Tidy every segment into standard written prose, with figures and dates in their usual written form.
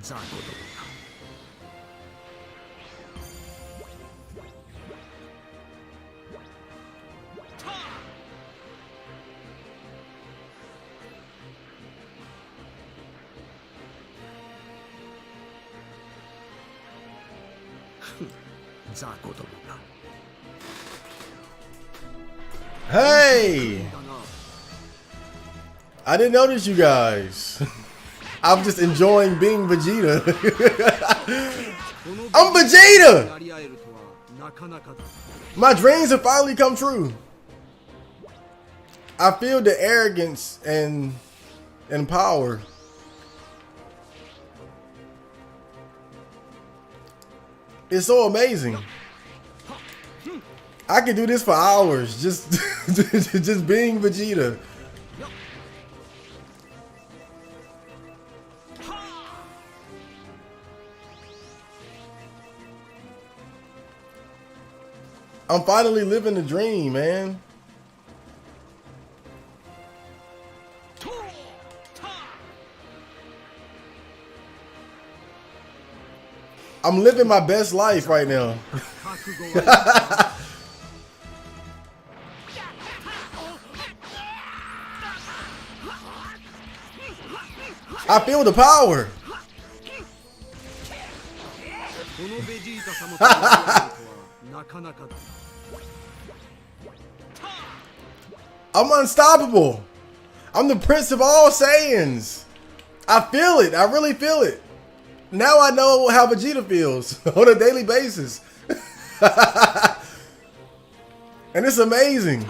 雑魚どもが雑魚どもが Hey! I didn't notice you guys. I'm just enjoying being Vegeta. I'm Vegeta! My dreams have finally come true. I feel the arrogance and power. It's so amazing. I can do this for hours, just just being Vegeta. I'm finally living the dream, man. I'm living my best life right now. I feel the power. I'm unstoppable. I'm the prince of all Saiyans. I feel it. I really feel it. Now I know how Vegeta feels on a daily basis. And it's amazing.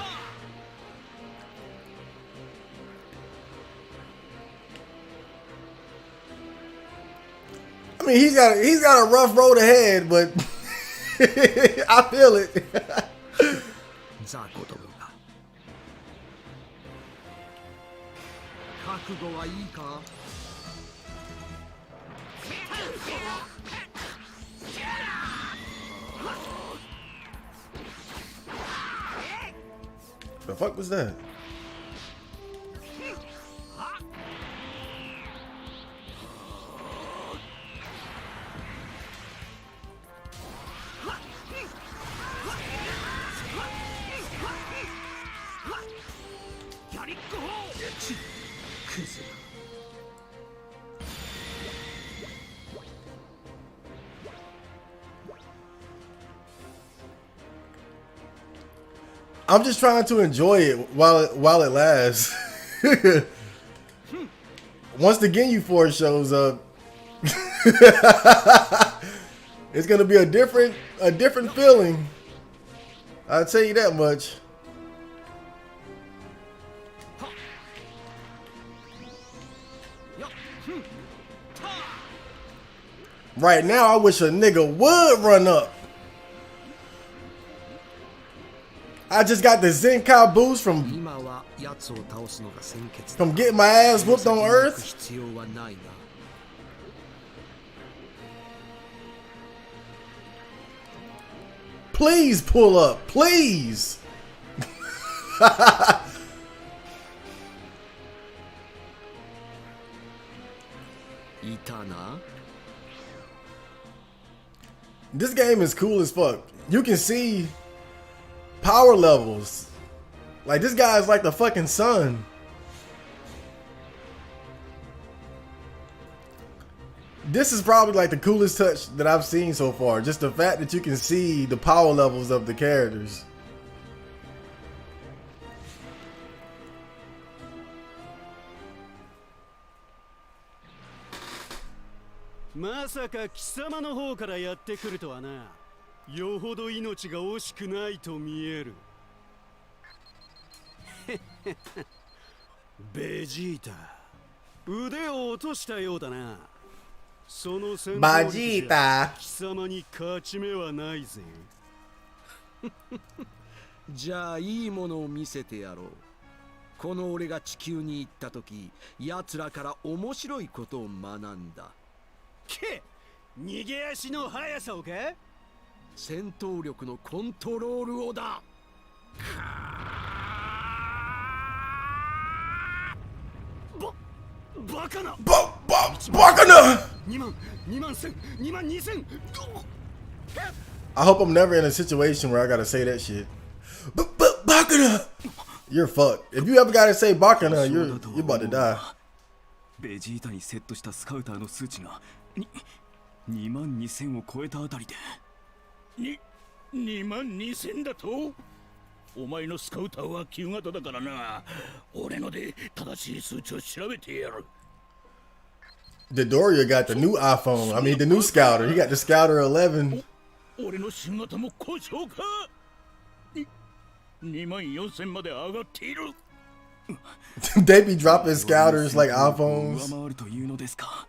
I mean, he's got a rough road ahead, but I feel it. The fuck was that? I'm just trying to enjoy it while it lasts. Once the Ginyu Force shows up, it's gonna be a different feeling. I'll tell you that much. Right now, I wish a nigga would run up. I just got the Zenkai boost from getting my ass whooped on Earth. Please pull up, please. This game is cool as fuck. You can see power levels. Like, this guy is like the fucking sun. This is probably like the coolest touch that I've seen so far. Just the fact that you can see the power levels of the characters. Masaka 貴様の方からやってくるとはな。よほど命が惜しくないと見える。ベジータ、腕を落としたようだな。その戦闘力じゃ貴様に勝ち目はないぜ。じゃあいいものを見せてやろう。この俺が地球に行った時、奴らから面白いことを学んだ。け、逃げ足の速さをか？戦闘力のコントロールをだ。バカな。バ Bakana! 2万2万1000 2万2000 I hope I'm never in a situation where I gotta say that shit. Bakana! You're fucked. If you ever gotta say Bakana, you're about to die. ベジータにセットしたスカウターの数値が2万2000を超えたあたりで2万2000だとお前のスカウターは旧型だからな。俺ので正しい数値を調べてやる。Dodoria got the new iPhone. I mean, the new Scouter. He got the Scouter 11. 俺の新型も故障か。2万4000まで上がっている。They be dropping Scouters like iPhones. 上回るというのですか。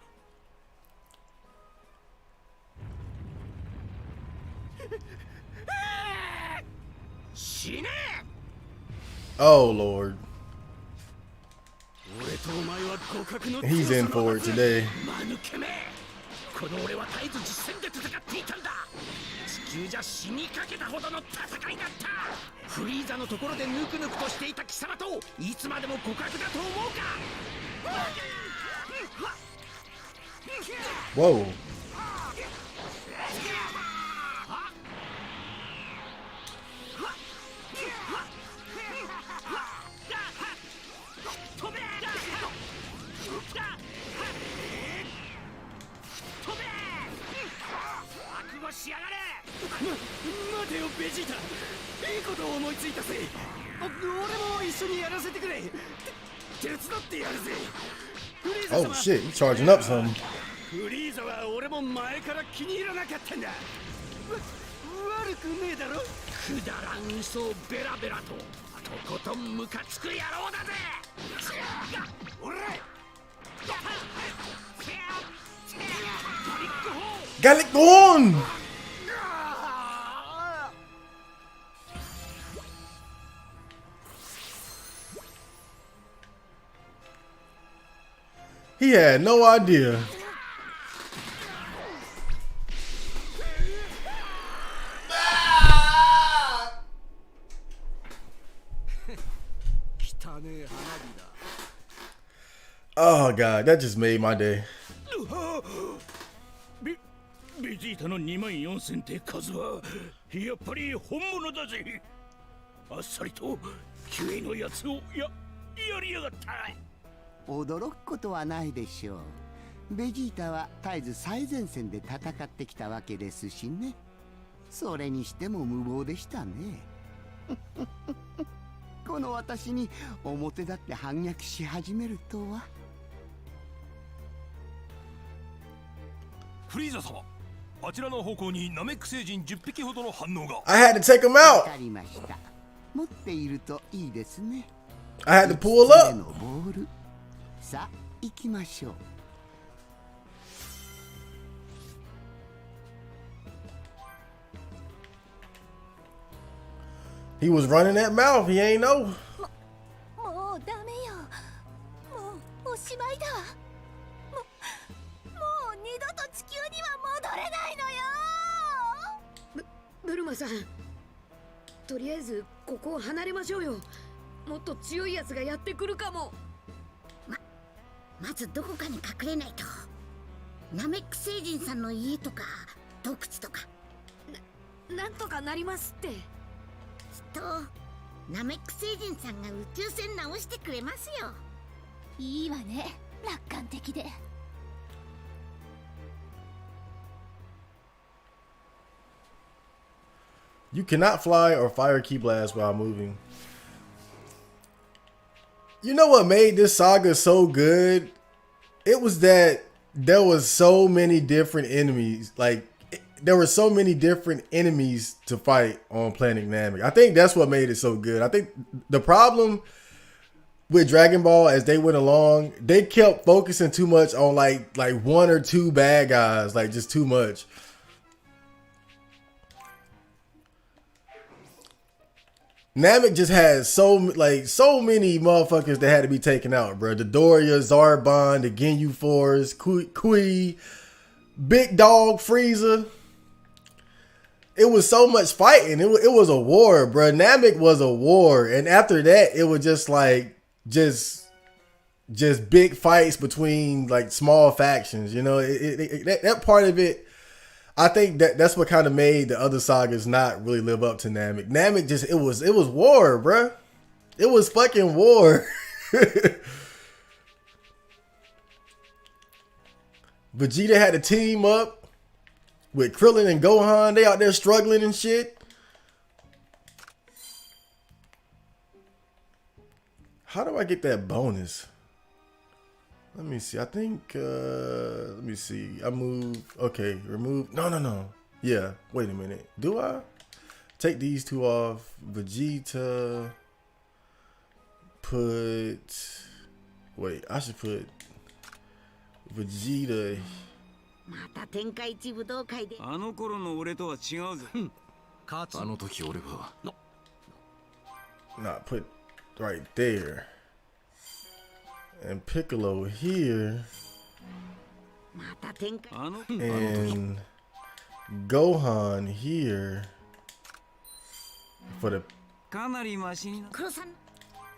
死ね。 Oh Lord. 俺とお前は互角の He's in for it today. 間抜けめ。この俺は絶えず実戦で戦っていたんだ。地球じゃ死にかけたほどの戦いだった。フリーザのところでぬくぬくとしていた貴様といつまでも互角だと思うか。 Whoa.待てよベジータ、いいことを思いついたぜ。俺も一緒にやらせてくれ。手伝ってやるぜ。 Oh shit, you charging up something. フリーザは俺も前から気に入らなかったんだ。悪くねえだろ。くだらん嘘をベラベラととことんムカつく野郎だぜ。おら Got it on! He had no idea. Oh god, that just made my day. ベジータの2万4000って数はやっぱり本物だぜ。あっさりとキュエのやつをやりやがった。驚くことはないでしょう。ベジータは絶えず最前線で戦ってきたわけですしね。それにしても無謀でしたね。この私に表立って反逆し始めるとは。フリーザ様、あちらの方向にナメック星人10匹ほどの反応が。I had to take him わ out. かりました。持っているといいですね。 I had to pull 五つ目 up. のボール。さあ行きましょう。He was running that mouth. He ain't know. もうダメよ。もうおしまいだ。もう二度と地球には戻れないのよ。ブルマさん、とりあえずここを離れましょうよ。もっと強いやつがやってくるかも。まずどこかに隠れないと。ナメック星人さんの家とか洞窟とか。なんとかなりますって。とナメック星人さんが宇宙船直してくれますよ。いいわね、楽観的で。You cannot fly or fire key blast while moving. You know what made this saga so good? It was that there was so many different enemies. Like, there were so many different enemies to fight on Planet Namek. I think that's what made it so good. I think the problem with Dragon Ball as they went along, they kept focusing too much on like one or two bad guys, like just too much. Namek just had so many motherfuckers that had to be taken out, bro. The Doria, Zarbon, the Ginyu Force, Kui, Big Dog, Frieza. It was so much fighting. It was a war, bro. Namek was a war, and after that, it was just like just big fights between like small factions. You know, that part of it, I think that's what kind of made the other sagas not really live up to Namek. Namek just it was war, bruh. It was fucking war. Vegeta had to team up with Krillin and Gohan. They out there struggling and shit. How do I get that bonus? Let me see. I think, let me see. I move. Okay, remove. No. Yeah, wait a minute. Do I? Take these two off. Vegeta. Wait, I should put Vegeta. また天下一武道会であの頃の俺とは違うぜ。勝つあの時俺は Not put right there. And Piccolo here. また天下 And Gohan here. For the かなりマシにな。黒さん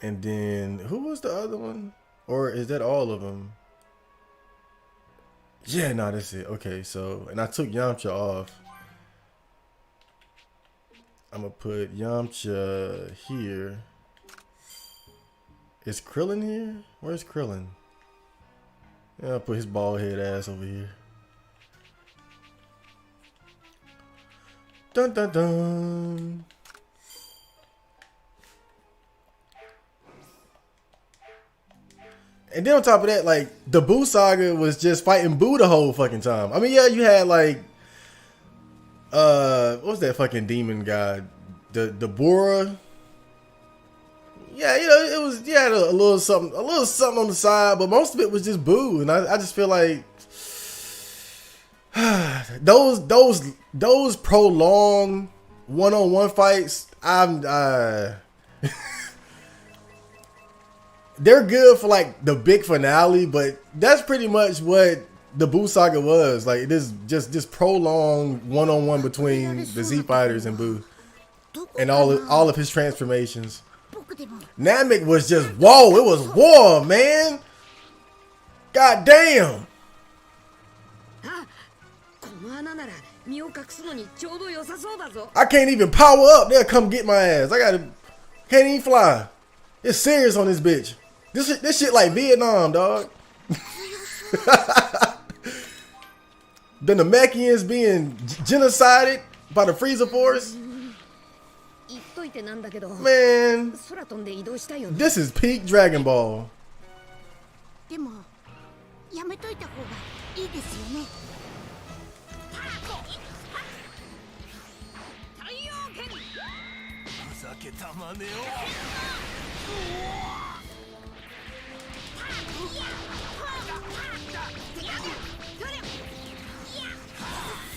and then who was the other one? Or is that all of them? Yeah, no, that's it. Okay, so and I took Yamcha off. I'm gonna put Yamcha here. Is Krillin here? Where's Krillin? Yeah, I'll put his bald head ass over here. Dun dun dun. And then on top of that, like, the Buu saga was just fighting Buu the whole fucking time. I mean, yeah, you had like, what was that fucking demon guy? The Bora. Yeah, you know, it was, you had a little something on the side, but most of it was just Buu. And I just feel like those prolonged one-on-one fights, they're good for like the big finale, but that's pretty much what the Buu saga was. Like this just prolonged one-on-one between the Z fighters and Buu, and all of his transformations. Namek was just whoa, it was war, man. God damn. この穴なら身を隠すのにちょうど良さそうだぞ。 I can't even power up. They'll come get my ass. Can't even fly. It's serious on this bitch. This shit like Vietnam, dog. The Namekians being genocided by the Frieza Force. 言っといてなんだけど、 Man, 空飛んで移動したいよね。 this is peak Dragon Ball. でもやめといた方がいいですよね。 ふざけたまねを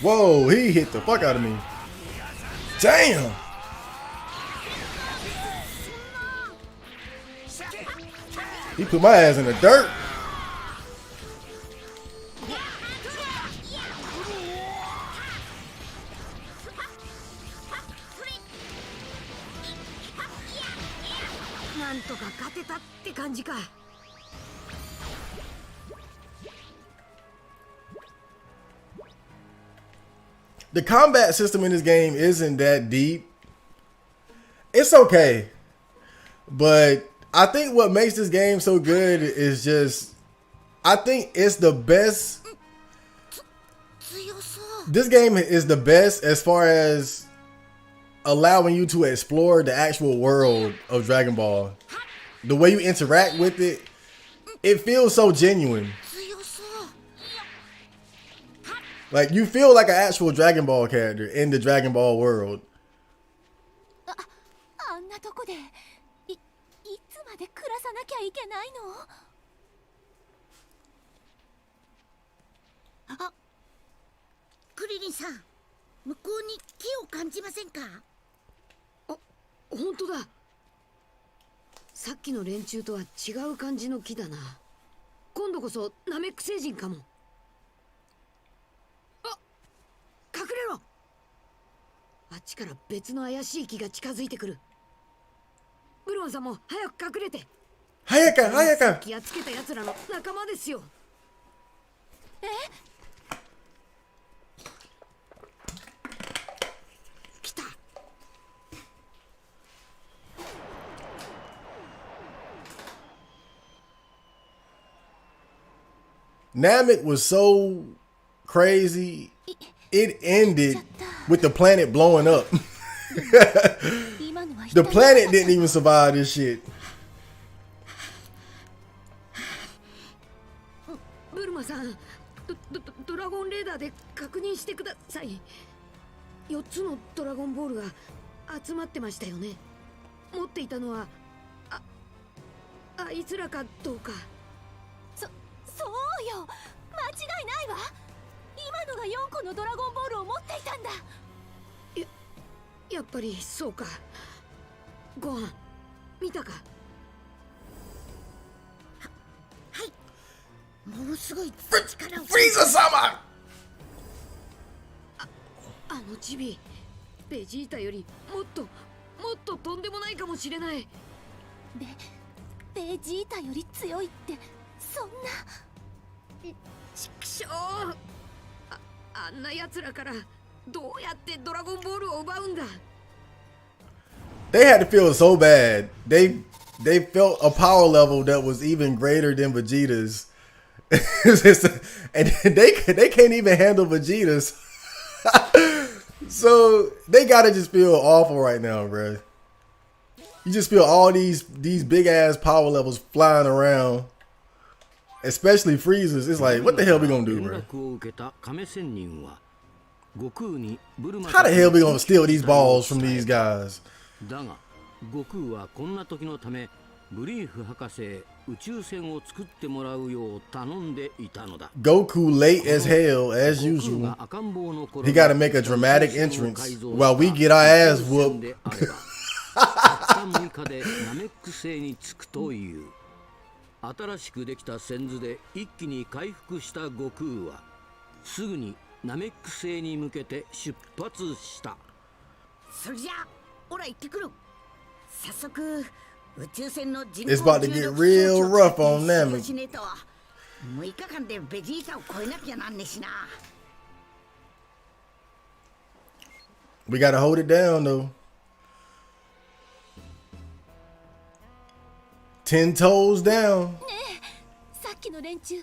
Whoa, he hit the fuck out of me. Damn. He put my ass in the dirt. "なんとか勝てたって感じか。 The combat system in this game isn't that deep. It's okay. But I think what makes this game so good is just, I think it's the best. This game is the best as far as allowing you to explore the actual world of Dragon Ball. The way you interact with it, it feels so genuine. Like, you feel like an actual Dragon Ball character in the Dragon Ball world. あんなとこでいつまで暮らさなきゃいけないの？あ、クリリンさん、向こうに木を感じませんか？あ、本当だ。さっきの連中とは違う感じの木だな。今度こそナメック星人かも。 隠れろ。あっちから別の怪しい木が近づいてくる。ブロンさんも早く隠れて。Hayaka. 気やっつけた奴らの仲間ですよ。来た。Namek was so crazy, it ended with the planet blowing up. The planet didn't even survive this shit. ブルマさん、ドラゴンレーダーで確認してください。4つのドラゴンボールが集まってましたよね。持っていたのはあいつらかどうか。そうよ、間違いないわ。今のが4個のドラゴンボールを持っていたんだ。やっぱりそうか。ご飯見たか。ものすごい力を。フリーザ様。あのチビ、ベジータよりもっととんでもないかもしれない。ベジータより強いってそんな。ちくしょう。あんな奴らからどうやってドラゴンボールを奪うんだ。 They had to feel so bad. They felt a power level that was even greater than Vegeta's. And they can't even handle Vegeta's. So they gotta just feel awful right now, bro. You just feel all these big ass power levels flying around. Especially Frieza's. It's like, what the hell we gonna do, bro? How the hell we gonna steal these balls from these guys? だが悟空はこんな時のためブリーフ博士へ宇宙船を作ってもらうよう頼んでいたのだ。 Goku late as hell as usual. He gotta make a dramatic entrance while we get our ass whooped. 6日でナメック星に着くという。新しくできた先図で一気に回復した悟空はすぐにナメック星に向けて出発した。それじゃあオラ行ってくる。早速宇宙船の人工 It's about to get real rough on Namek. 6日間でベジータを超えなきゃなんねしな。 We gotta hold it down though. 10 toes down. ねえ、さっきの連中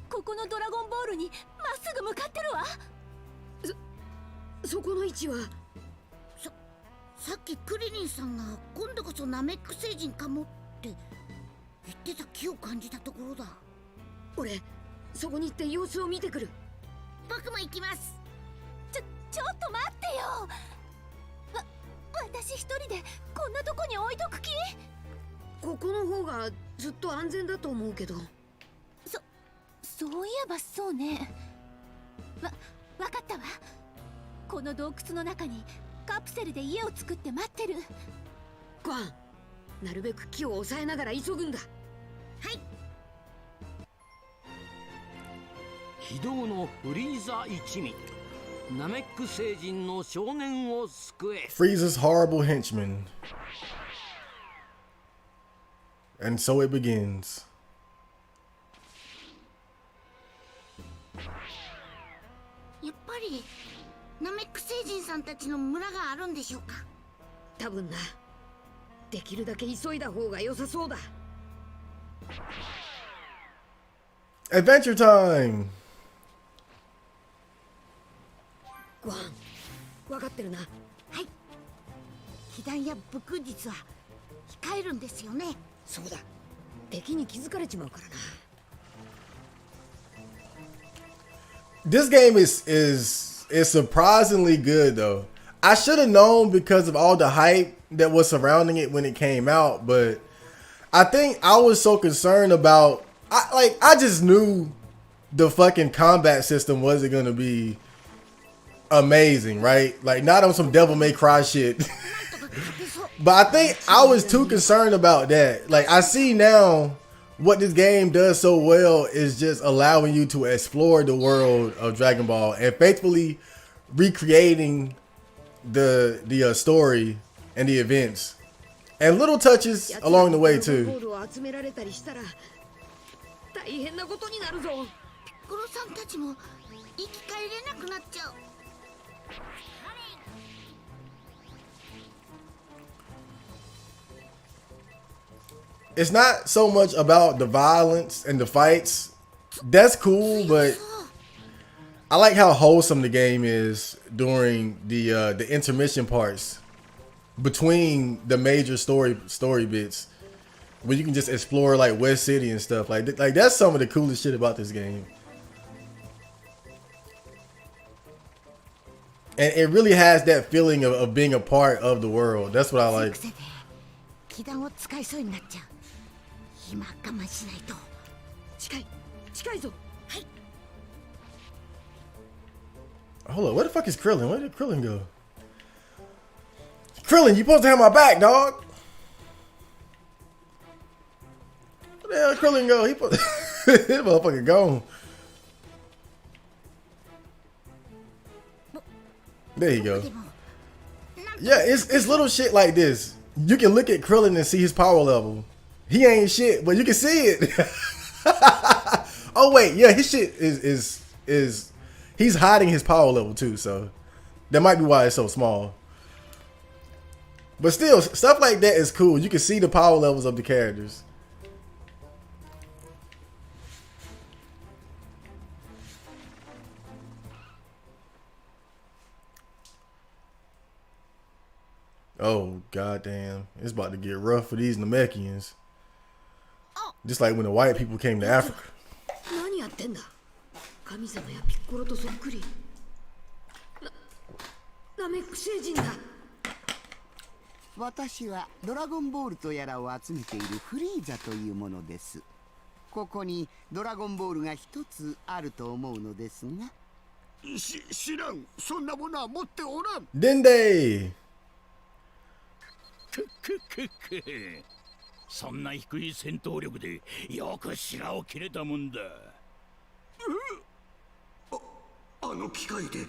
ここのドラゴンボールにまっすぐ向かってるわ。そこの位置は。さっきクリリンさんが今度こそナメック星人かもって言ってた気を感じたところだ。俺そこに行って様子を見てくる。僕も行きます。ちょっと待ってよ。私一人でこんなとこに置いとく気？ここの方がずっと安全だと思うけど。そういえばそうね。わかったわ。この洞窟の中にカプセルで家を作って待ってる。ご飯、なるべく木を抑えながら急ぐんだ。はい。非道のフリーザ一味、ナメック星人の少年を救え。 Frieza's horrible henchman. And so it begins. やっぱりナメック星人さんたちの村があるんでしょうか。多分な。できるだけ急いだ方が良さそうだ。 Adventure time. ご飯、分かってるな。はい。被弾や武空術は控えるんですよね。そうだ。敵に気づかれちまうからな。 This game is surprisingly good though. I should have known because of all the hype that was surrounding it when it came out, but I think I was so concerned about I just knew the fucking combat system wasn't gonna be amazing, right? Like not on some Devil May Cry shit. But I think I was too concerned about that. Like I see now what this game does so well is just allowing you to explore the world of Dragon Ball and faithfully recreating the story and the events And little touches along the way ボ too. ールを集められたりしたら大変なことになるぞ。ピッコロさんたちも生き返れなくなっちゃう。It's not so much about the violence and the fights. That's cool, but I like how wholesome the game is during the intermission parts between the major story bits, where you can just explore like West City and stuff. Like that's some of the coolest shit about this game. And it really has that feeling of being a part of the world. That's what I like. 気弾を使いそうになっちゃう。今我慢しないと。近いぞ。 Hold up, where the fuck is Krillin? Where did Krillin go? Krillin, you supposed to have my back, dog. Where the hell Krillin go? He put this motherfucker gone. There you go. Yeah, it's little shit like this. You can look at Krillin and see his power level. He ain't shit, but you can see it. Oh wait, yeah, his shit is he's hiding his power level too, so that might be why it's so small. But still, stuff like that is cool. You can see the power levels of the characters. Oh goddamn! It's about to get rough for these Namekians. Just like when the white people came to Africa. 何やってんだ。神様やピッコロとそっくり。ナメック星人だ。私はドラゴンボールとやらを集めているフリーザというものです。ここにドラゴンボールが一つあると思うのですが。知らん。そんなものは持っておらん。Dende. そんな低い戦闘力でよく白を切れたもんだ。あの機械で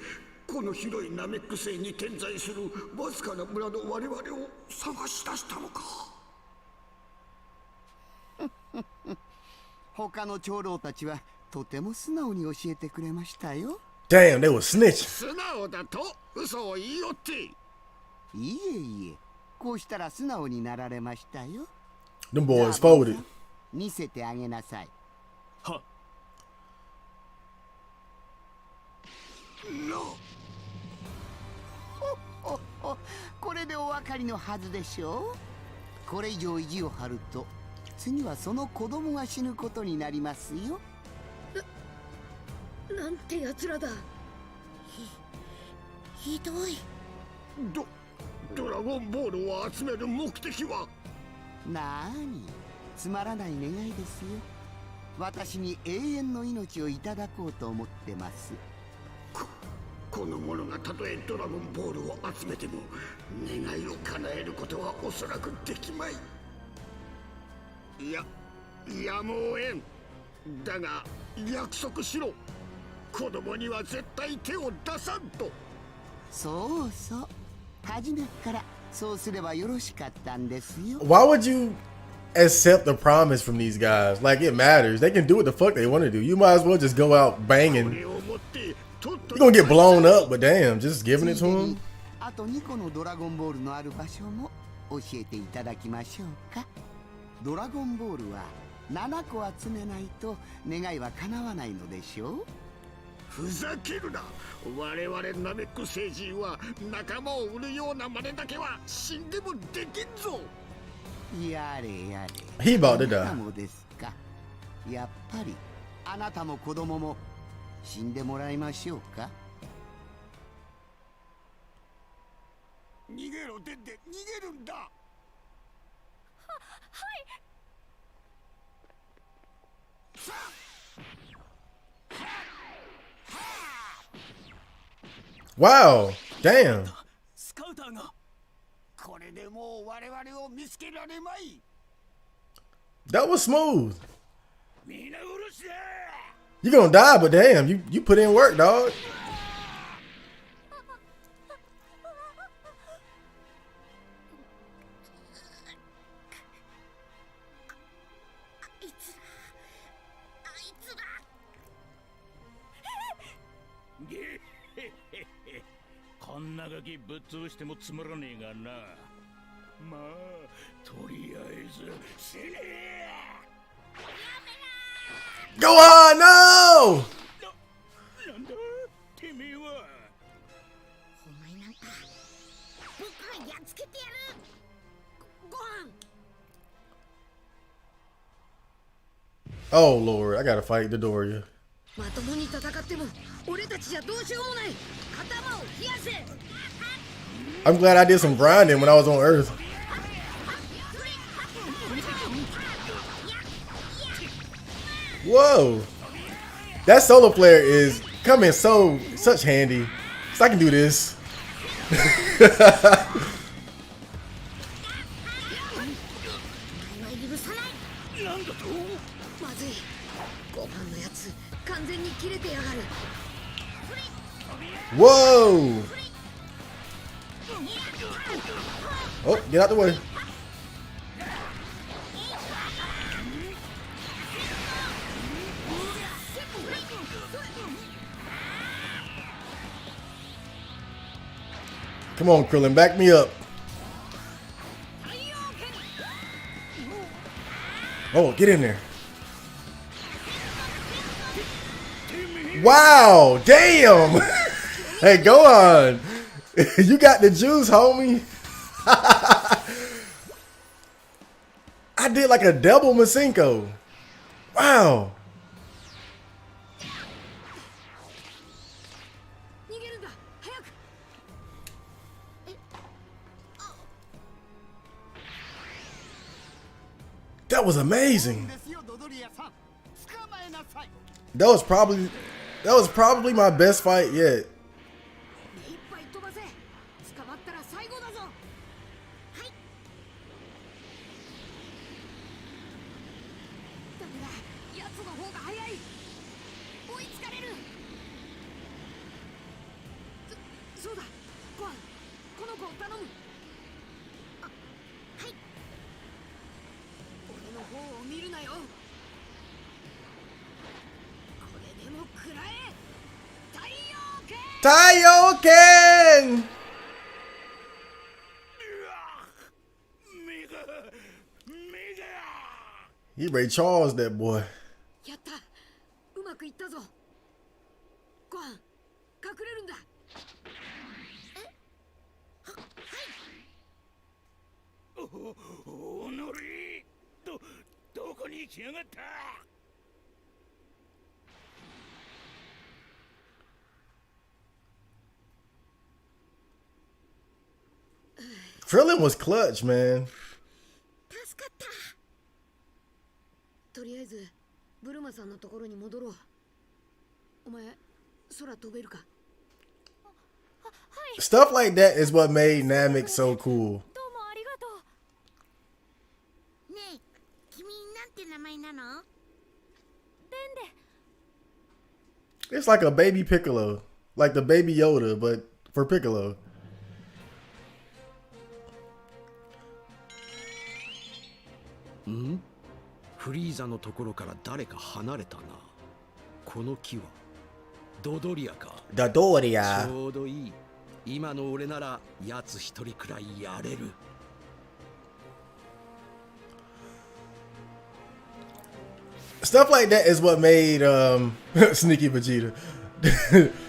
この広いナメック星に点在するわずかな村の我々を探し出したのか。他の長老たちはとても素直に教えてくれましたよ。Damn, they were snitching. 素直だと嘘を言いよって。いえいえ、こうしたら素直になられましたよ。Them boys folded. 見せてあげなさい。は。これでお分かりのはずでしょう。これ以上意地を張ると次はその子供が死ぬことになりますよ。なんてやつらだ。ひどい。ドラゴンボールを集める目的は。なーに、つまらない願いですよ。私に永遠の命をいただこうと思ってます。この者がたとえドラゴンボールを集めても願いを叶えることはおそらくできまい。やむをえん。だが約束しろ。子供には絶対手を出さんと。そうそう、初めからそうすればよろしかったんですよ。Why would you accept a promise from these guys? Like it matters. They can do what the fuck they want to do. You might as well just go out banging. You're gonna get blown up, but damn, just giving it to him. あと2個のドラゴンボールのある場所も教えていただきましょうか。ドラゴンボールは7個集めないと願いは叶わないのでしょう。ふざけるな。我々ナメック星人は仲間を売るような真似だけは死んでもできんぞ。やれやれ。 He about to あな die. たもですか。やっぱりあなたも子供も死んでもらいましょうか。逃げろデンデ、逃げるんだ。はい。Wow, damn. スカウターが。これでもう我々を見つけられまい。 That was smooth. 皆殺しだ。 You're gonna die, but damn, you put in work, dog. こんなガキぶっ潰してもつまらねえがな。まあとりあえず死ねえ。 Go on, no! なんだてめえは。お前なんか僕はやっつけてやる。ご飯。 Oh Lord, I gotta fight the Doria. まともに戦っても俺たちじゃどうしようもない。頭を冷やせ。 I'm glad I did some grinding when I was on Earth. Whoa, that solar flare is coming such handy. So I can do this. なんだと。まずい。ご飯のやつ完全に切れてやがる。 Whoa! Oh, get out the way. Come on, Krillin, back me up. Oh, get in there. Wow, damn. Hey, go on. You got the juice, homie. I did like a double Masenko. Wow. 逃げるんだ。早く。 That was amazing. ですよドドリアさん。捕まえなさい。 That was probably my best fight yet. 目いっぱい飛ばせ。捕まったら最後だぞ。はい。ダメだ。奴の方が早い。追いつかれる。そうだ。ご飯。この子を頼む。あ、はい。俺の方を見るなよ。これでも食らえ。太陽系。 Taioken! 目が。 He Ray Charles that boy. やった。うまくいったぞ。ご飯。隠れるんだ。おのり。どこに行きやがった。 Krillin was clutch, man. 助かった。とりあえずブルマさんのところに戻ろう。お前空飛べるか。 Stuff like that is what made Namek so cool. どうもありがとう。ねえ、君なんて名前なの？ベンデ。 It's like a baby Piccolo, like the baby Yoda, but for Piccolo. ん？フリーザのところから誰か離れたな。この木はドドリアか。 The Doria. ちょうどいい。今の俺なら奴一人くらいやれる。 Stuff like that is what made Sneaky Vegeta.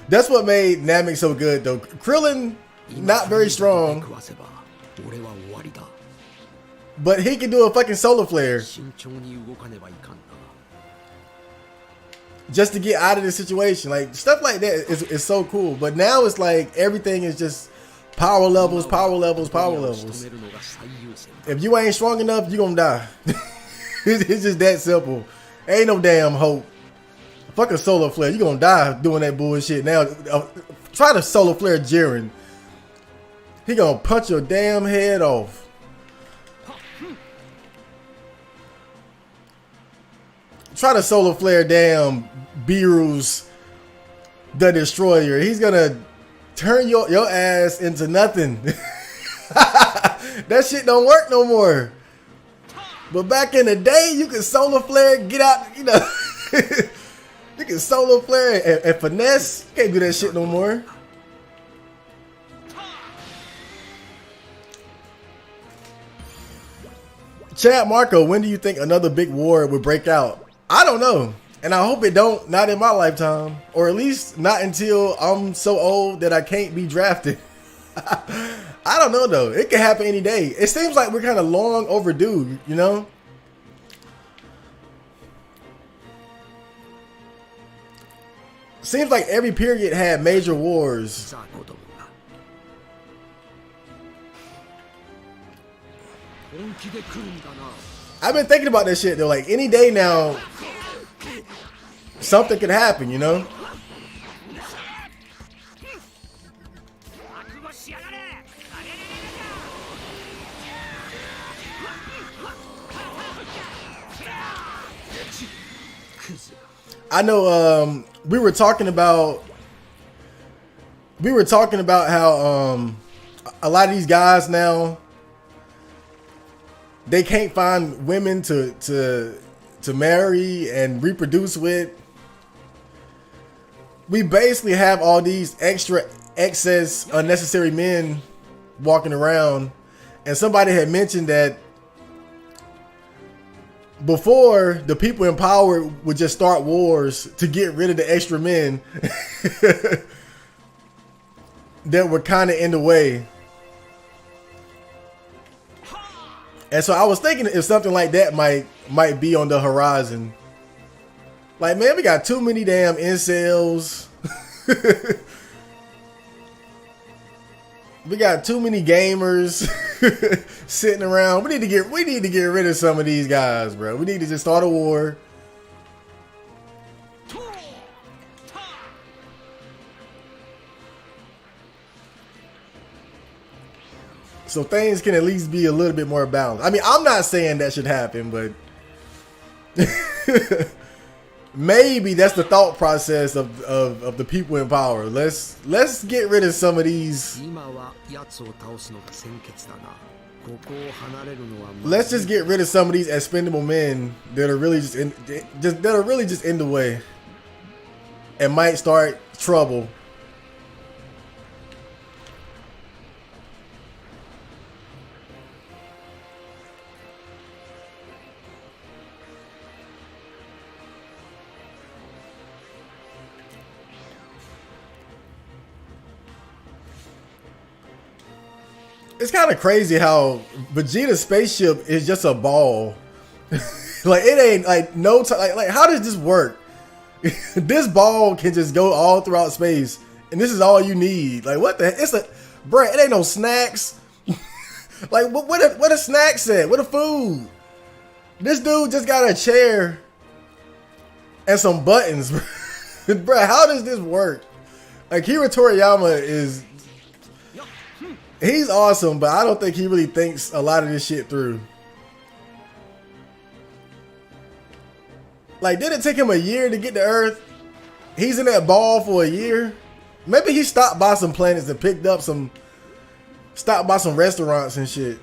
That's what made Namek so good, though. Krillin, not very strong, 食わせば俺は終わりだ。 but he can do a fucking solar flare 慎重に動かねばいかんな。 just to get out of the situation. Like stuff like that is so cool. But now it's like everything is just power levels, power levels, power levels. If you ain't strong enough, you gonna die. It's just that simple. Ain't no damn hope. Fuck a solar flare. You gonna die doing that bullshit. Now, try to solar flare Jiren. He gonna punch your damn head off. Try to solar flare damn Beerus the Destroyer. He's gonna turn your ass into nothing. That shit don't work no more. But back in the day, you could solar flare, get out, you know. You can solo flare and finesse. Can't do that shit no more. Chad Marco, when do you think another big war would break out? I don't know. And I hope it don't, not in my lifetime. Or at least not until I'm so old that I can't be drafted. I don't know though. It could happen any day. It seems like we're kind of long overdue, you know? Seems like every period had major wars. I've been thinking about that shit though. Like any day now, something could happen, you know? I know we were talking about how a lot of these guys now, they can't find women to marry and reproduce with. We basically have all these excess unnecessary men walking around, and somebody had mentioned that before, the people in power would just start wars to get rid of the extra men that were kind of in the way. And so I was thinking if something like that might be on the horizon. Like, man, we got too many damn incels. We got too many gamers sitting around. We need to get rid of some of these guys, bro. We need to just start a war. So things can at least be a little bit more balanced. I mean, I'm not saying that should happen, but maybe that's the thought process of the people in power. Let's get rid of some of these. Let's just get rid of some of these expendable men that are really just in the way and might start trouble. It's kind of crazy how Vegeta's spaceship is just a ball. Like it ain't like no time. Like how does this work? This ball can just go all throughout space, and this is all you need. Like what the? It's a, bruh, it ain't no snacks. Like what a snack set? What a food? This dude just got a chair and some buttons, bruh. How does this work? Like Akira Toriyama is. He's awesome, but I don't think he really thinks a lot of this shit through. Like, did it take him a year to get to Earth? He's in that ball for a year. Maybe he stopped by some planets and picked up stopped by some restaurants and shit.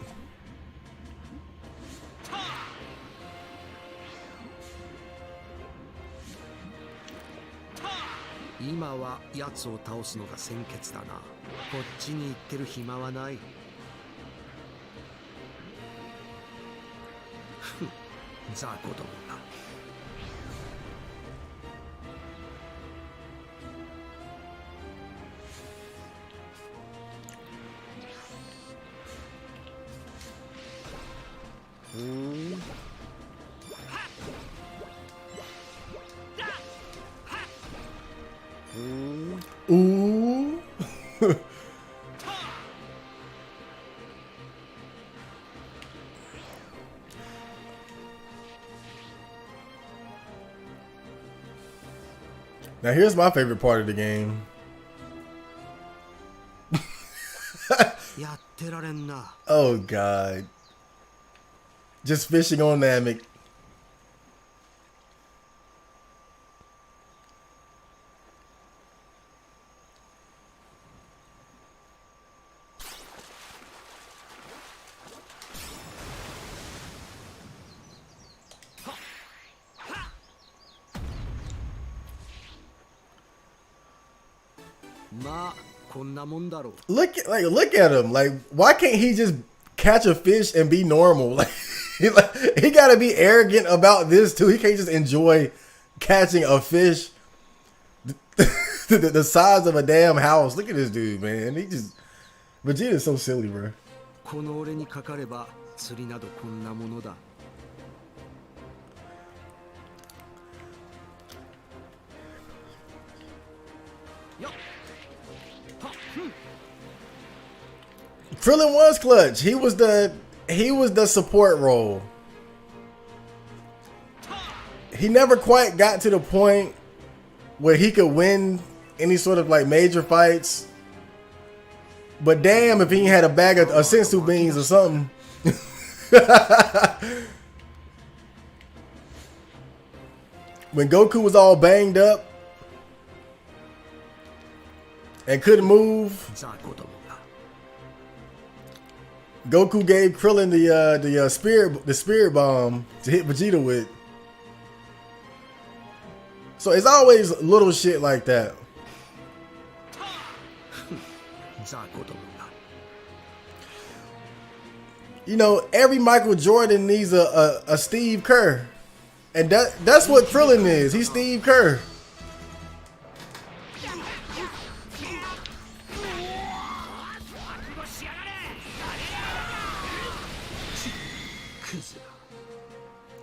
Ooh. Now here's my favorite part of the game. Oh god. Just fishing on Namek. まあこんなもんだろう。 Look at him. Like, why can't he just catch a fish and be normal? Like, he gotta be arrogant about this too. He can't just enjoy catching a fish the size of a damn house. Look at this dude, man. Vegeta's so silly, bro. この俺にかかれば釣りなどこんなものだ。よっ。はっ。Krillin was clutch. He was the support role. He never quite got to the point where he could win any sort of like major fights. But damn, if he had a bag of sensu beans or something. When Goku was all banged up and couldn't move, Goku gave Krillin the spirit bomb to hit Vegeta with. So it's always little shit like that. You know, every Michael Jordan needs a Steve Kerr. And that's what Krillin is. He's Steve Kerr.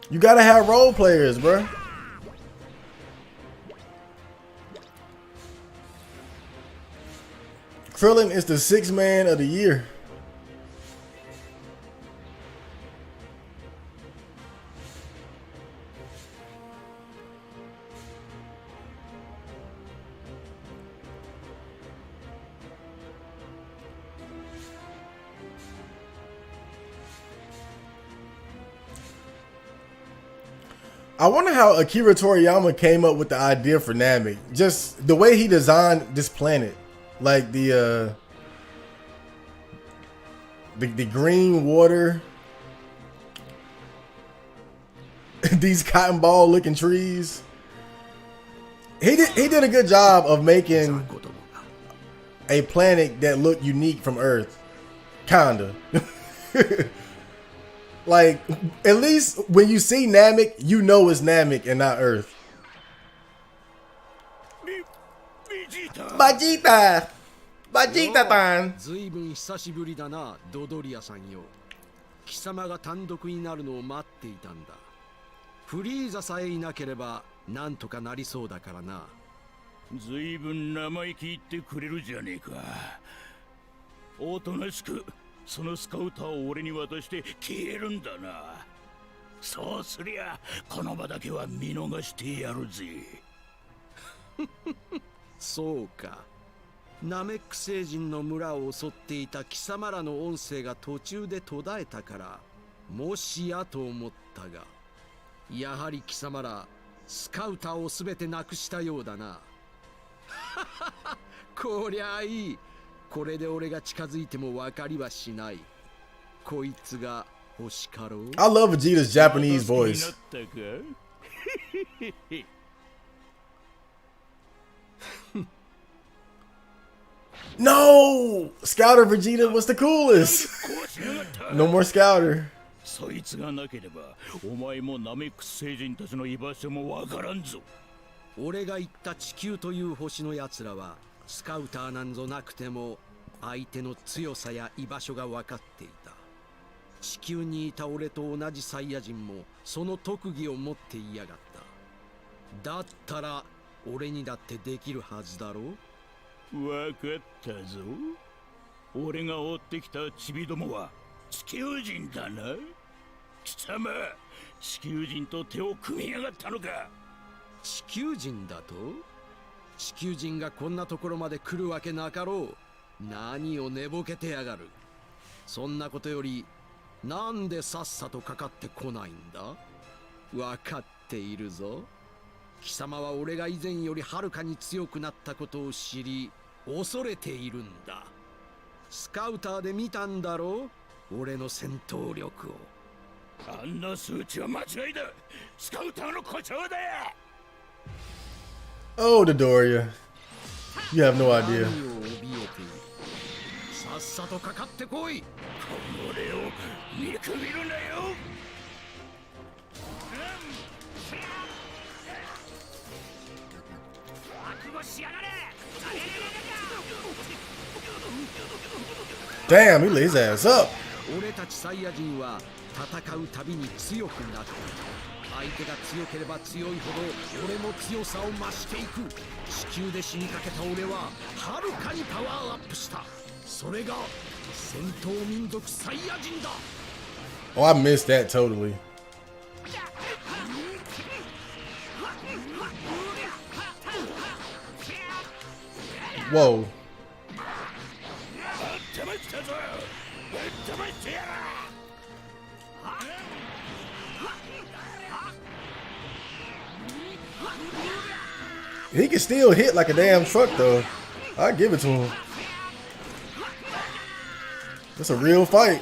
You gotta have role players, bro. Krillin is the 6th man of the year. I wonder how Akira Toriyama came up with the idea for Namek. Just the way he designed this planet. Like the green water. These cotton ball looking trees. He did a good job of making a planet that looked unique from Earth. Kinda. Like, at least when you see Namek, you know it's Namek and not Earth. Vegeta! Vegeta-tan! ずいぶん久しぶりだな、ドドリアさんよ。貴様が単独になるのを待っていたんだ。フリーザさえいなければなんとかなりそうだからな。ずいぶん生意気言ってくれるじゃねえか。おとなしくそのスカウターを俺に渡して消えるんだな。そうすりゃこの場だけは見逃してやるぜ。そうか。ナメック星人の村を襲っていた貴様らの音声が途中で途絶えたからもしやと思ったが、やはり貴様らスカウターをすべてなくしたようだな。こりゃいい。これで俺が近づいても分かりはしない。こいつが欲しかろう。 I love Vegeta's Japanese voice. No! Scouter Vegeta was the coolest. No more Scouter. そいつがなければお前もナメック星人たちの居場所もわからんぞ。俺が言った地球という星のやつらはスカウターなんぞなくても相手の強さや居場所が分かっていた。地球にいた俺と同じサイヤ人もその特技を持っていやがった。だったら俺にだってできるはずだろう。わかったぞ。俺が追ってきたチビどもは地球人だな。貴様、地球人と手を組みやがったのか。地球人だと？地球人がこんなところまで来るわけなかろう。何を寝ぼけてやがる。そんなことよりなんでさっさとかかってこないんだ。わかっているぞ。貴様は俺が以前よりはるかに強くなったことを知り恐れているんだ。スカウターで見たんだろう、俺の戦闘力を。あんな数値は間違いだ。スカウターの故障だ。Oh, Dodoria. You have no idea. 何を怯えている。さっさとかかってこい。俺を見くびるなよ。覚悟しやがれ。 Damn, he lit his ass up. 俺たちサイヤ人は戦うたびに強くなっている。相手が強ければ強いほど俺も強さを増していく。地球で死にかけた俺ははるかにパワーアップした。それが戦闘民族サイヤ人だ。 Oh, I missed that totally. Whoa. He can still hit like a damn truck though. I give it to him. It's a real fight.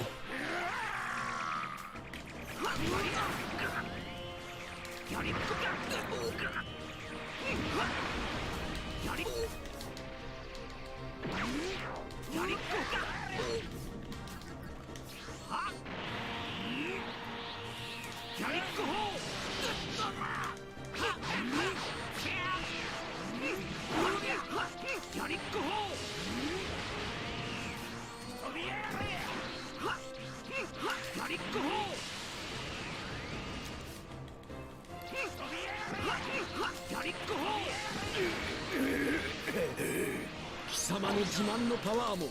貴様の自慢のパワーも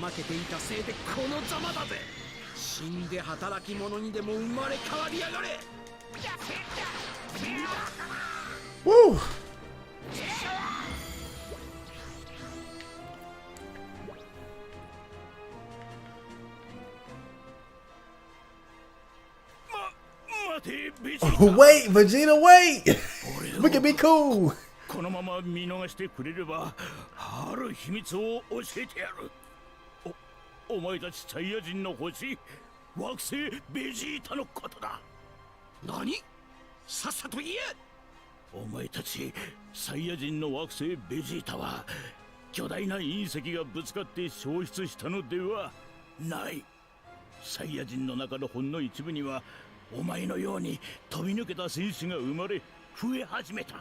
怠けていたせいでこのざまだぜ。死んで働き者にでも生まれ変わりやがれ。 Woo. Wait, Vegeta, wait. We can be cool. このまま見逃してくれればある秘密を教えてやる。お前たちサイヤ人の星惑星ベジータのことだ。何？さっさと言え。お前たちサイヤ人の惑星ベジータは巨大な隕石がぶつかって消失したのではない。サイヤ人の中のほんの一部にはお前のように飛び抜けた戦士が生まれ増え始めた。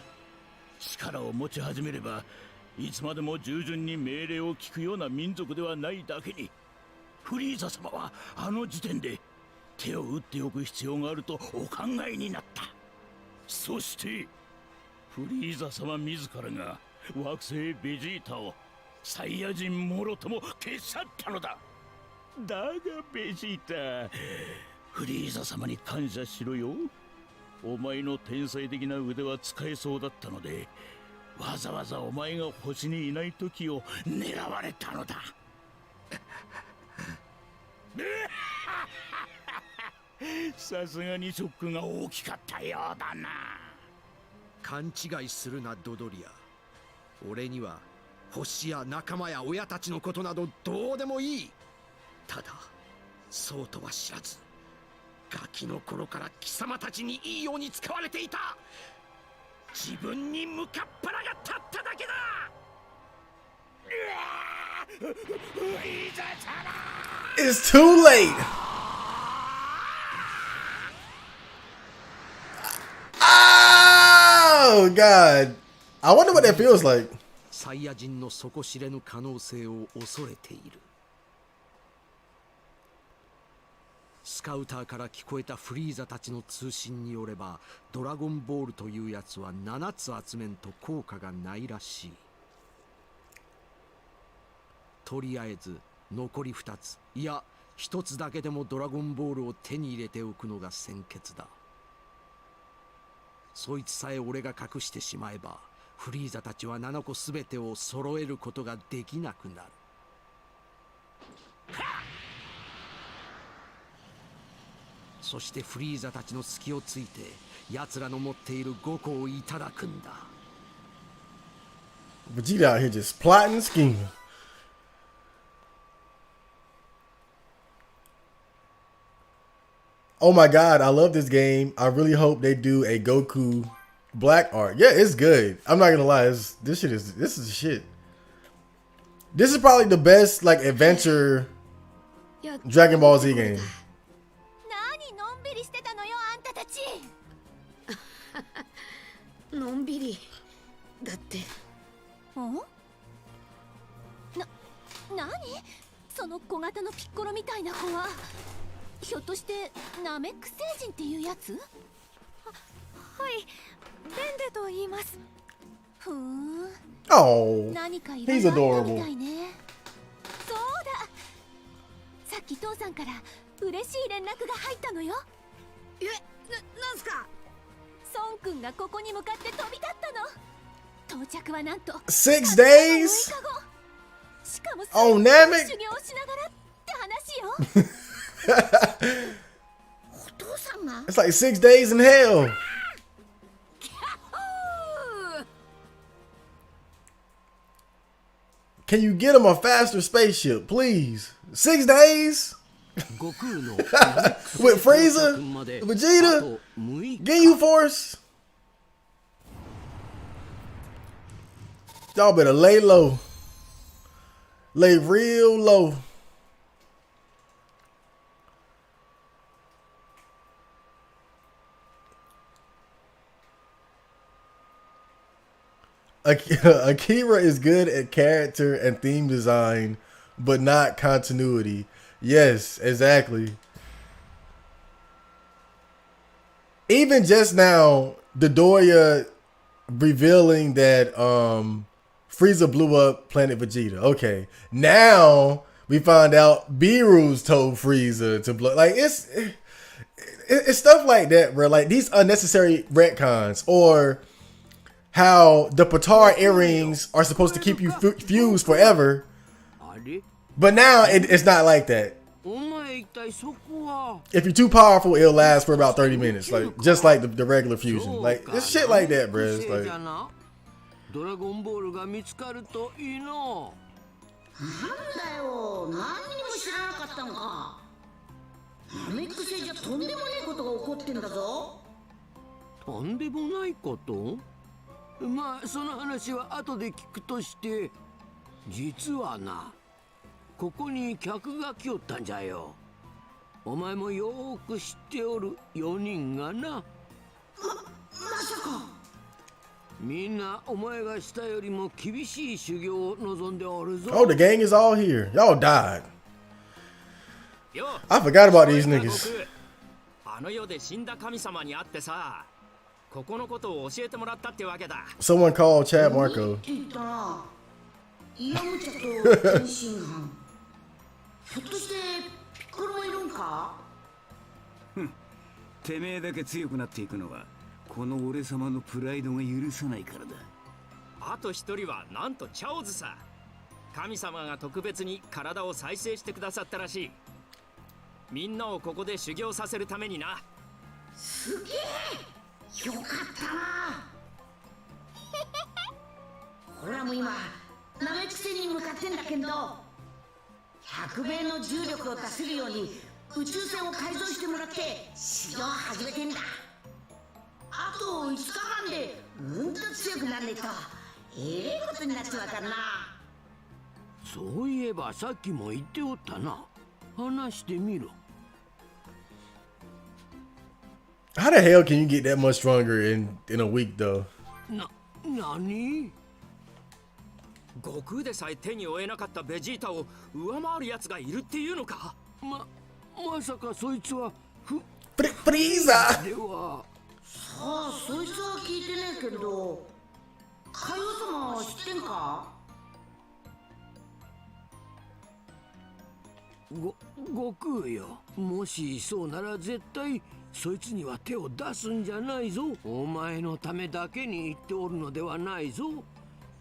力を持ち始めればいつまでも従順に命令を聞くような民族ではないだけに、フリーザ様はあの時点で手を打っておく必要があるとお考えになった。そしてフリーザ様自らが惑星ベジータをサイヤ人もろとも消し去ったのだ。だがベジータ、フリーザ様に感謝しろよ。お前の天才的な腕は使えそうだったので、わざわざお前が星にいない時を狙われたのだ。さすがにショックが大きかったようだな。勘違いするなドドリア。俺には星や仲間や親たちのことなどどうでもいい。ただそうとは知らず、ガキの頃から貴様たちにいいように使われていた。自分に向かっ腹が立っただけだ。It's too late. Oh God. I wonder what that feels like. サイヤ人の底知れぬ可能性を恐れている。スカウターから聞こえたフリーザたちの通信によれば、ドラゴンボールというやつは7つ集めんと効果がないらしい。とりあえず残り2つ、いや1つだけでもドラゴンボールを手に入れておくのが先決だ。そいつさえ俺が隠してしまえば、フリーザたちは7個全てを揃えることができなくなる。そしてフリーザたちの隙をついて奴らの持っている5個をいただくんだ。 Vegeta out here just plotting and scheming. Oh my God, I love this game. I really hope they do a Goku black art. Yeah, it's good. I'm not gonna lie. This is shit. This is probably the best like adventure Dragon Ball Z game. 何のんびりしてたのよあんたたち。のんびりだって。何その小型のピッコロみたいな子は。ひょっとしてナメック星人っていうやつ？はい、ベンデと言います。ふーん。Oh, 何か he's 色々あった adorable. みたいね。そうだ。さっき父さんから嬉しい連絡が入ったのよ。なんすか？孫くんがここに向かって飛び立ったの。到着はなんと6 days? しかも Oh, 修 Namek? 行しながらって話よ。お父さんが It's like 6 days in hell. Can you get him a faster spaceship, please? 6 days? With Frieza? Vegeta? Ginyu Force? Y'all better lay low. Lay real low. Akira is good at character and theme design, but not continuity. Yes, exactly. Even just now, Dodoria revealing that Frieza blew up Planet Vegeta. Okay, now we find out Beerus told Frieza to blow. Like it's stuff like that, bro. Like these unnecessary retcons, or how the Patara earrings are supposed to keep you fused forever, but now it's not like that. If you're too powerful, it'll last for about 30 minutes, like just like the regular fusion. Like it's shit like that, bro. It's like. ドラゴンボールが見つかるといいの。なんだよ、何にも知らなかったのか。ナメック星じゃとんでもねえことが起こってんだぞ。とんでもないこと？まあその話は後で聞くとして、実はな、ここに客が来よったんじゃよ。お前もよーく知っておる4人がな。まさか。みんなお前がしたよりも厳しい修行を望んでおるぞ。Oh, the gang is all here. Y'all died. I forgot about these niggas. あの世で死んだ神様に会ってさ、ここのことを教えてもらったってわけだ。Someone called Chad Marco. イヤムチャと天津飯。ひょっとしてピッコロいるんか？てめえだけ強くなっていくのはこの俺様のプライドが許さないからだ。あと一人はなんとチャオズさ。神様が特別に体を再生してくださったらしい。みんなをここで修行させるためにな。すげえ、よかったな。ほらもう今ナメック星に向かってんだけど、100倍の重力を出せるように宇宙船を改造してもらって修行を始めてんだ。あと5日間でうんと強くならねえとええことになっちまうからな。そういえばさっきも言っておったな。話してみろ。How the hell can you get that much stronger in a week though? 何？悟空でさえ手に負えなかったベジータを上回る奴がいるっていうのか？まさかそいつはフリーザでは。さあ、そいつは聞いてねえけど、海王様は知ってんか？悟空よ。もしそうなら絶対そいつには手を出すんじゃないぞ。お前のためだけに言っておるのではないぞ。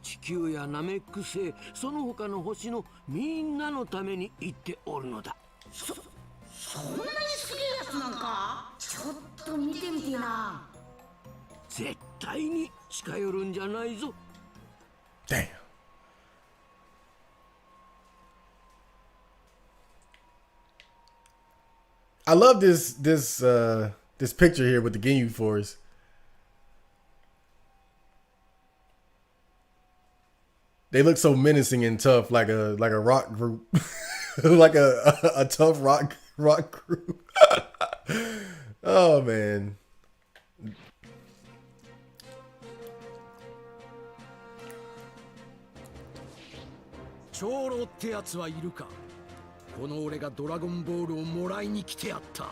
地球やナメック星、その他の星のみんなのために言っておるのだ。そんなにすげえやつなんか？ちょっと見てみてえな。絶対に近寄るんじゃないぞ。Damn. I love this picture here with the Ginyu Force. They look so menacing and tough, like a rock group, like a tough rock group. Oh man. 長老ってやつはいるか。この俺がドラゴンボールをもらいに来てやった。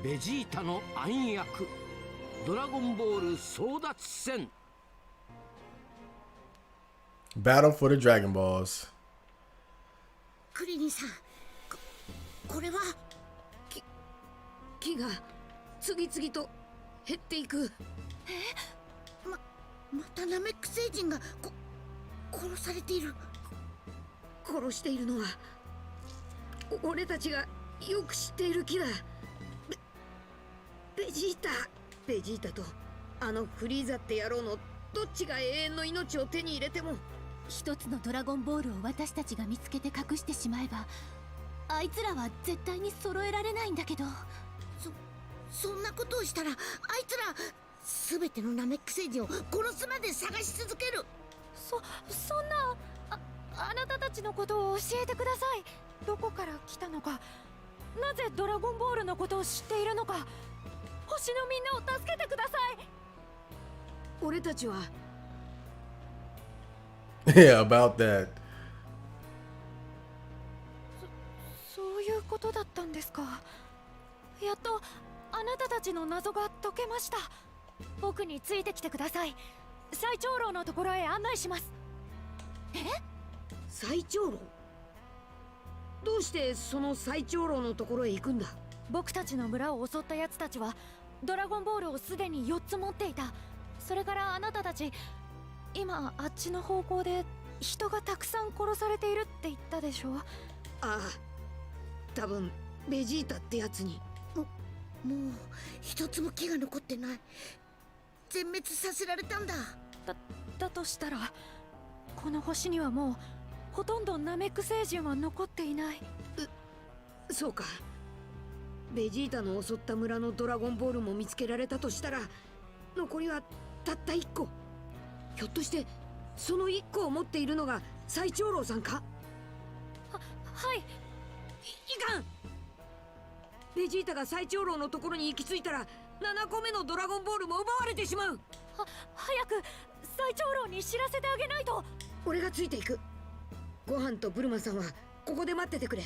ベジータの暗躍、ドラゴンボール争奪戦。 Battle for the Dragon Balls. クリリンさん、これは木が次々と減っていく。またナメック星人が殺されている。殺しているのは俺たちがよく知っている木だ。ベジータとあのフリーザって野郎のどっちが永遠の命を手に入れても、一つのドラゴンボールを私たちが見つけて隠してしまえば、あいつらは絶対に揃えられないんだけど。そんなことをしたらあいつら全てのナメック星人を殺すまで探し続ける。そんなあなたたちのことを教えてください。どこから来たのか、なぜドラゴンボールのことを知っているのか、星のみんなを助けてください。俺たちは Yeah, about that. そういうことだったんですか。やっとあなたたちの謎が解けました。僕についてきてください。最長老のところへ案内します。最長老？どうしてその最長老のところへ行くんだ？僕たちの村を襲った奴たちはドラゴンボールをすでに4つ持っていた。それからあなたたち、今あっちの方向で人がたくさん殺されているって言ったでしょ。ああ、多分ベジータってやつに。もう一つも木が残ってない。全滅させられたんだ。だとしたらこの星にはもうほとんどナメック星人は残っていない。そうか。ベジータの襲った村のドラゴンボールも見つけられたとしたら、残りはたった1個。ひょっとしてその1個を持っているのが最長老さんか？はい。いかん。ベジータが最長老のところに行き着いたら7個目のドラゴンボールも奪われてしまう。早く最長老に知らせてあげないと。俺がついていく。ご飯とブルマさんはここで待っててくれ。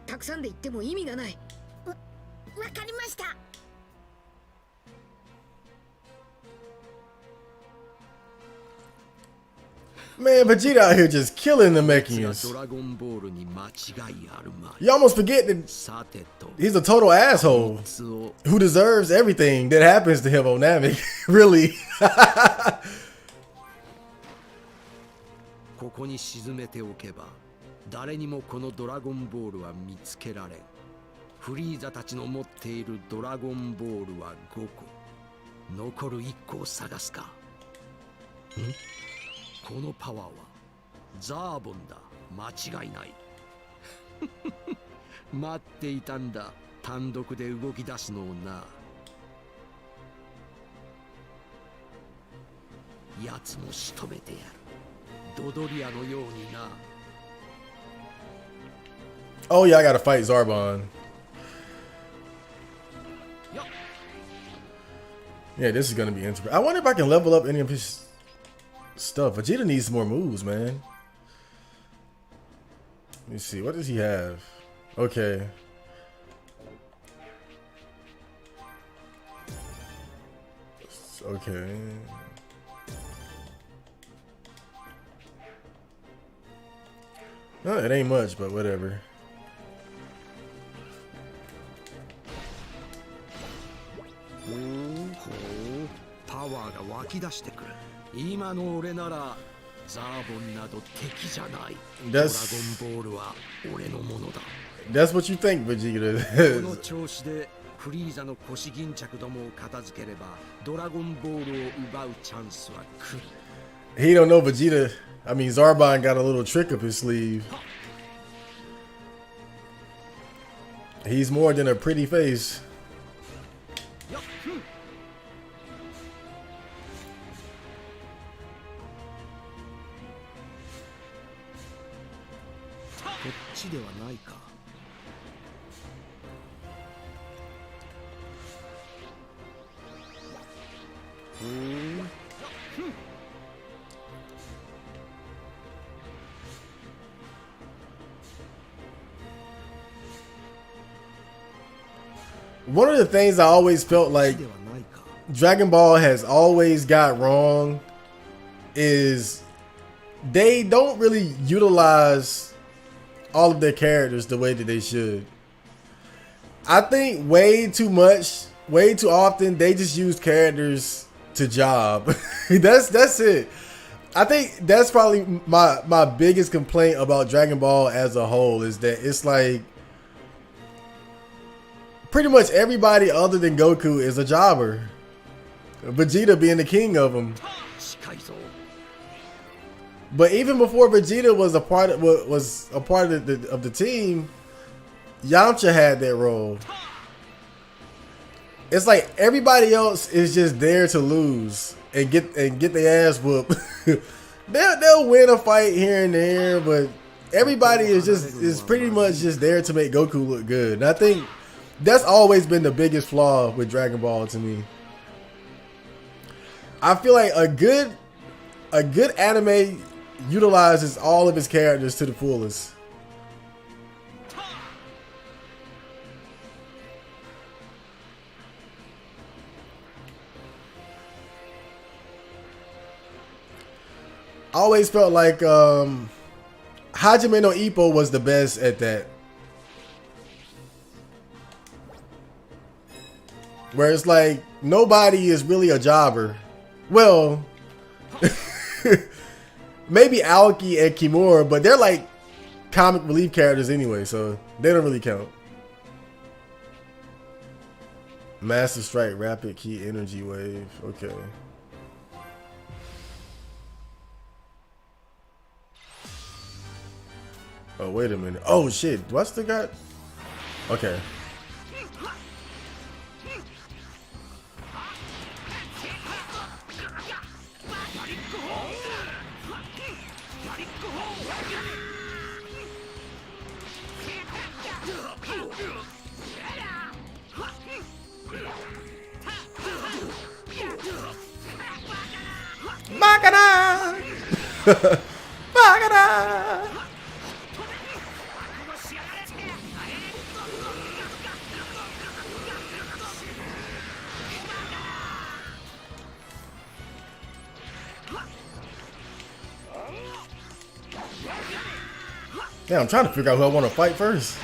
たくさんで行っても意味がない。わかりました。Man, Vegeta out here just killing the Mechans. ドラゴンボールに間違いあるまい。 You almost forget that さてと he's a total asshole who deserves everything that happens to him on Namek. Really. ここに沈めておけば誰にもこのドラゴンボールは見つけられん。フリーザたちの持っているドラゴンボールは5個。残る1個を探すか。このパワーはザーボンだ。間違いない。待っていたんだ。単独で動き出すのをな。奴も仕留めてやる。ドドリアのようにな。 Oh yeah, I gotta fight Zarbon. Yeah, this is gonna be interesting. I wonder if I can level up any of his stuff. Vegeta needs more moves, man. Let me see. What does he have? Okay. Okay. No, it ain't much, but whatever. パワーが湧き出してくる。今の俺ならザーボンなど敵じゃない。ドラゴンボールは俺のものだ。That's what you think, Vegeta. この調子でフリーザの腰巾着どもを片付ければドラゴンボールを奪うチャンスは来る。 He don't know Vegeta. I mean, Zarbon got a little trick up his sleeve. He's more than a pretty face. One of the things I always felt like Dragon Ball has always got wrong is they don't really utilize all of their characters the way that they should. I think way too much, way too often, they just use characters to job. That's it. I think that's probably my biggest complaint about Dragon Ball as a whole, is that it's like pretty much everybody other than Goku is a jobber. Vegeta being the king of them. But even before Vegeta was a part of the team, Yamcha had that role. It's like everybody else is just there to lose and get their ass whooped. They'll win a fight here and there, but everybody is pretty much just there to make Goku look good. And I think that's always been the biggest flaw with Dragon Ball to me. I feel like a good anime utilizes all of its characters to the fullest. I always felt like Hajime no Ippo was the best at that. Where it's like nobody is really a jobber. Well, maybe Aoki and Kimura, but they're like comic relief characters anyway, so they don't really count. Master Strike, Rapid Key, Energy Wave. Okay. Oh, wait a minute. Oh, shit. Do I still got... Okay. Bakara! Bakara! Yeah, I'm trying to figure out who I want to fight first.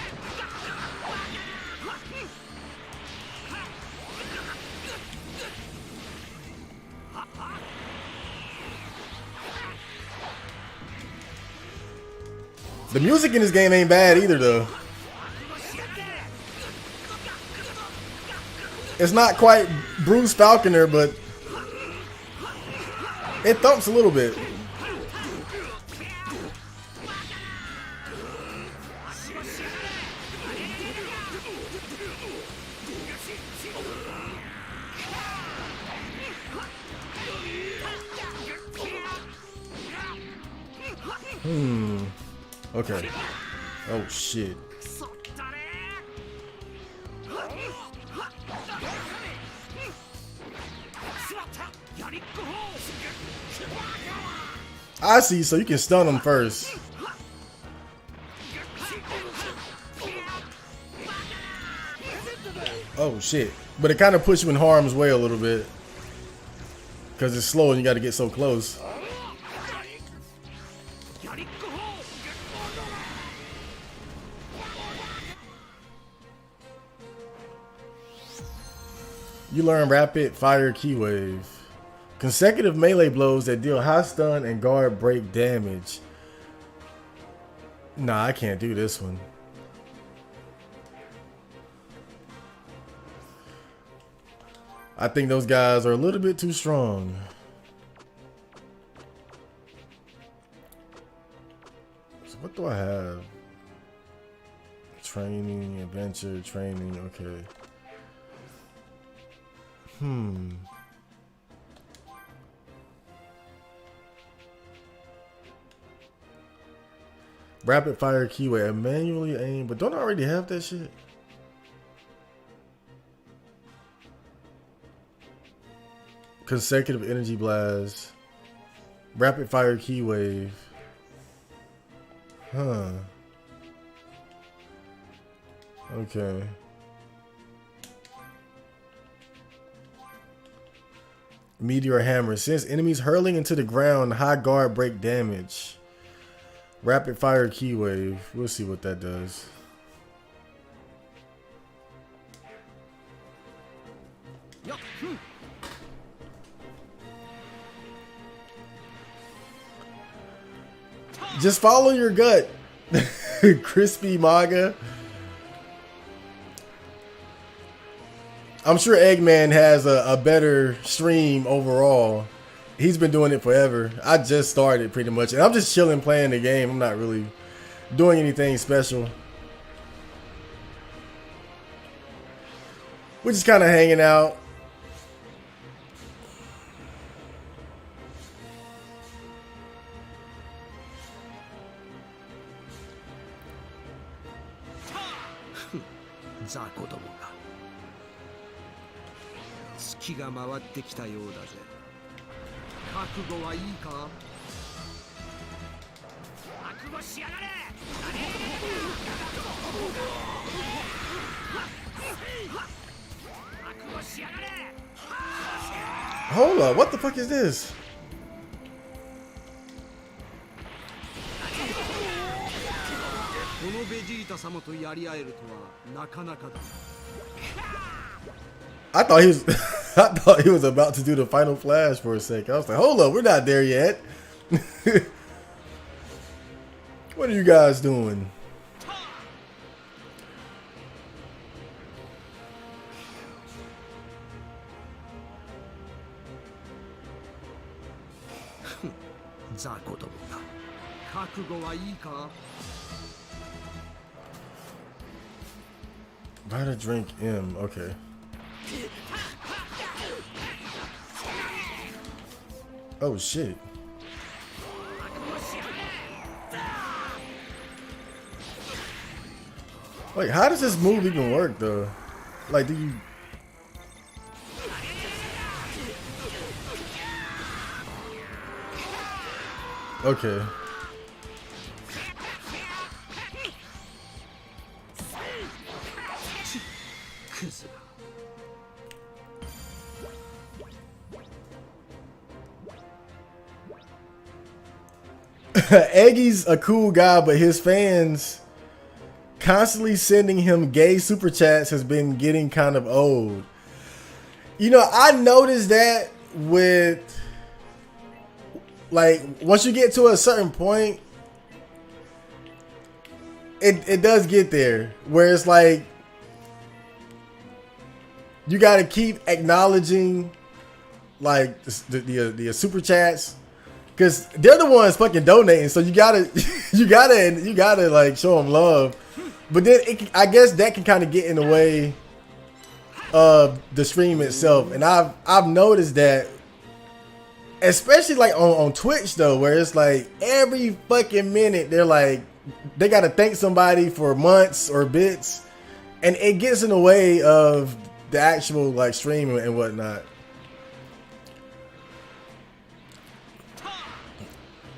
The music in this game ain't bad either, though. It's not quite Bruce Falconer, but it thumps a little bit. Okay. Oh shit. I see, so you can stun them first. Oh shit. But it kind of puts you in harm's way a little bit. Because it's slow and you got to get so close. You learn Rapid Fire Key Wave. Consecutive melee blows that deal high stun and guard break damage. Nah, I can't do this one. I think those guys are a little bit too strong. So what do I have? training, adventure, training. Okay. Rapid fire keyway. I manually aim, but don't I already have that shit? Consecutive energy blast. Rapid fire key wave. Huh. Okay. Meteor hammer. Since enemies hurling into the ground, high guard break damage. Rapid fire key wave. We'll see what that does. Just follow your gut. Crispy MAGA. I'm sure Eggman has a better stream overall. He's been doing it forever. I just started pretty much. And I'm just chilling playing the game. I'm not really doing anything special. We're just kind of hanging out. Hold up, what the fuck is this? I thought he was I thought he was about to do the final flash for a second. I was like, hold up, we're not there yet. What are you guys doing? Buy to drink M, okay. Oh shit. Wait, how does this move even work though? Like, do you... Okay. Eggy's a cool guy, but his fans constantly sending him gay super chats has been getting kind of old. You know, I noticed that with, like, once you get to a certain point, it does get there where it's like you got to keep acknowledging like the super chats. Cause they're the ones fucking donating, so you gotta, you gotta like show them love. But then I guess that can kind of get in the way of the stream itself. And I've noticed that, especially like on Twitch though, where it's like every fucking minute they're like they gotta thank somebody for months or bits, and it gets in the way of the actual like stream and whatnot.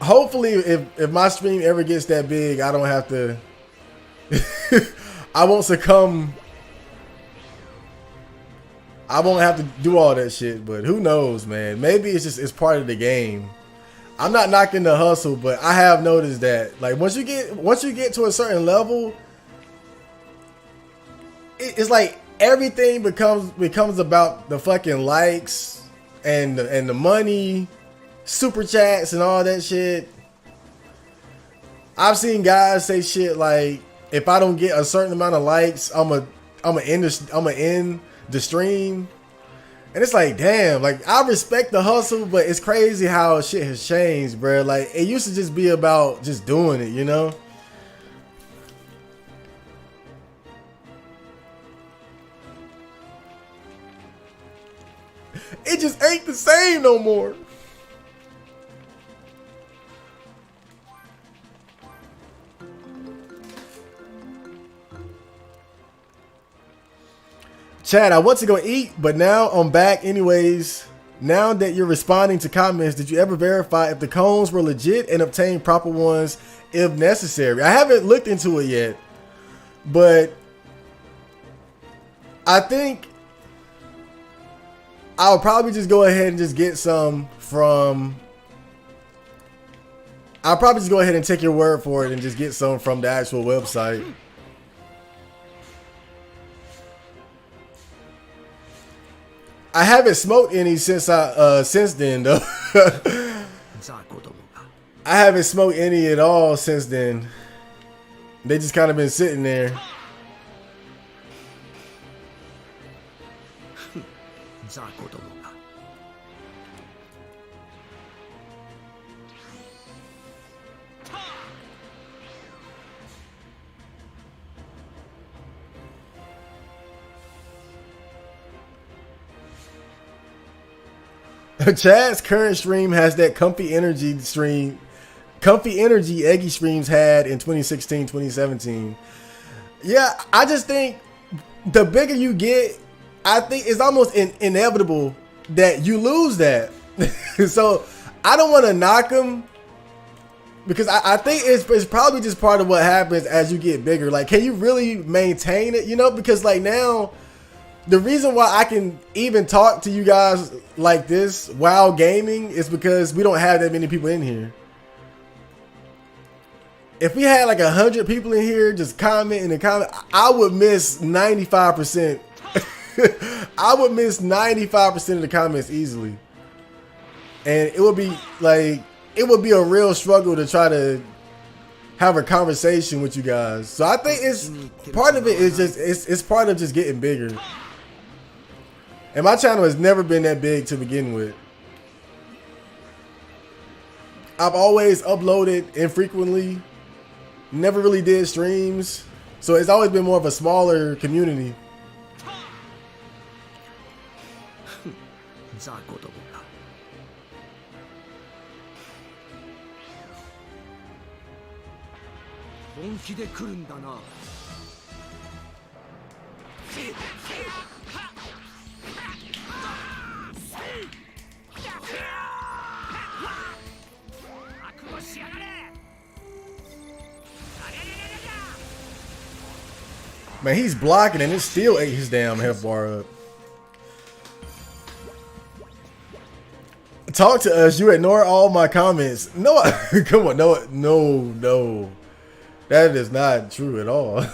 Hopefully, if my stream ever gets that big, I don't have to. I won't succumb. I won't have to do all that shit. But who knows, man? Maybe it's part of the game. I'm not knocking the hustle, but I have noticed that like once you get to a certain level, it's like everything becomes about the fucking likes and the money. Super chats and all that shit. I've seen guys say shit like, if I don't get a certain amount of likes, I'm gonna end the stream. And it's like, damn, like I respect the hustle, but it's crazy how shit has changed, bro. Like it used to just be about just doing it, you know? It just ain't the same no more. Chad, I went to go eat, but now I'm back anyways. Now that you're responding to comments, did you ever verify if the cones were legit and obtain proper ones if necessary? I haven't looked into it yet, but I think I'll probably just go ahead and just get some from... I'll probably just go ahead and take your word for it and just get some from the actual website. I haven't smoked any since then though. I haven't smoked any at all since then. They just kind of been sitting there. Chad's current stream has that comfy energy Eggy streams had in 2016, 2017. Yeah, I just think the bigger you get, I think it's almost inevitable that you lose that. So I don't want to knock him because I think it's probably just part of what happens as you get bigger. Like, can you really maintain it? You know, because like now, the reason why I can even talk to you guys like this while gaming is because we don't have that many people in here. If we had like 100 people in here just commenting and comment, I would miss 95%. I would miss 95% of the comments easily. And it would be like, it would be a real struggle to try to have a conversation with you guys. So I think it's part of it is just, it's part of just getting bigger. And my channel has never been that big to begin with. I've always uploaded infrequently, never really did streams. So it's always been more of a smaller community. Man, he's blocking and it still ate his damn health bar up. Talk to us. You ignore all my comments. No, come on. No. That is not true at all.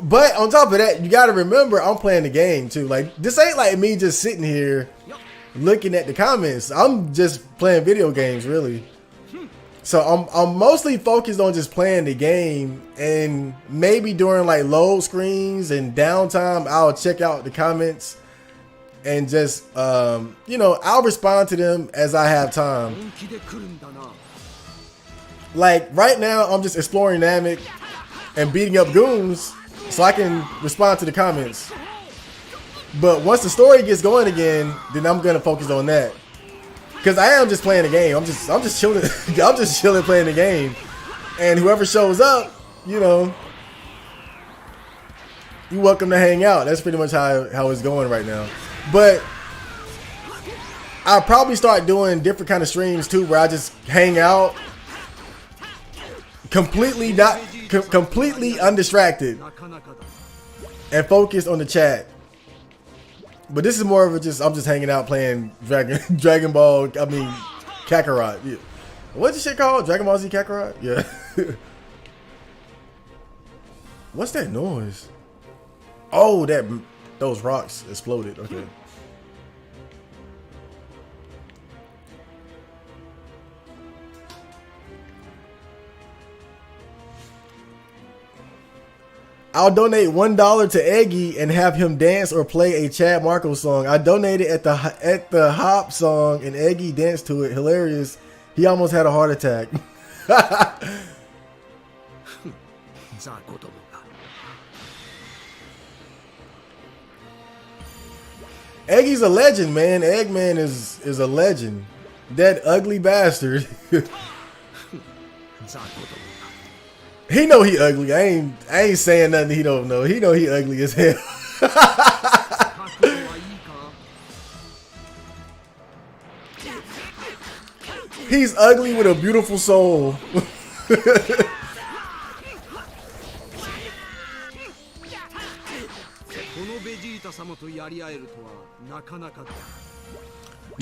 But on top of that, you got to remember I'm playing the game too. Like, this ain't like me just sitting here looking at the comments. I'm just playing video games, really. So I'm mostly focused on just playing the game, and maybe during like load screens and downtime, I'll check out the comments and just, you know, I'll respond to them as I have time. Like right now, I'm just exploring Namek and beating up goons so I can respond to the comments. But once the story gets going again, then I'm gonna focus on that. Cause I am just playing the game. I'm just chilling. I'm just chilling playing the game. And whoever shows up, you know, you're welcome to hang out. That's pretty much how it's going right now. But I'll probably start doing different kind of streams too, where I just hang out, completely undistracted, and focus on the chat. But this is more of a just, I'm just hanging out playing Dragon Ball, I mean, Kakarot. Yeah. What's this shit called? Dragon Ball Z Kakarot? Yeah. What's that noise? Oh, those rocks exploded. Okay. I'll donate $1 to Eggy and have him dance or play a Chad Marco song. I donated at the Hop song and Eggy danced to it. Hilarious. He almost had a heart attack. Eggy's a legend, man. Eggman is a legend. That ugly bastard. He know he ugly. I ain't saying nothing he don't know. He know he ugly as hell. He's ugly with a beautiful soul.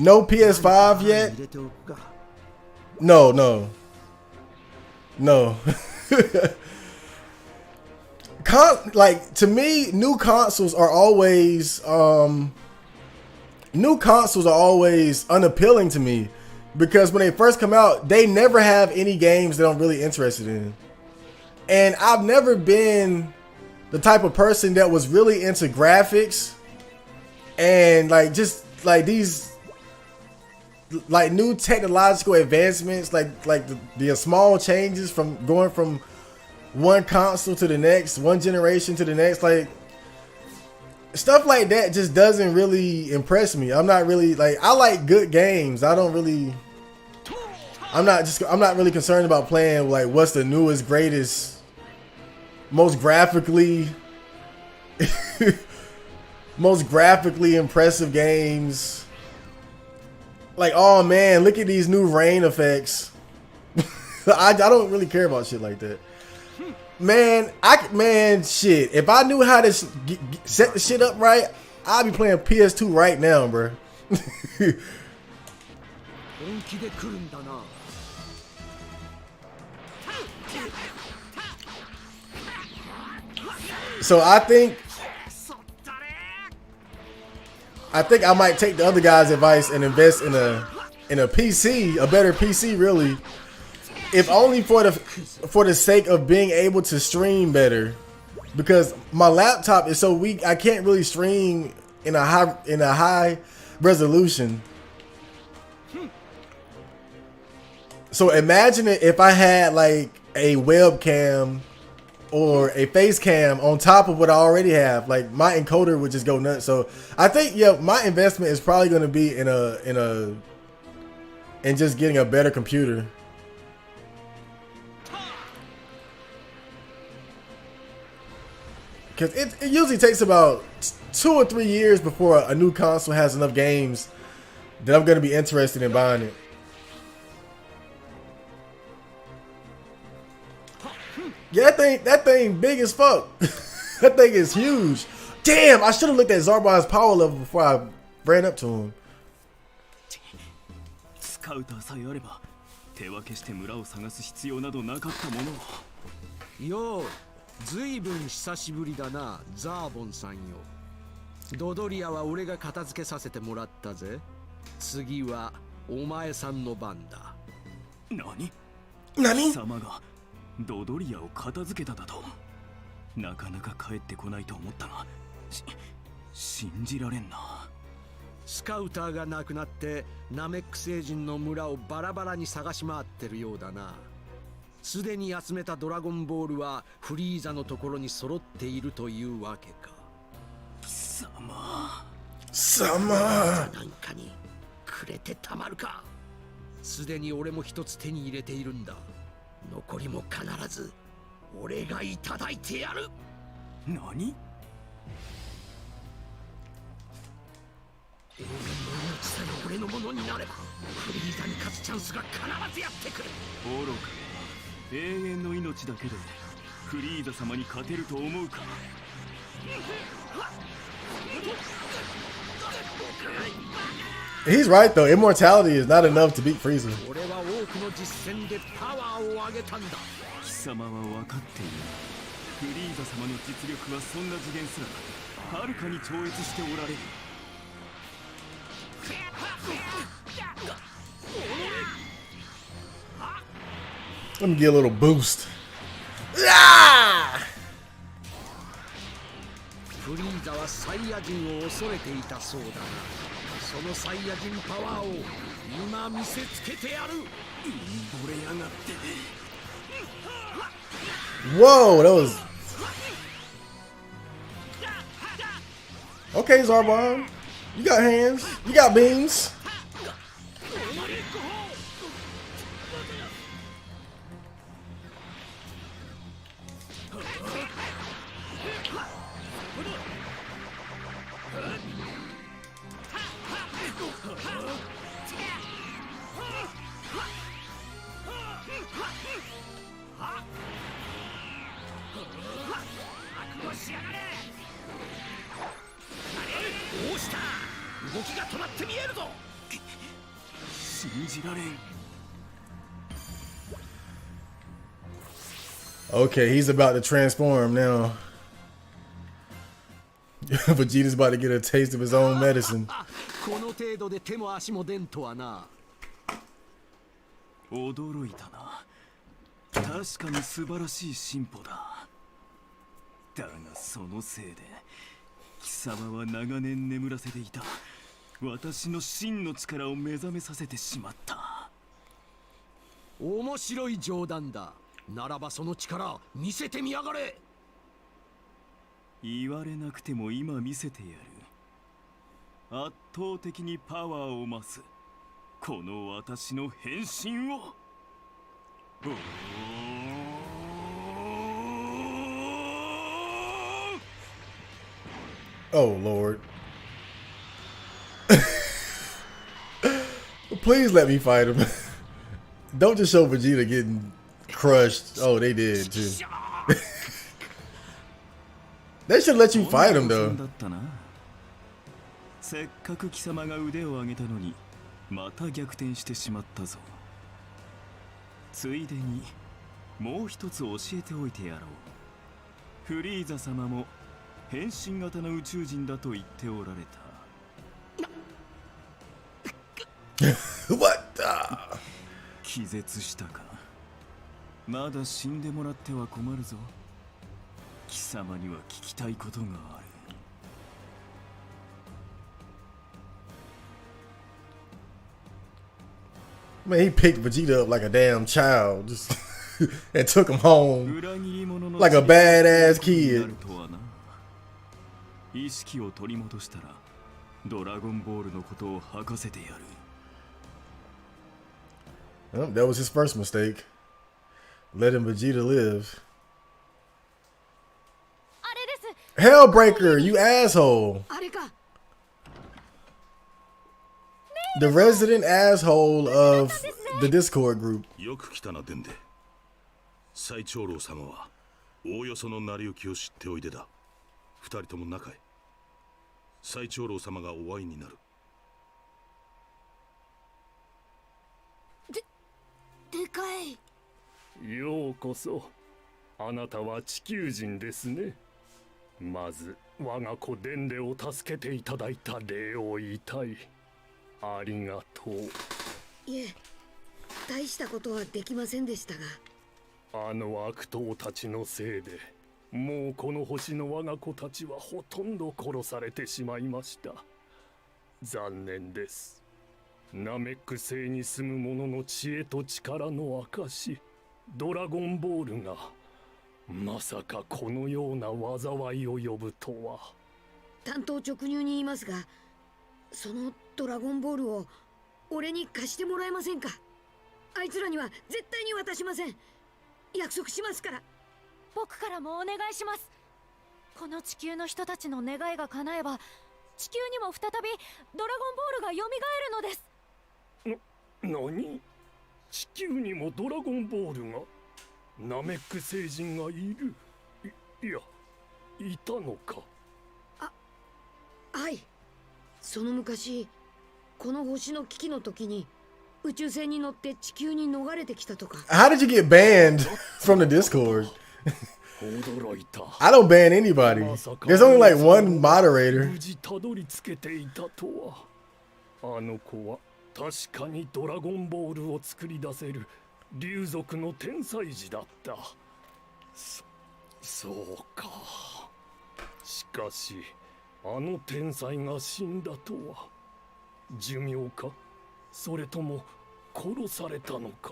No PS5 yet? No. Like, to me, new consoles are always unappealing to me, because when they first come out, they never have any games that I'm really interested in. And I've never been the type of person that was really into graphics and like just like these like new technological advancements, like the small changes from going from one console to the next, one generation to the next, like stuff like that just doesn't really impress me. I'm not really like, I like good games. I'm not really concerned about playing like what's the newest, greatest, most graphically impressive games. Like, oh man, look at these new rain effects. I don't really care about shit like that. Man, shit. If I knew how to set the shit up right, I'd be playing PS2 right now, bro. So I think I might take the other guy's advice and invest in a PC, a better PC, really. If only for the sake of being able to stream better, because my laptop is so weak, I can't really stream in a high resolution. So imagine it if I had like a webcam or a face cam on top of what I already have. Like, my encoder would just go nuts. So I think, yeah, my investment is probably going to be in just getting a better computer. Because it usually takes about 2 or 3 years before a new console has enough games that I'm going to be interested in buying it. Yeah, that thing big as fuck. That thing is huge. Damn, I should have looked at Zarbon's power level before I ran up to him. 使うたさえあれば手分けして村を探す必要などなかったもの。よう、ずいぶん久しぶりだな、ザーボンさんよ。ドドリアは俺が片付けさせてもらったぜ。次はお前さんの番だ。何？何？貴様がドドリアを片付けただと。なかなか帰ってこないと思ったが、信じられんな。スカウターがなくなってナメック星人の村をバラバラに探し回ってるようだな。すでに集めたドラゴンボールはフリーザのところに揃っているというわけか。貴様。なんかにくれてたまるか。すでに俺も一つ手に入れているんだ。残りも必ず俺がいただいてやる。何？永遠の命さえ俺のものになればフリーザに勝つチャンスが必ずやってくる。愚か。永遠の命だけでフリーザ様に勝てると思うか。He's right though. Immortality is not enough to beat Frieza. 俺は多くの実戦でパワーを上げたんだ。貴様は分かっている。フリーザ様の実力はそんな次元すらはるかに超越しておられる。Let me get a little boost. フリーザはサイヤ人を恐れていたそうだな。そのサイヤ人パワーを今見せつけてやる。惚れやがって。Whoa, that was okay, Zarbon. You got hands. You got beams. Okay, he's about to transform now. Vegeta's about to get a taste of his own medicine. この程度で手も足も出んとはな。驚いたな。確かに素晴らしい進歩だ。だがそのせいで貴様は長年眠らせていた私の真の力を目覚めさせてしまった。面白い冗談だ。ならばその力見せてみやがれ。言われなくても今見せてやる。圧倒的にパワーを増すこの私の変身を。Oh Lord. Please let me fight him. Don't just show Vegeta getting crushed. Oh, they did too. They should let you fight him though. せっかく貴様が腕を上げたのにまた逆転してしまったぞ。ついでにもう一つ教えておいてやろう。フリーザ様も変身型の宇宙人だと言っておられた。What the? 気絶したか。まだ死んでもらっては困るぞ。貴様には聞きたいことがある。Man, he picked Vegeta up like a damn child, just and took him home like a badass kid. 意識を取り戻したらドラゴンボールのことを吐かせてやる。Well, that was his first mistake. Letting Vegeta live. Hellbreaker, you asshole. あれか。 The resident asshole of the Discord group. よく来たな、デンデ。最長老様はおおよその成り行きを知っておいでだ。二人とも仲へ。最長老様がお会いになる。でかい。ようこそ。あなたは地球人ですね。まず我が子デンデを助けていただいた礼を言いたい。ありがとう。いえ、大したことはできませんでしたが。あの悪党たちのせいでもうこの星の我が子たちはほとんど殺されてしまいました。残念です。ナメック星に住む者の知恵と力の証、ドラゴンボールがまさかこのような災いを呼ぶとは。単刀直入に言いますが、そのドラゴンボールを俺に貸してもらえませんか。あいつらには絶対に渡しません。約束しますから。僕からもお願いします。この地球の人たちの願いが叶えば地球にも再びドラゴンボールが蘇るのです。何？地球にもドラゴンボールが？ナメック星人がいる？いや、いたのか。はい。その昔、この星の危機の時に宇宙船に乗って地球に逃れてきたとか。How did you get banned from the Discord? I don't ban anybody. There's only like one moderator. 無事たどり着けていたとは。あの子は確かにドラゴンボールを作り出せる竜族の天才児だった。そうか。しかしあの天才が死んだとは。寿命か、それとも殺されたのか。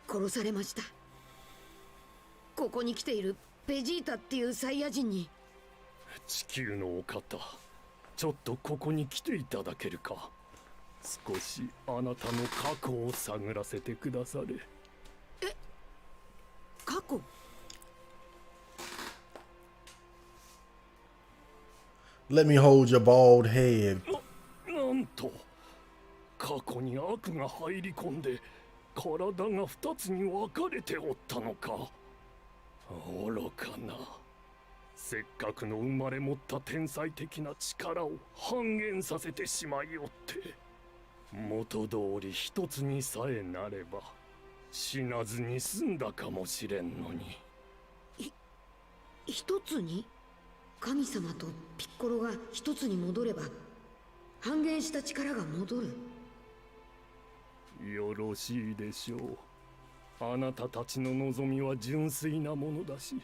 殺されました。ここに来ているベジータっていうサイヤ人に。地球のお方、ちょっとここに来ていただけるか。少しあなたの過去を探らせてくだされ。過去？ Let me hold your bald head. なんと過去に悪が入り込んで体が二つに分かれておったのか。愚かな。せっかくの生まれ持った天才的な力を半減させてしまいおって、元通り一つにさえなれば死なずに済んだかもしれんのに。一つに？神様とピッコロが一つに戻れば半減した力が戻る。よろしいでしょう。あなたたちの望みは純粋なものだし、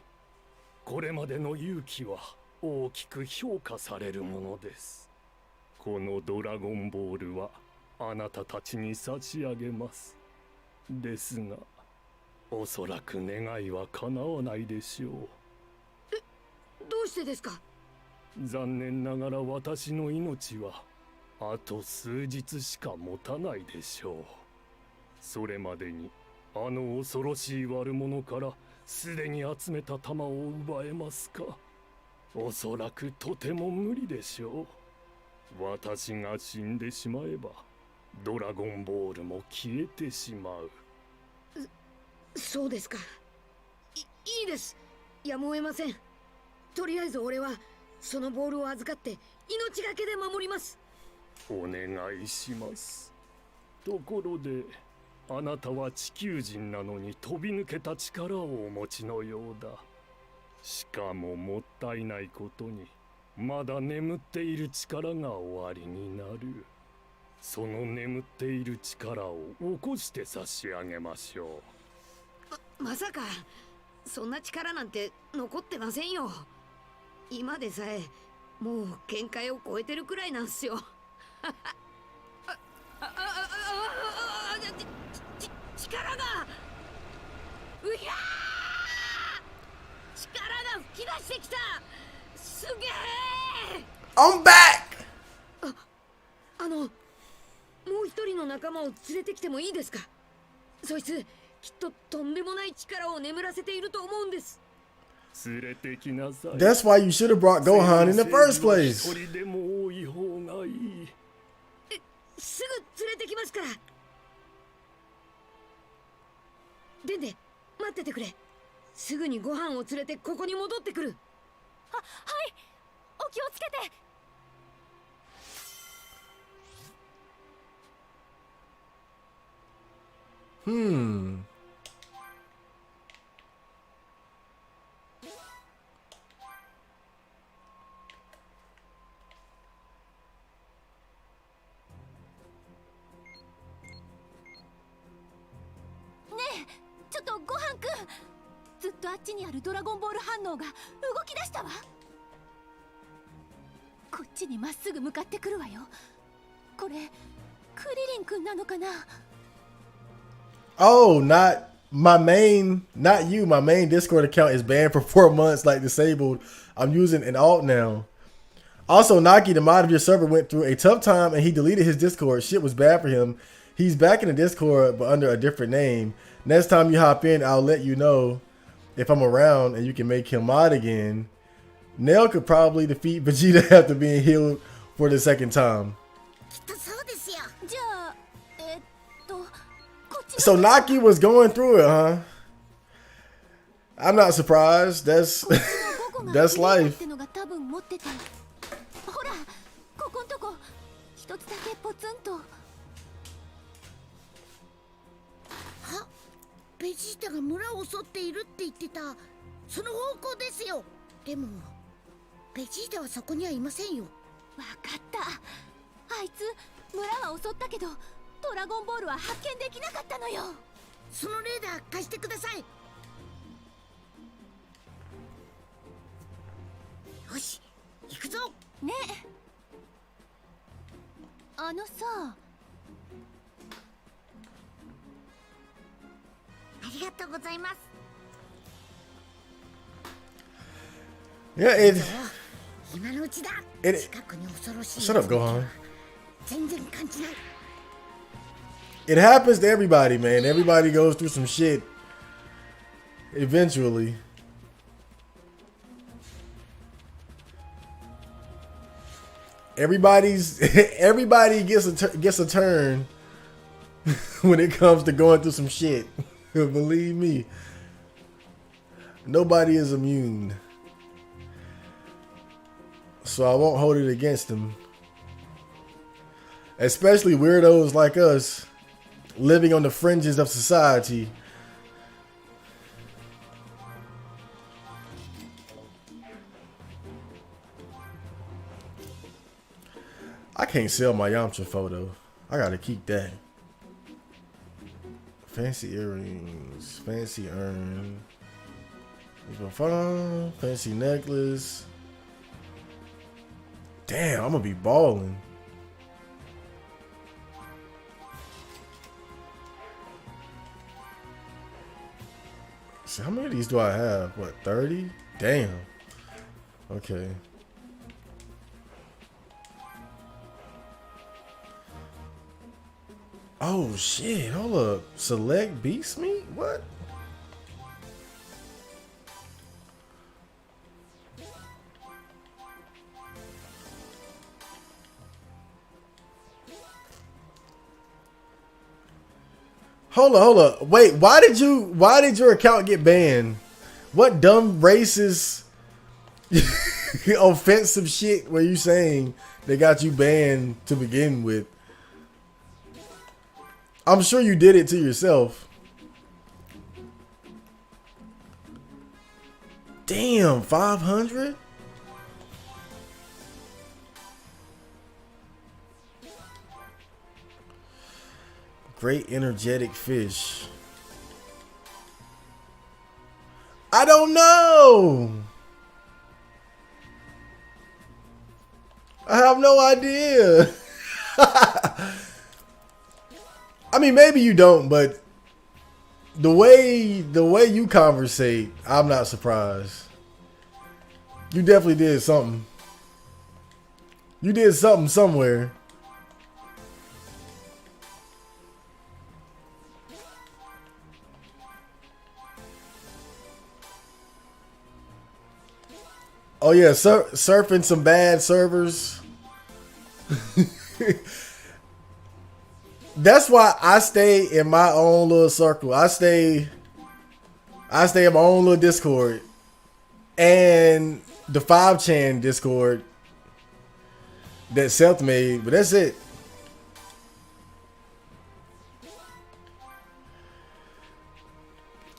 これまでの勇気は大きく評価されるものです。このドラゴンボールはあなたたちに差し上げます。ですが、おそらく願いは叶わないでしょう。どうしてですか？残念ながら私の命はあと数日しか持たないでしょう。それまでにあの恐ろしい悪者からすでに集めた玉を奪えますか？おそらくとても無理でしょう。私が死んでしまえばドラゴンボールも消えてしまう。そうですか。いいです。やむを得ません。とりあえず俺はそのボールを預かって命がけで守ります。お願いします。ところであなたは地球人なのに飛び抜けた力をお持ちのようだ。しかももったいないことにまだ眠っている力がおありになる。その眠っている力を起こして差し上げましょう。まさかそんな力なんて残ってませんよ。今でさえもう限界を超えてるくらいなんすよ。力がうやー、力が吹き出してきた。すげえ。 I'm back。 もう一人の仲間を連れてきてもいいですか？そいつきっととんでもない力を眠らせていると思うんです。連れてきなさい。 That's why you should have brought Gohan in the first place。 一人でも多い方がいい。すぐ連れてきますから。デンデ、待っててくれ。すぐにご飯を連れてここに戻ってくる。はい、お気をつけて。ちょっとごはんくん、ずっとあっちにあるドラゴンボール反応が動き出したわ。こっちにまっすぐ向かってくるわよ。これクリリンくんなのかな？ Oh, not my main, not you. My main Discord account is banned for 4 months, like disabled. I'm using an alt now. Also, Naki, the mod of your server, went through a tough time and he deleted his Discord. Shit was bad for him. He's back in the Discord, but under a different name. Next time you hop in, I'll let you know if I'm around and you can make him mod again. Nell could probably defeat Vegeta after being healed for the second time. So Naki was going through it, huh? I'm not surprised. That's that's life. ほら、ここんとこ一つだけポツンと。あ、ベジータが村を襲っているって言ってた。その方向ですよ。でもベジータはそこにはいませんよ。わかった。あいつ村は襲ったけどドラゴンボールは発見できなかったのよ。そのレーダー貸してください。よし、行くぞ。ねえ、あのさ、ありがとうございます。Yeah, it 今のうちだ。 It- 近くに恐ろしい Shut up, Gohan. 全然感じない。 It happens to everybody, man. Everybody goes through some shit eventually. Everybody gets a turn when it comes to going through some shit. Believe me. Nobody is immune. So I won't hold it against them. Especially weirdos like us, living on the fringes of society. I can't sell my Yamcha photo. I gotta keep that. Fancy earrings, fancy urn, fancy necklace. Damn, I'm gonna be balling. So how many of these do I have? What, 30? Damn. Okay. Oh shit, hold up. Select beast meat? What? Hold up. Wait, why did your account get banned? What dumb racist offensive shit were you saying that got you banned to begin with? I'm sure you did it to yourself. Damn, 500? Great energetic fish. I don't know. I have no idea. I mean, maybe you don't, but the way you conversate, I'm not surprised. You definitely did something. You did something somewhere. Oh yeah, surfing some bad servers. That's why I stay in my own little circle. I stay in my own little Discord and the 5chan Discord that Seth made, but that's it.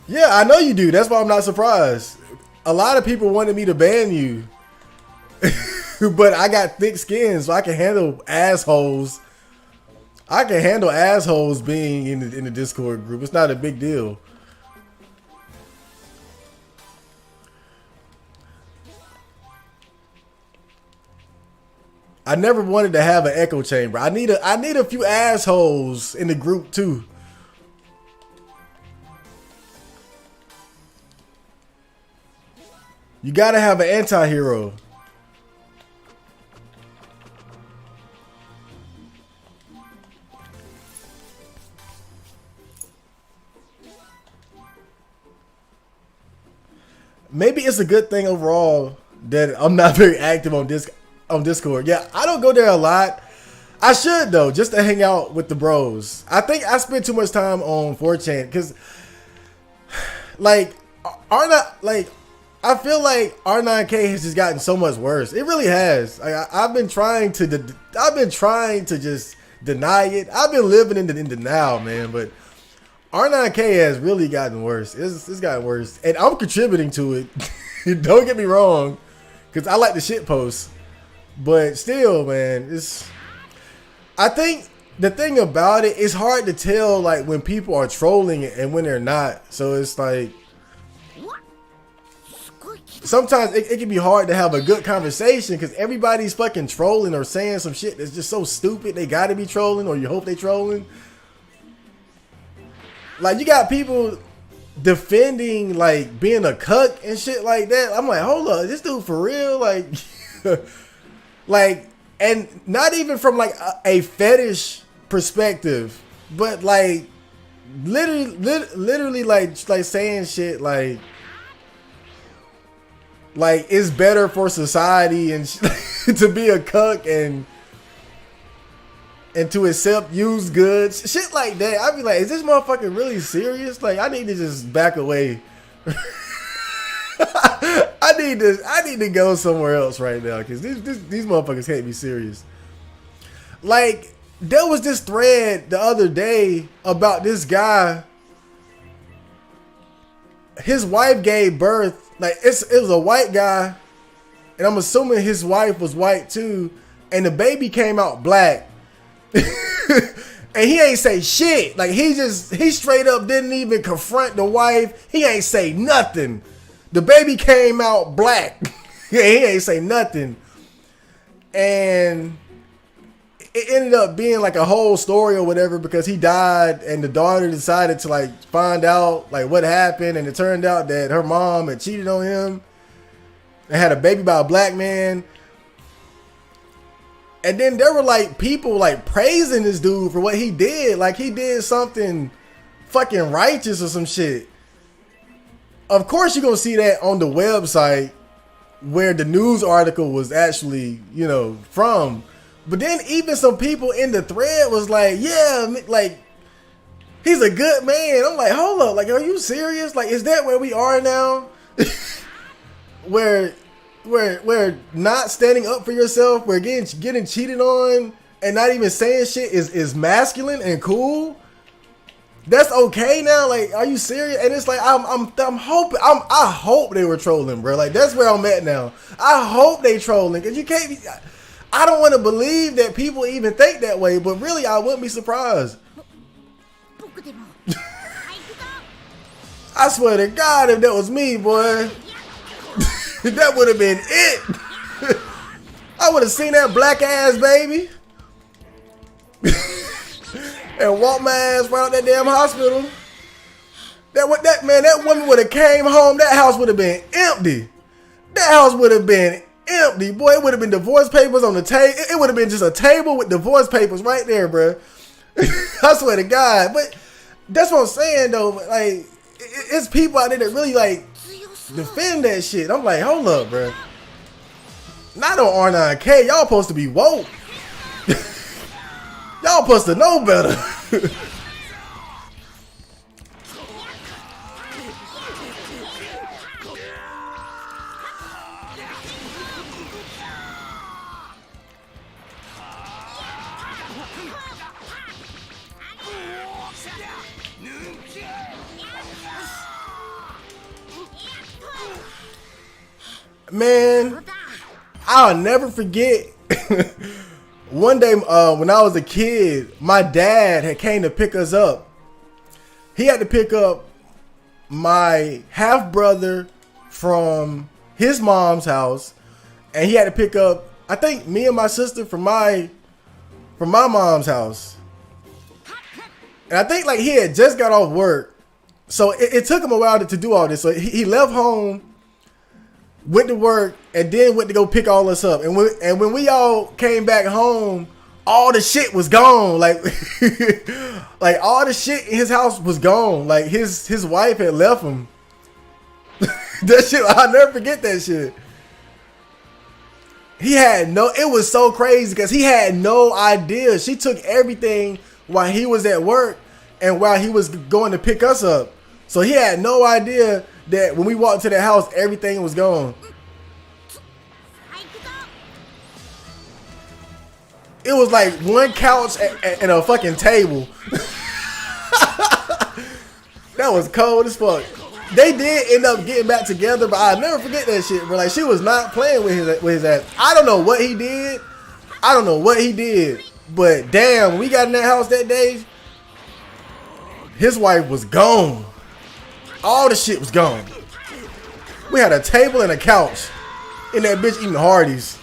Yeah, I know you do. That's why I'm not surprised. A lot of people wanted me to ban you, but I got thick skin, so I can handle assholes. I can handle assholes being in the Discord group. It's not a big deal. I never wanted to have an echo chamber. I need a few assholes in the group too. You gotta have an anti-hero. Maybe it's a good thing overall that I'm not very active on Discord. Yeah, I don't go there a lot. I should though, just to hang out with the bros. I think I spend too much time on 4chan because, like, I feel like R9K has just gotten so much worse. It really has. I've been trying to just deny it. I've been living in denial, man. But R9K has really gotten worse. It's gotten worse, and I'm contributing to it. Don't get me wrong, because I like the shit posts. But still, man, I think the thing about it, it's hard to tell like when people are trolling and when they're not. So it's like sometimes it can be hard to have a good conversation because everybody's fucking trolling or saying some shit that's just so stupid they gotta be trolling, or you hope they trolling. Like, you got people defending like being a cuck and shit like that. I'm like, hold up, this dude for real? Like, Like, and not even from like a fetish perspective, but like literally like saying shit like it's better for society and to be a cuck and to accept used goods, shit like that. I'd be like, is this motherfucker really serious? Like, I need to just back away. I need to go somewhere else right now because these motherfuckers can't be serious. Like, there was this thread the other day about this guy. His wife gave birth. Like, it was a white guy, and I'm assuming his wife was white too, and the baby came out black. And he ain't say shit. Like, he straight up didn't even confront the wife. He ain't say nothing. The baby came out black. He ain't say nothing. And it ended up being like a whole story or whatever because he died and the daughter decided to like find out like what happened, and it turned out that her mom had cheated on him and had a baby by a black man. And then there were like people like praising this dude for what he did. Like he did something fucking righteous or some shit. Of course you're gonna see that on the website where the news article was actually, you know, from. But then even some people in the thread was like, yeah, like he's a good man. I'm like, hold up, like, are you serious? Like, is that where we are now? where not standing up for yourself, where getting cheated on and not even saying shit is masculine and cool. That's okay now. Like, are you serious? And it's like I'm hoping I hope they were trolling, bro. Like, that's where I'm at now. I hope they trolling because you can't be. I don't want to believe that people even think that way, but really, I wouldn't be surprised. I swear to God, if that was me, boy. That would have been it. I would have seen that black ass baby and walked my ass right out that damn hospital. That woman would have came home. That house would have been empty. That house would have been empty, boy. It would have been divorce papers on the table. It would have been just a table with divorce papers right there, bro. I swear to God. But that's what I'm saying, though. Like, it's people out there that really like defend that shit. I'm like, hold up, bro. Not on R9K. Y'all supposed to be woke. Y'all supposed to know better. Man, I'll never forget one day when I was a kid, my dad had came to pick us up. He had to pick up my half brother from his mom's house, and he had to pick up, I think, me and my sister from my mom's house. And I think like he had just got off work, so it took him a while to do all this. So he left home, went to work, and then went to go pick all us up. And when we all came back home, all the shit was gone. Like, like all the shit in his house was gone. Like his wife had left him. That shit, I'll never forget that shit. It was so crazy because he had no idea. She took everything while he was at work and while he was going to pick us up. So he had no idea that when we walked to the house, everything was gone. It was like one couch and a fucking table. That was cold as fuck. They did end up getting back together, but I'll never forget that shit, bro. Like, she was not playing with his ass. I don't know what he did. But damn, when we got in that house that day, his wife was gone. All the shit was gone. We had a table and a couch in that bitch eating Hardee's.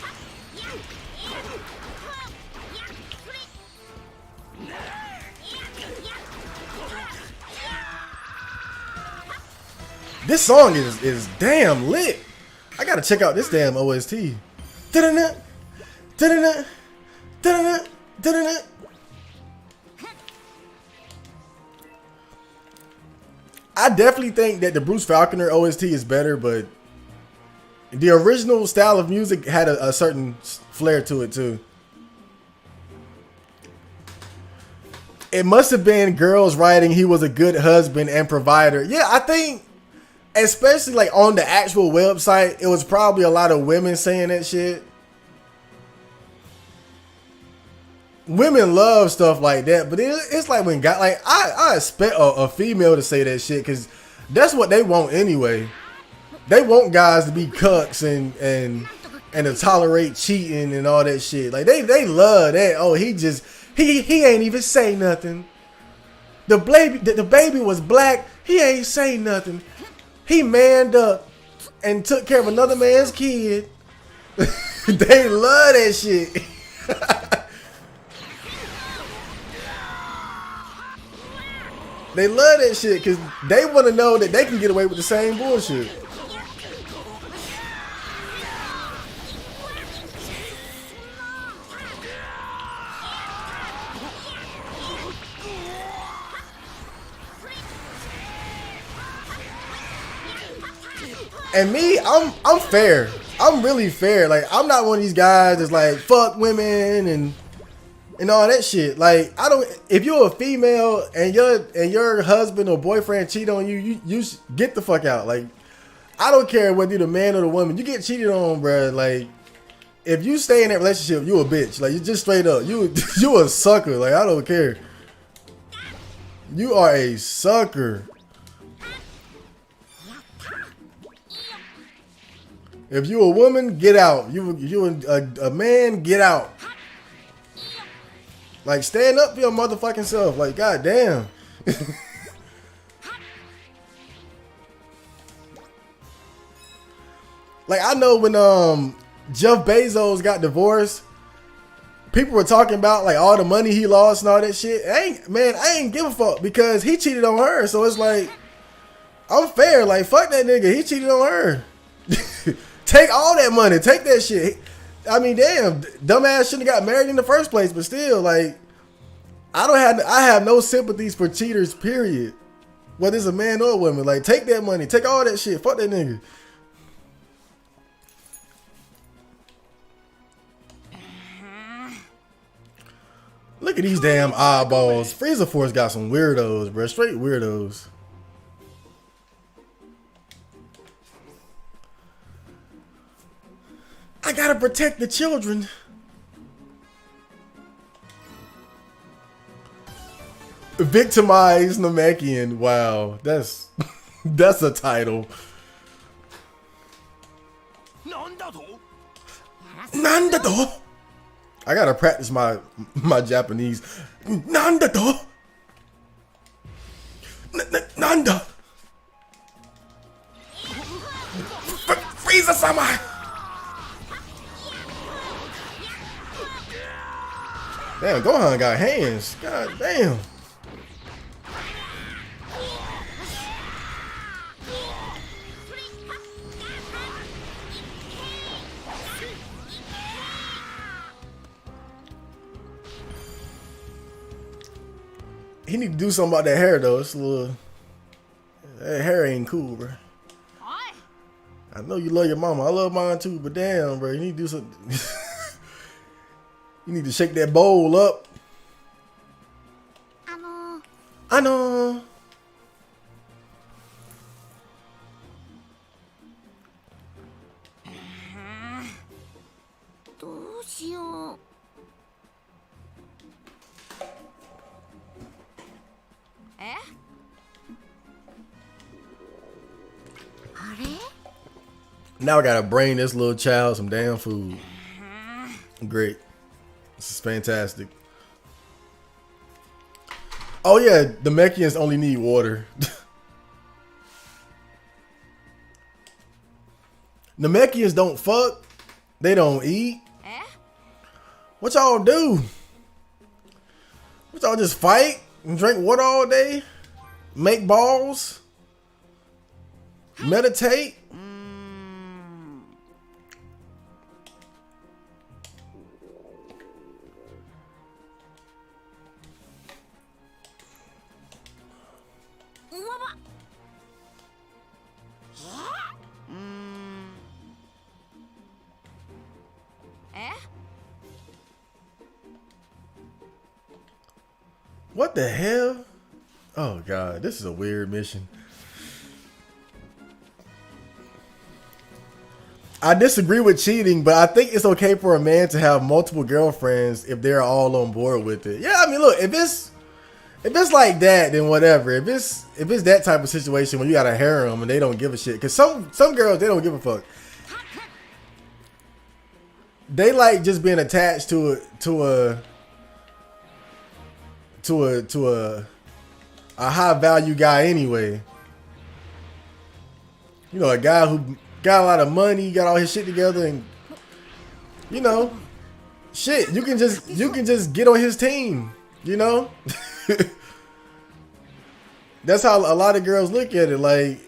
This song is damn lit. I gotta check out this damn OST. Da-da-da, da-da-da, da-da-da, da-da-da. I definitely think that the Bruce Falconer OST is better, but the original style of music had a certain flair to it too. It must have been girls writing he was a good husband and provider. Yeah, I think, especially like on the actual website, it was probably a lot of women saying that shit. Women love stuff like that, but it's like when guys, like I expect a female to say that shit because that's what they want anyway. They want guys to be cucks and to tolerate cheating and all that shit. Like they love that. Oh, he ain't even say nothing. The baby was black. He ain't say nothing. He manned up and took care of another man's kid. They love that shit. They love that shit because they want to know that they can get away with the same bullshit. And me, I'm fair. I'm really fair. Like, I'm not one of these guys that's like fuck women and all that shit. Like, I don't. If you're a female and your husband or boyfriend cheat on you, you get the fuck out. Like, I don't care whether you're the man or the woman. You get cheated on, bruh. Like, if you stay in that relationship, you a bitch. Like, you just straight up. You a sucker. Like, I don't care. You are a sucker. If you a woman, get out. You a man, get out. Like, stand up for your motherfucking self. Like, goddamn. Like, I know when Jeff Bezos got divorced, people were talking about like all the money he lost and all that shit. I ain't give a fuck because he cheated on her. So it's like, I'm fair. Like, fuck that nigga. He cheated on her. Take all that money. Take that shit. I mean, damn, dumbass shouldn't have got married in the first place. But still, like, I have no sympathies for cheaters, period. Whether it's a man or a woman. Like, take that money. Take all that shit. Fuck that nigga. Look at these damn oddballs. Frieza Force got some weirdos, bro. Straight weirdos. I gotta protect the children. Victimize Namekian. Wow, that's a title. Nandado. I gotta practice my Japanese. Nandado. Nanda. Frieza-sama. Damn, Gohan got hands. God damn. He need to do something about that hair though. It's a little. That hair ain't cool, bro. I know you love your mama. I love mine too, but damn, bro, you need to do something. You need to shake that bowl up. I know. Now I gotta bring this little child some damn food. Great. This is fantastic. Oh yeah, the Mechians only need water. The Mechians don't fuck. They don't eat. What y'all do? What y'all just fight and drink water all day? Make balls? Meditate? What the hell? Oh god, this is a weird mission. I disagree with cheating, but I think it's okay for a man to have multiple girlfriends if they're all on board with it. Yeah, I mean, look, if it's like that, then whatever. If it's that type of situation where you got a harem and they don't give a shit, because some girls, they don't give a fuck. They like just being attached to a high value guy anyway. You know, a guy who got a lot of money, got all his shit together, and you know, shit, you can just get on his team, you know? That's how a lot of girls look at it. Like,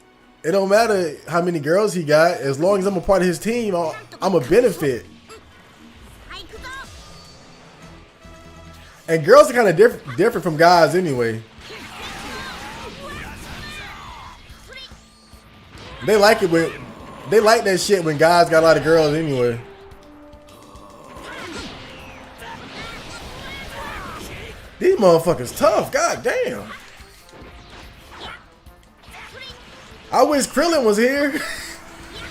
it don't matter how many girls he got, as long as I'm a part of his team, I'm a benefit. And girls are kind of different from guys anyway. They like it when they like that shit when guys got a lot of girls anyway. These motherfuckers tough, god damn. I wish Krillin was here.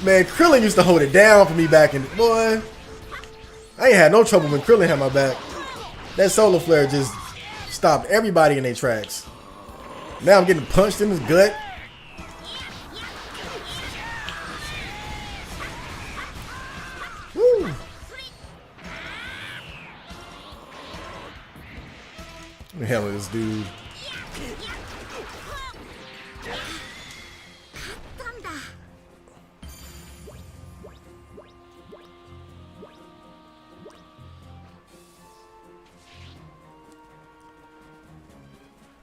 Man, Krillin used to hold it down for me back in boy. I ain't had no trouble when Krillin had my back. That solar flare just stopped everybody in their tracks. Now I'm getting punched in his gut. Woo. Let me handle this dude.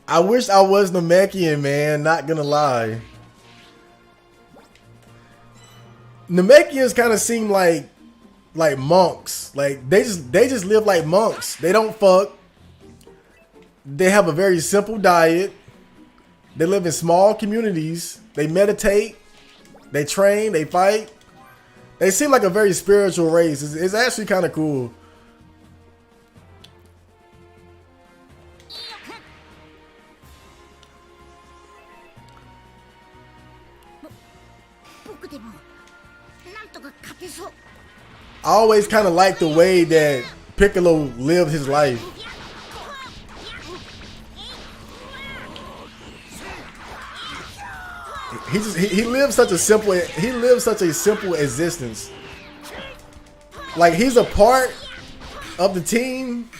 I wish I was Namekian, man. Not gonna lie. Namekians kind of seem like monks. Like they just live like monks. They don't fuck. They have a very simple diet. They live in small communities. They meditate. They train. They fight. They seem like a very spiritual race. It's actually kind of cool. I always kind of like the way that Piccolo lived his life. He lived such a simple existence. Like he's a part of the team.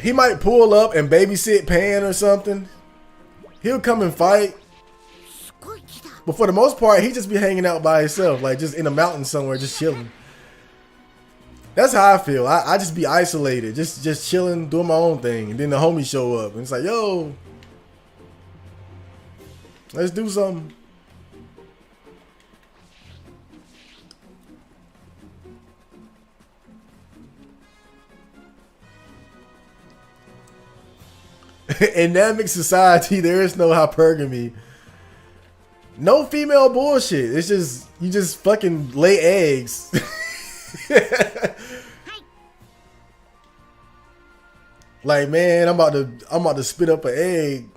He might pull up and babysit Pan or something. He'll come and fight. But for the most part, he just be hanging out by himself, like just in a mountain somewhere, just chilling. That's how I feel. I just be isolated, just chilling, doing my own thing, and then the homies show up, and it's like, yo, let's do something. In Namek society, there is no hypergamy. No female bullshit. It's just you just fucking lay eggs. Like, man, I'm about to spit up an egg.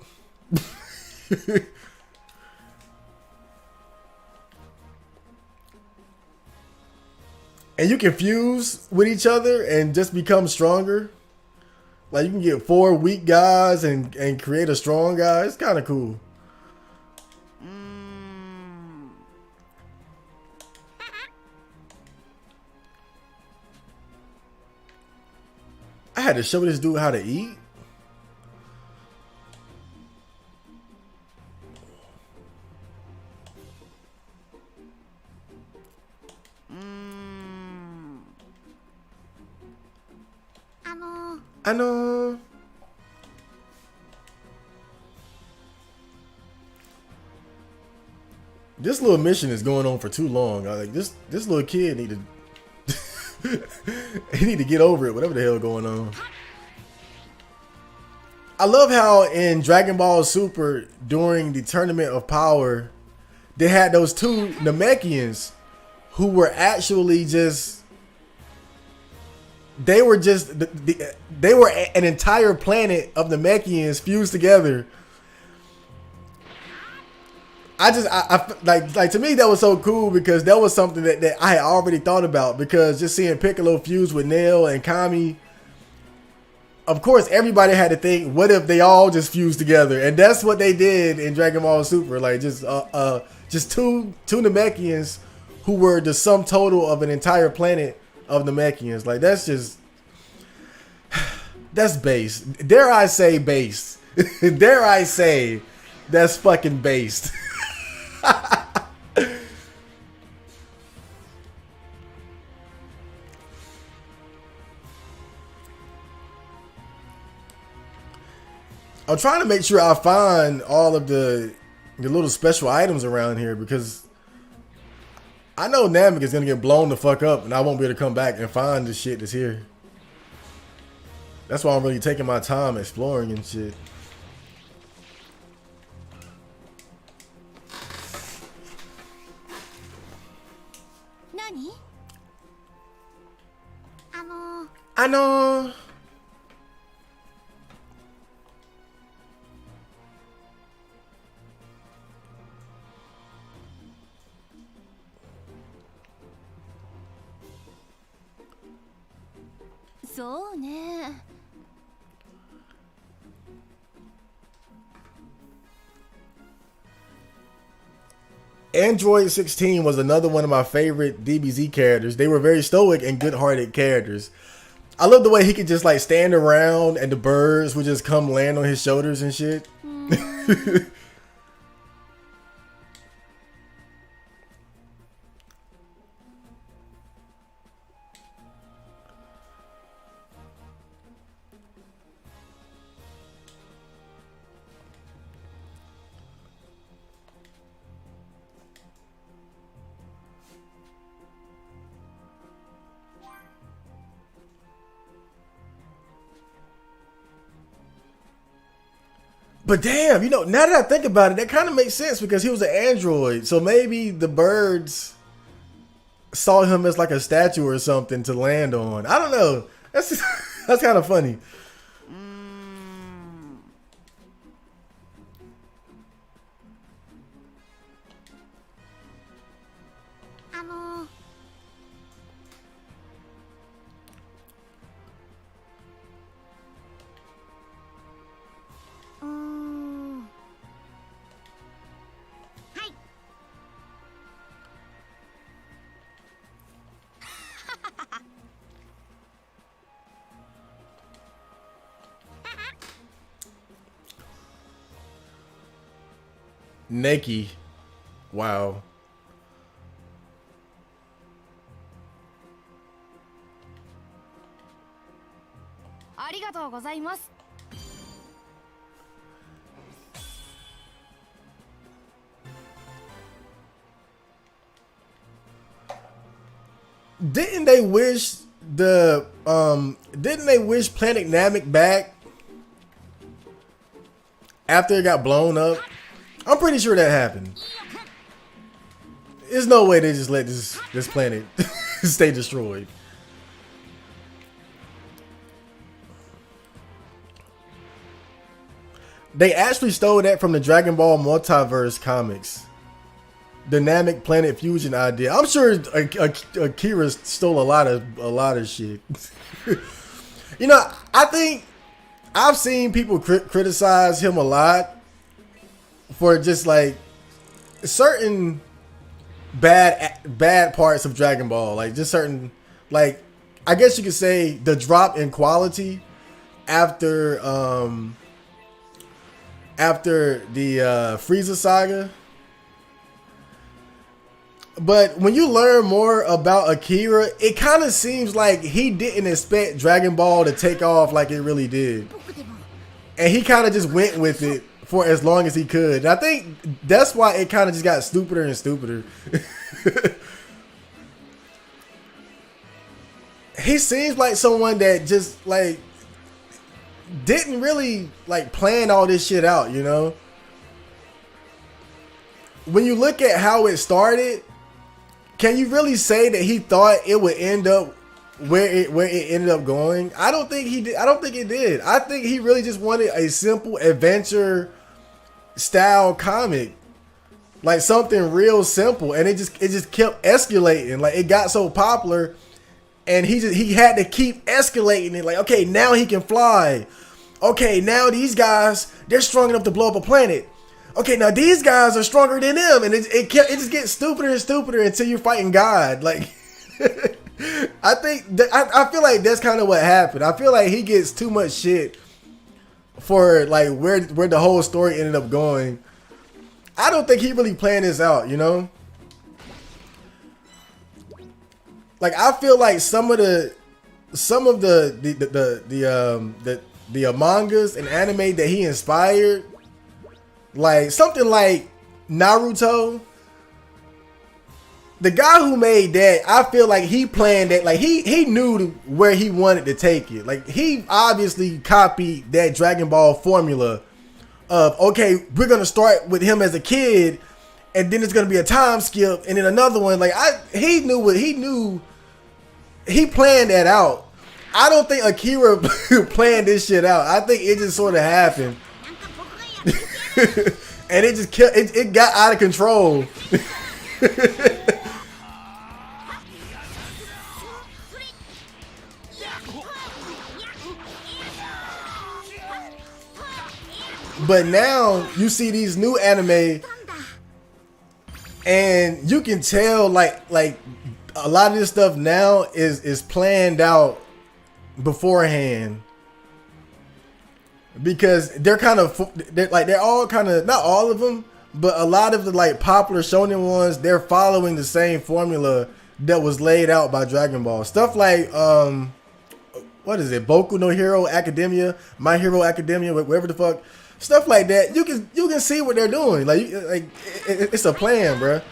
And you can fuse with each other and just become stronger. Like you can get 4 weak guys and create a strong guy. It's kind of cool. I had to show this dude how to eat. I know. This little mission is going on for too long. Like this little kid need to he need to get over it, whatever the hell going on. I love how in Dragon Ball Super during the Tournament of Power, they had those 2 Namekians who were actually just they were just they were an entire planet of Namekians fused together. I like to me that was so cool because that was something that I had already thought about, because just seeing Piccolo fuse with Nail and Kami, of course everybody had to think, what if they all just fused together? And that's what they did in Dragon Ball Super. Like just two Namekians who were the sum total of an entire planet of Namekians. Like that's base. Dare I say base? Dare I say that's fucking based? I'm trying to make sure I find all of the little special items around here, because I know Namek is gonna get blown the fuck up and I won't be able to come back and find the shit that's here. That's why I'm really taking my time exploring and shit. Nani? そうね。Android 16 was another one of my favorite DBZ characters. They were very stoic and good-hearted characters. I love the way he could just like stand around and the birds would just come land on his shoulders and shit. But damn, you know, now that I think about it, that kind of makes sense because he was an android. So maybe the birds saw him as like a statue or something to land on. I don't know. That's just, that's kind of funny. Neki. Wow. Didn't they wish Planet Namek back after it got blown up? I'm pretty sure that happened. There's no way they just let this planet stay destroyed. They actually stole that from the Dragon Ball Multiverse comics. The Namek Planet Fusion idea. I'm sure Akira stole a lot of shit. You know, I think I've seen people criticize him a lot for just like certain bad parts of Dragon Ball, like just certain, like I guess you could say the drop in quality after the Frieza saga. But when you learn more about Akira, it kind of seems like he didn't expect Dragon Ball to take off like it really did, and he kind of just went with it for as long as he could. And I think that's why it kind of just got stupider and stupider. He seems like someone that just like didn't really like plan all this shit out, you know? When you look at how it started, can you really say that he thought it would end up where it ended up going. I don't think he did. I don't think it did. I think he really just wanted a simple adventure style comic, like something real simple, and it just kept escalating. Like it got so popular, and he had to keep escalating it. Like, okay, now he can fly. Okay, now these guys, they're strong enough to blow up a planet. Okay, now these guys are stronger than them, and it just gets stupider and stupider until you're fighting God. Like, I feel like that's kind of what happened. I feel like he gets too much shit for like where the whole story ended up going. I don't think he really planned this out, you know? Like, I feel like some of the mangas and anime that he inspired, like something like Naruto, the guy who made that, I feel like he planned that. Like he knew where he wanted to take it. Like he obviously copied that Dragon Ball formula of, okay, we're gonna start with him as a kid, and then it's gonna be a time skip, and then another one. Like he planned that out. I don't think Akira planned this shit out. I think it just sort of happened. And it just it got out of control. But now you see these new anime, and you can tell like a lot of this stuff now is planned out beforehand, because they're all kind of, not all of them, but a lot of the like popular shonen ones, they're following the same formula that was laid out by Dragon Ball. Stuff like what is it, Boku no Hero Academia, My Hero Academia, whatever the fuck, stuff like that. You can see what they're doing. Like it's a plan, bruh.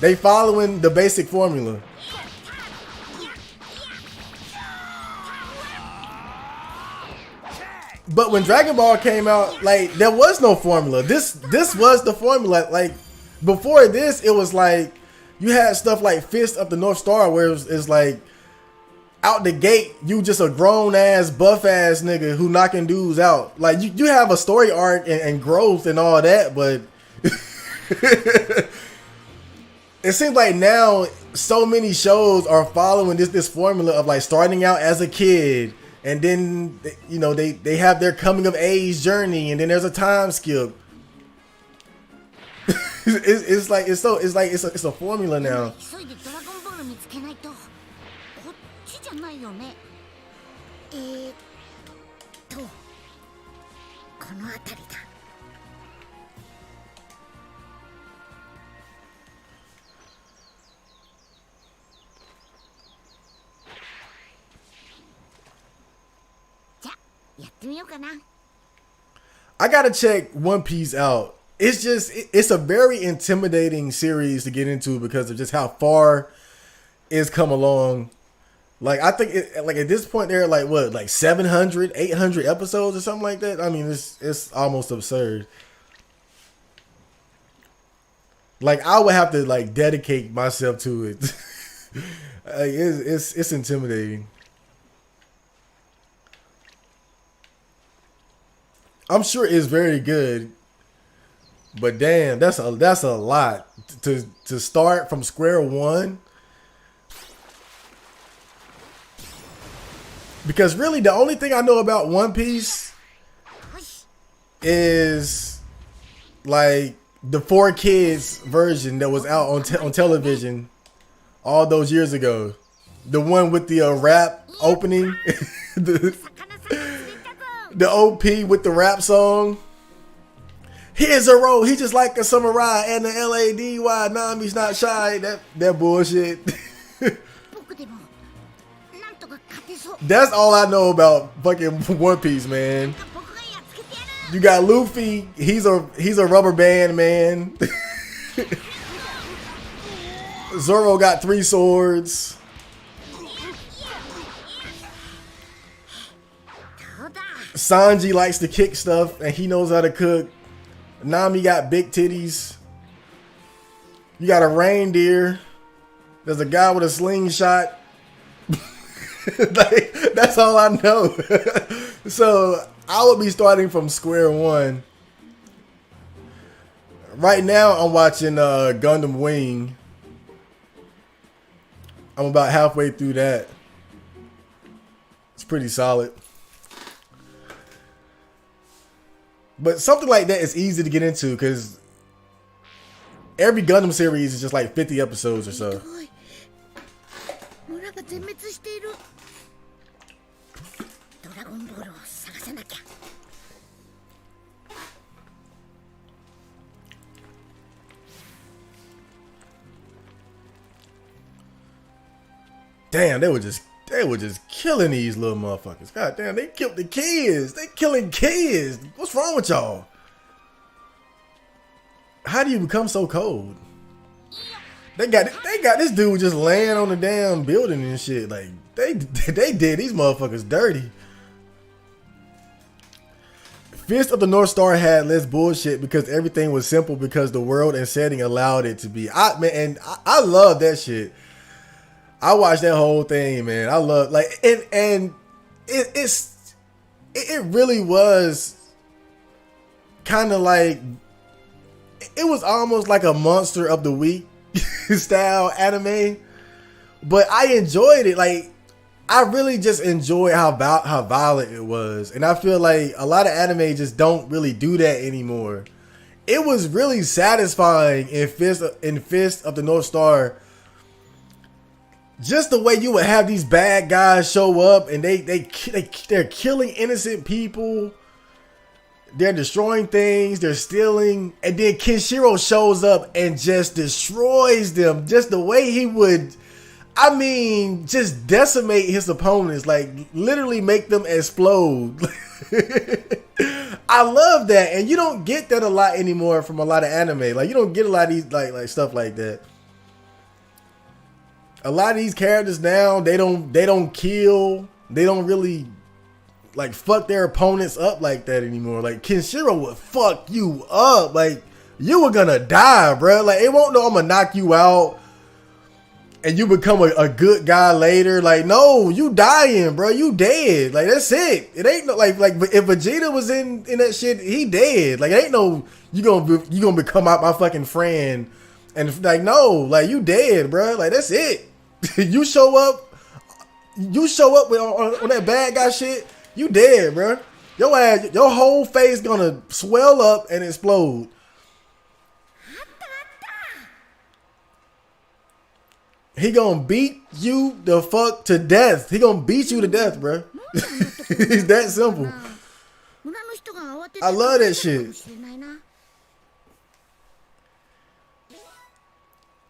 They following the basic formula. But when Dragon Ball came out, like there was no formula. This was the formula. Like before this, it was like you had stuff like Fist of the North Star, where it's like out the gate, you just a grown ass, buff ass nigga who knocking dudes out. Like you have a story arc and growth and all that, but it seems like now so many shows are following this formula of like starting out as a kid, and then you know they have their coming of age journey, and then there's a time skip. it's a formula now. 急いでドラゴンボール見つけないと。こっちじゃないよね。この辺りだ。じゃあやってみようかな。I gotta check One Piece out. It's a very intimidating series to get into because of just how far it's come along. Like I think like at this point they're like what, like 700, 800 episodes or something like that. I mean, it's almost absurd. Like I would have to like dedicate myself to it. Like, it's intimidating. I'm sure it's very good, but damn, that's a lot to start from square one. Because really, the only thing I know about One Piece is like the 4Kids version that was out on television all those years ago. The one with the rap opening, the OP with the rap song. Here's a roll. He just like a samurai, and the LADY. Nami's not shy. That bullshit. That's all I know about fucking One Piece, man. You got Luffy. He's a rubber band man. Zoro got 3 swords. Sanji likes to kick stuff, and he knows how to cook. Nami got big titties. You got a reindeer. There's a guy with a slingshot. Like, that's all I know. So I would be starting from square one. Right now, I'm watching Gundam Wing. I'm about halfway through that. It's pretty solid. But something like that is easy to get into because every Gundam series is just like 50 episodes or so. 村が全滅している。ドラゴンボールを探さなきゃ。Damn, they were just killing these little motherfuckers. God damn, they killed the kids. They killing kids. What's wrong with y'all? How do you become so cold? They got this dude just laying on the damn building and shit. Like they did these motherfuckers dirty. Fist of the North Star had less bullshit because everything was simple because the world and setting allowed it to be. I love that shit. I watched that whole thing, man. I love it really was kind of like it was almost like a Monster of the Week style anime, but I enjoyed it. Like I really just enjoyed how violent it was, and I feel like a lot of anime just don't really do that anymore. It was really satisfying in Fist of the North Star. Just the way you would have these bad guys show up and they're killing innocent people, they're destroying things, they're stealing, and then Kenshiro shows up and just destroys them. Just the way he would, just decimate his opponents, like literally make them explode. I love that, and you don't get that a lot anymore from a lot of anime. Like you don't get a lot of these like stuff like that. A lot of these characters now, they don't kill. They don't really like fuck their opponents up like that anymore. Like Kenshiro would fuck you up. Like you were gonna die, bro. Like it won't know I'm gonna knock you out and you become a good guy later. Like no, you dying, bro. You dead. Like that's it. It ain't no like if Vegeta was in that shit, he dead. Like it ain't no you gonna become out my fucking friend and like no, like you dead, bro. Like that's it. You show up with on that bad guy shit, you dead, bro. Your ass, your whole face gonna swell up and explode. He gonna beat you the fuck to death. He gonna beat you to death, bro. It's that simple. I love that shit.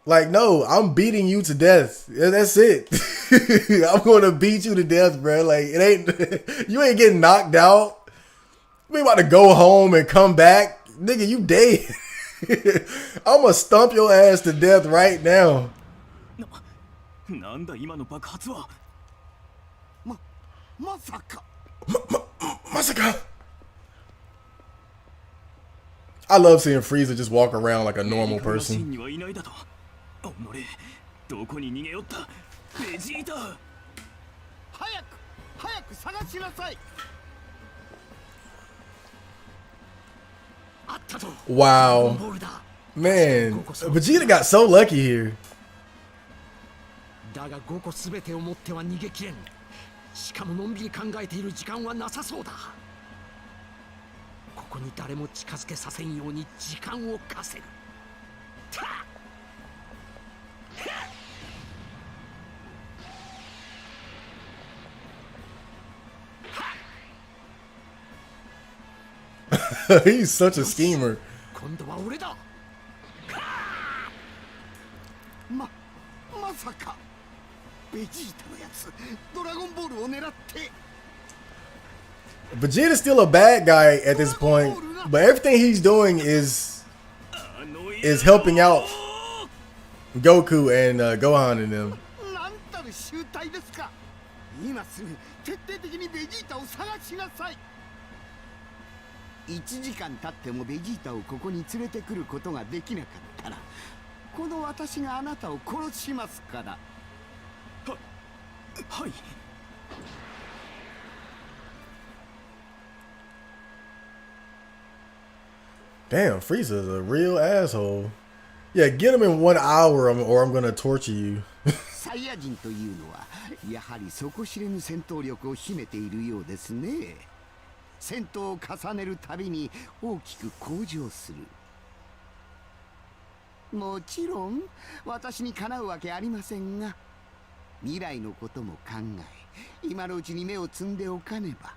Like, no, I'm beating you to death. That's it. I'm gonna beat you to death, bro. Like, it ain't, you ain't getting knocked out. We about to go home and come back. Nigga, you dead. I'm gonna stomp your ass to death right now. Masaka. I love seeing Frieza just walk around like a normal person. Wow. Man, Vegeta got so lucky here. だが5個全てを持っては逃げ切れん。しかものんびり考えている時間はなさそうだ。ここに誰も近づけさせんように時間を稼ぐ。He's such a schemer. 今度は俺だ。まさかベジータのやつドラゴンボールを狙って。Vegeta's still a bad guy at this point, but everything he's doing is helping out Goku and Gohan and them. なんたる集大ですか。今すぐ徹底的にベジータを探しなさい。1時間経ってもベジータをここに連れてくることができなかったら、この私があなたを殺しますから。はい。Damn, Frieza's a real asshole. Yeah, get him in 1 hour or I'm gonna torture you. サイヤ人というのはやはり底知れぬ戦闘力を秘めているようですね。戦闘を重ねるたびに大きく向上する。もちろん私にかなうわけありませんが、未来のことも考え今のうちに目を摘んでおかねば。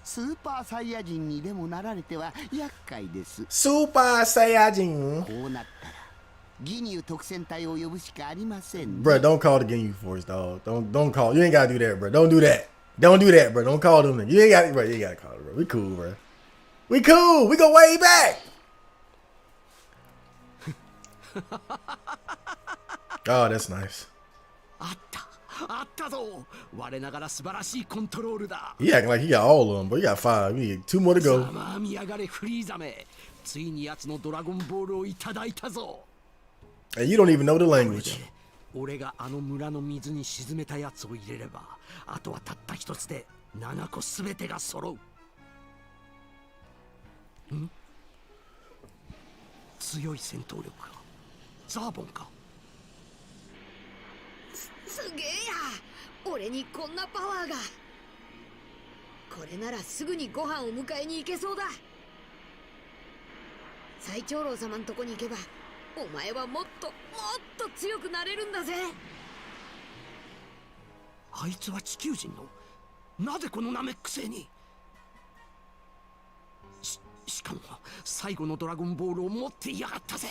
スーパーサイヤ人にでもなられては厄介です。スーパーサイヤ人。こうなったらギニュー特戦隊を呼ぶしかありませんね。Bruh, don't call the Ginyu Force, dog. Don't call. You ain't gotta do that, bro. Don't do that. Don't do that, bro. Don't call them. You ain't got, bro. You ain't gotta call it, bro. We cool, bro. We cool. We go way back. Oh, that's nice. あったぞ。我ながら素晴らしいコントロールだ。 He acting like he got all of them, but he got 5. We need 2 more to さ go. あまあ見やがれフリーザめ。ついに奴のドラゴンボールをいただいたぞ。 And you don't even know the language. 俺があの村の水に沈めたやつを入れれば、あとはたった一つで7個すべてが揃う。強い戦闘力か。ザーボンか。すげえや、俺にこんなパワーが。これならすぐにご飯を迎えに行けそうだ。最長老様のとこに行けばお前はもっと強くなれるんだぜ。あいつは地球人の？なぜこのナメック星に？しかも最後のドラゴンボールを持っていやがったぜ。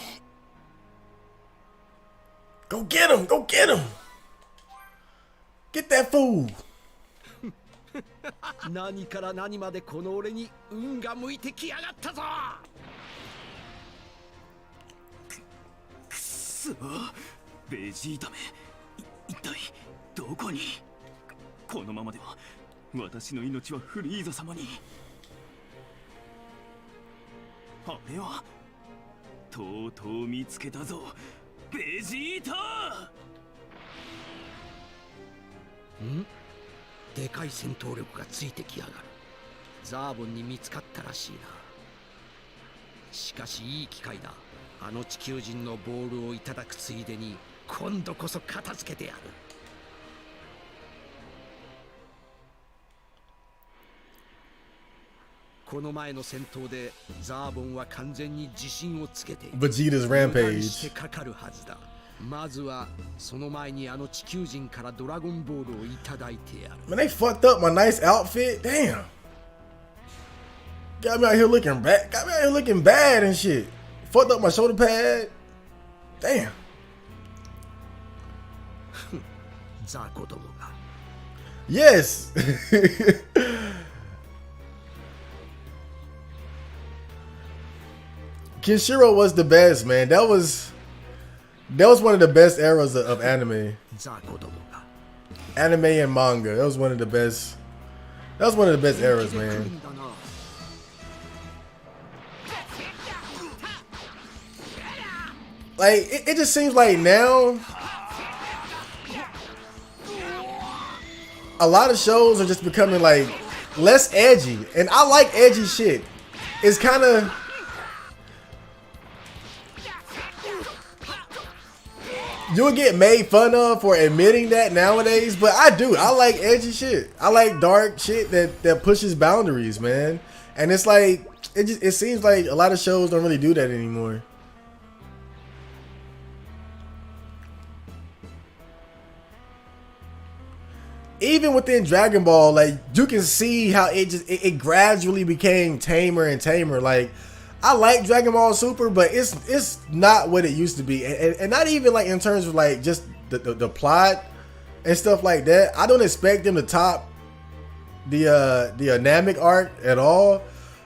Go get him. Go get him. Get that fool. 何から何までこの俺に運が向いてきやがったぞ。くそ、ベジータめ、一体どこに？このままでは私の命はフリーザ様に。あれはとうとう見つけたぞ、ベジータ。でかい戦闘力がついてきやがる。ザーボンに見つかったらしいな。しかしいい機会だ。あの地球人のボールをいただくついでに今度こそ片付けてやる。この前の戦闘でザーボンは完全に自信をつけている。 Vegeta's 油断 rampage. してかかるはずだ。まずはその前にあの地球人からドラゴンボールをいただいてやる。 Man, they fucked up my nice outfit. Damn. Got me out here looking bad. Got me out here looking bad and shit. Fucked up my shoulder pad. Damn. ザ子供が。 Yes. Kenshiro was the best, man. That was one of the best eras of anime. ザ子供が。 Anime and manga. That was one of the best. That was one of the best eras, man. Like it just seems like now a lot of shows are just becoming like less edgy, and I like edgy shit. It's kind of you'll get made fun of for admitting that nowadays, but I do. I like edgy shit. I like dark shit that pushes boundaries, man. And it's like it seems like a lot of shows don't really do that anymore. Even within Dragon Ball, like you can see how it gradually became tamer and tamer. Like I like Dragon Ball Super, but it's not what it used to be, and not even like in terms of like just the plot and stuff like that. I don't expect them to top the Namek arc at all,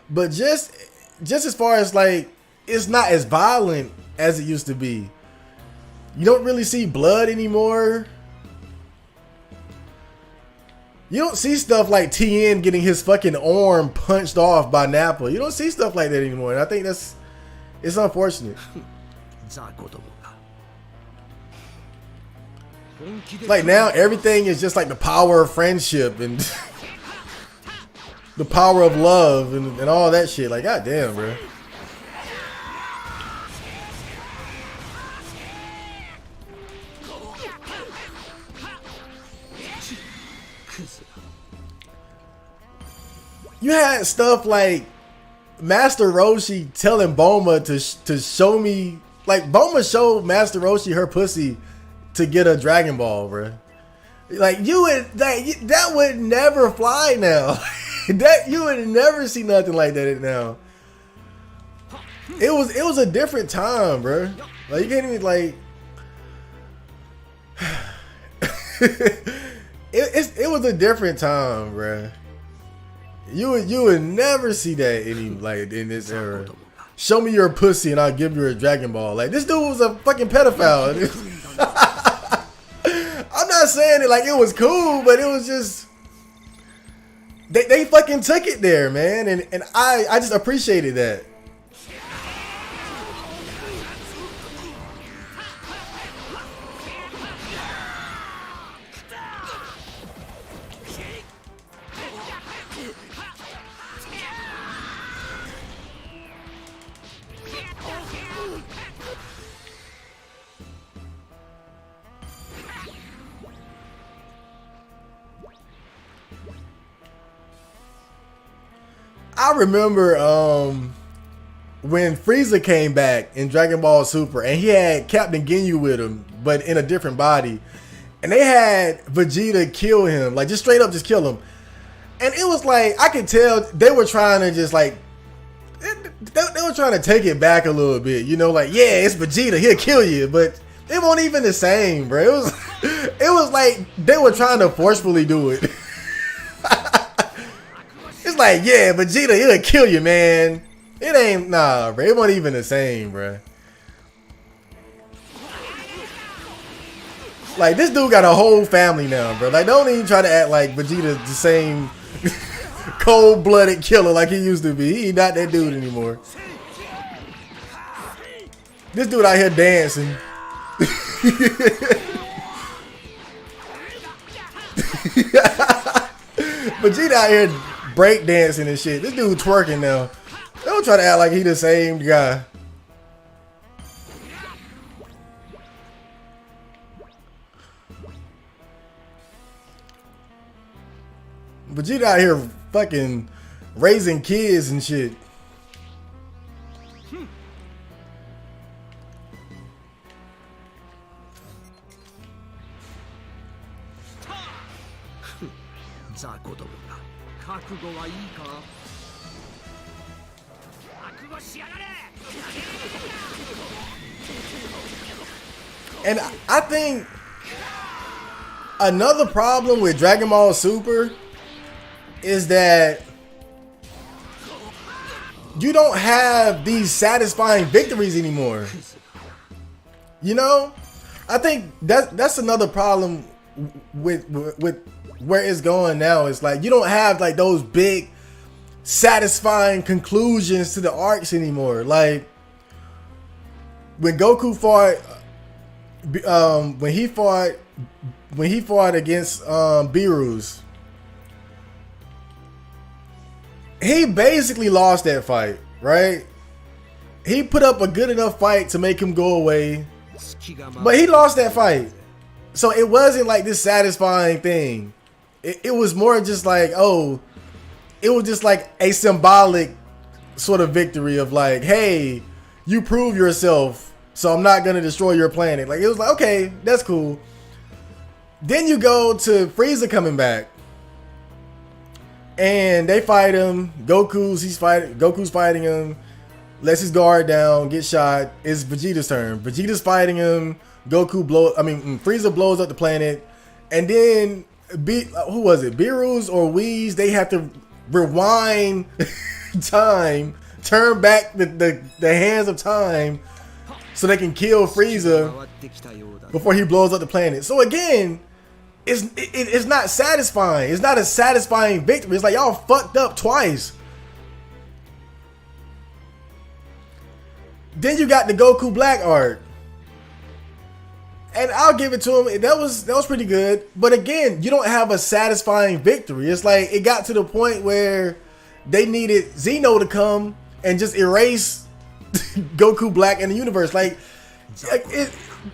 but just as far as like it's not as violent as it used to be. You don't really see blood anymore. You don't see stuff like Tien getting his fucking arm punched off by Nappa. You don't see stuff like that anymore, and I think it's unfortunate. Like now everything is just like the power of friendship and the power of love and all that shit. Like, goddamn, bro. You had stuff like Master Roshi telling Bulma to show me, like Bulma showed Master Roshi her pussy to get a Dragon Ball, bro. Like that would never fly now. That you would never see nothing like that now. It was a different time, bro. Like you can't even like. it was a different time, bro. You would never see that in this era. Show me your pussy and I'll give you a Dragon Ball. Like this dude was a fucking pedophile. I'm not saying it like it was cool, but it was just they fucking took it there, man, and I just appreciated that. I remember when Frieza came back in Dragon Ball Super and he had Captain Ginyu with him, but in a different body. And they had Vegeta kill him, like just straight up just kill him. And it was like, I could tell they were trying to just like, they were trying to take it back a little bit. You know, like, yeah, it's Vegeta, he'll kill you. But it wasn't even the same, bro. It was like they were trying to forcefully do it. It's like, yeah, Vegeta, he'll kill you, man. It ain't, nah, bro. It wasn't even the same, bro. Like, this dude got a whole family now, bro. Like, don't even try to act like Vegeta's the same cold-blooded killer like he used to be. He not that dude anymore. This dude out here dancing. Vegeta out here break dancing and shit. This dude twerking now. Don't try to act like he the same guy. Vegeta out here fucking raising kids and shit. And I think another problem with Dragon Ball Super is that you don't have these satisfying victories anymore. You know, I think that's another problem with where it's going now. It's like you don't have like those big satisfying conclusions to the arcs anymore. Like when Goku fought when he fought against Beerus, he basically lost that fight, right? He put up a good enough fight to make him go away, but he lost that fight. So it wasn't like this satisfying thing. It was more just like, oh, it was just like a symbolic sort of victory of like, hey, you prove yourself, so I'm not gonna destroy your planet. Like, it was like, okay, that's cool. Then you go to Frieza coming back, and they fight him. Goku's fighting him, lets his guard down, gets shot. It's Vegeta's turn. Vegeta's fighting him. Frieza blows up the planet, and then who was it? Beerus or Whis? They have to rewind time, turn back the hands of time, so they can kill Frieza before he blows up the planet. So again, it's not satisfying. It's not a satisfying victory. It's like y'all fucked up twice. Then you got the Goku Black arc, and I'll give it to him. That was pretty good. But again, you don't have a satisfying victory. It's like it got to the point where they needed Zeno to come and just erase Goku Black in the universe. Like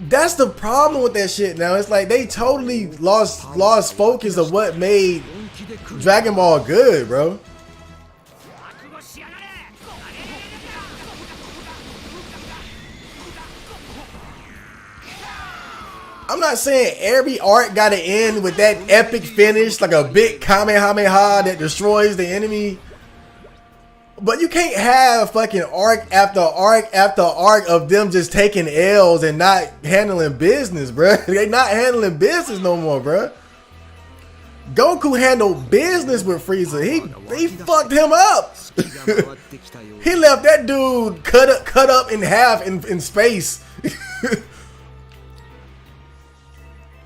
that's the problem with that shit now. It's like they totally lost focus of what made Dragon Ball good, bro. I'm not saying every arc gotta end with that epic finish, like a big Kamehameha that destroys the enemy. But you can't have fucking arc after arc after arc of them just taking L's and not handling business, bro. They not handling business no more, bro. Goku handled business with Frieza. He fucked him up. He left that dude cut up in half in space.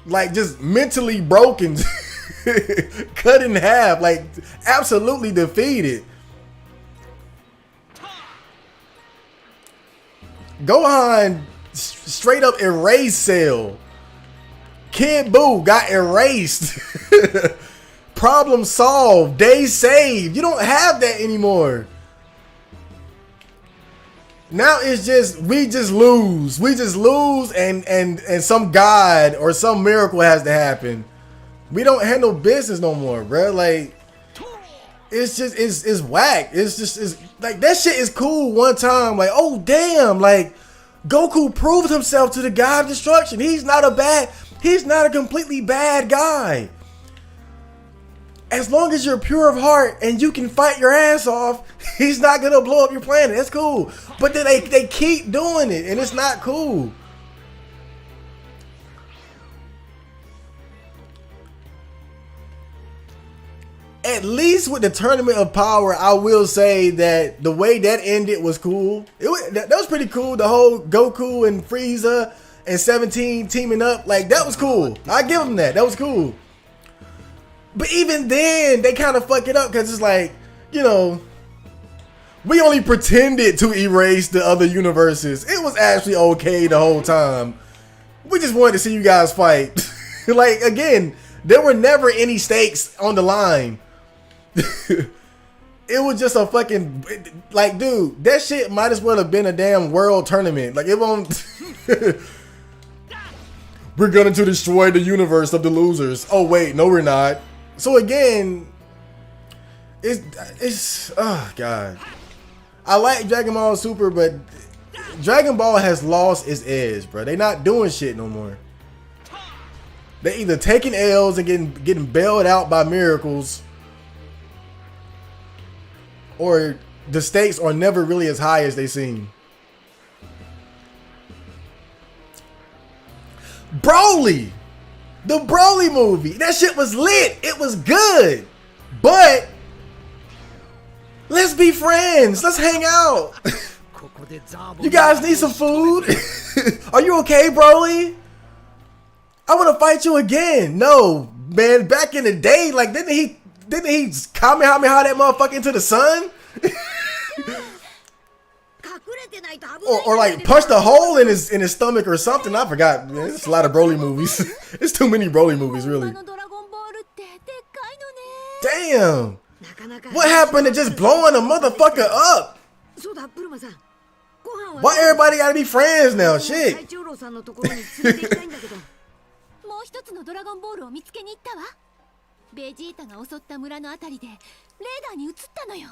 Like just mentally broken. Cut in half, like absolutely defeated. Gohan straight up erased Cell. Kid Buu got erased. Problem solved. Day saved. You don't have that anymore. Now it's just we just lose. We just lose and some god or some miracle has to happen. We don't handle business no more, bro. Like it's just it's whack. It's like that shit is cool one time. Like, oh damn, like Goku proved himself to the god of destruction. He's not a completely bad guy. As long as you're pure of heart and you can fight your ass off, he's not gonna blow up your planet. That's cool. But then they keep doing it and it's not cool. At least with the Tournament of Power, I will say that the way that ended was cool. That was pretty cool. The whole Goku and Frieza and 17 teaming up, like that was cool. I give them that. That was cool. But even then, they kind of fuck it up because it's like, you know, we only pretended to erase the other universes. It was actually okay the whole time. We just wanted to see you guys fight. Like, again, there were never any stakes on the line. It was just a fucking, like, dude, that shit might as well have been a damn world tournament. Like, it won't. We're going to destroy the universe of the losers. Oh, wait, no, we're not. So again, it's oh god. I like Dragon Ball Super, but Dragon Ball has lost its edge, bro. They not doing shit no more. They either taking L's and getting bailed out by miracles, or the stakes are never really as high as they seem. Broly! The Broly movie, that shit was lit. It was good. But let's be friends. Let's hang out. You guys need some food? Are you okay, Broly? I want to fight you again. No, man, back in the day, like didn't he Kamehameha that motherfucker into the sun? Or like punched a hole in his stomach or something. I forgot. Man, there's a lot of Broly movies. It's too many Broly movies, really. Damn. What happened to just blowing a motherfucker up? Why everybody gotta be friends now? Shit. もう一つのドラゴンボールを見つけに行ったわ。ベジータが襲った村のあたりでレーダーに映ったのよ。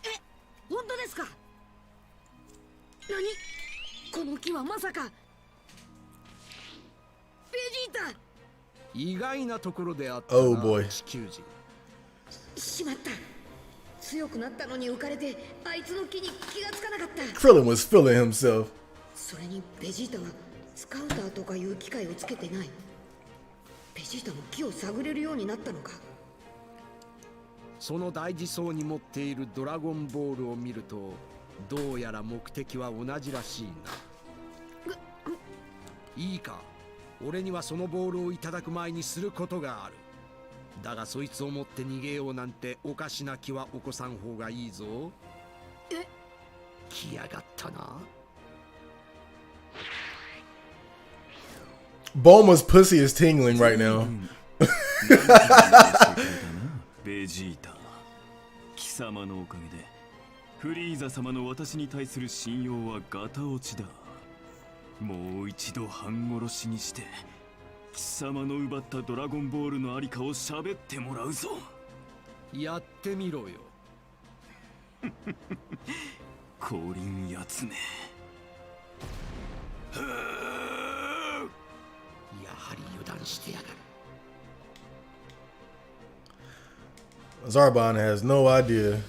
え、本当ですか？何？この木はまさかベジータ？意外なところであったな、地球人。しまった。強くなったのに浮かれてあいつの木に気がつかなかった。Krillin was feeling himself. それにベジータはスカウターとかいう機械をつけてない。ベジータも木を探れるようになったのか。その大事そうに持っているドラゴンボールを見ると、どうやら目的は同じらしいな。いいか、俺にはそのボールをいただく前にすることがある。だがそいつを持って逃げようなんておかしな気は起こさん方がいいぞ。え？来やがったな。Bulma's pussy is tingling right now. 貴様のおかげでフリーザ様の私に対する信用はガタ落ちだ。もう一度半殺しにして貴様の奪ったドラゴンボールのありかを喋ってもらうぞ。やってみろよ。降臨やつめ。やはり油断してやがる。Zarbon has no idea.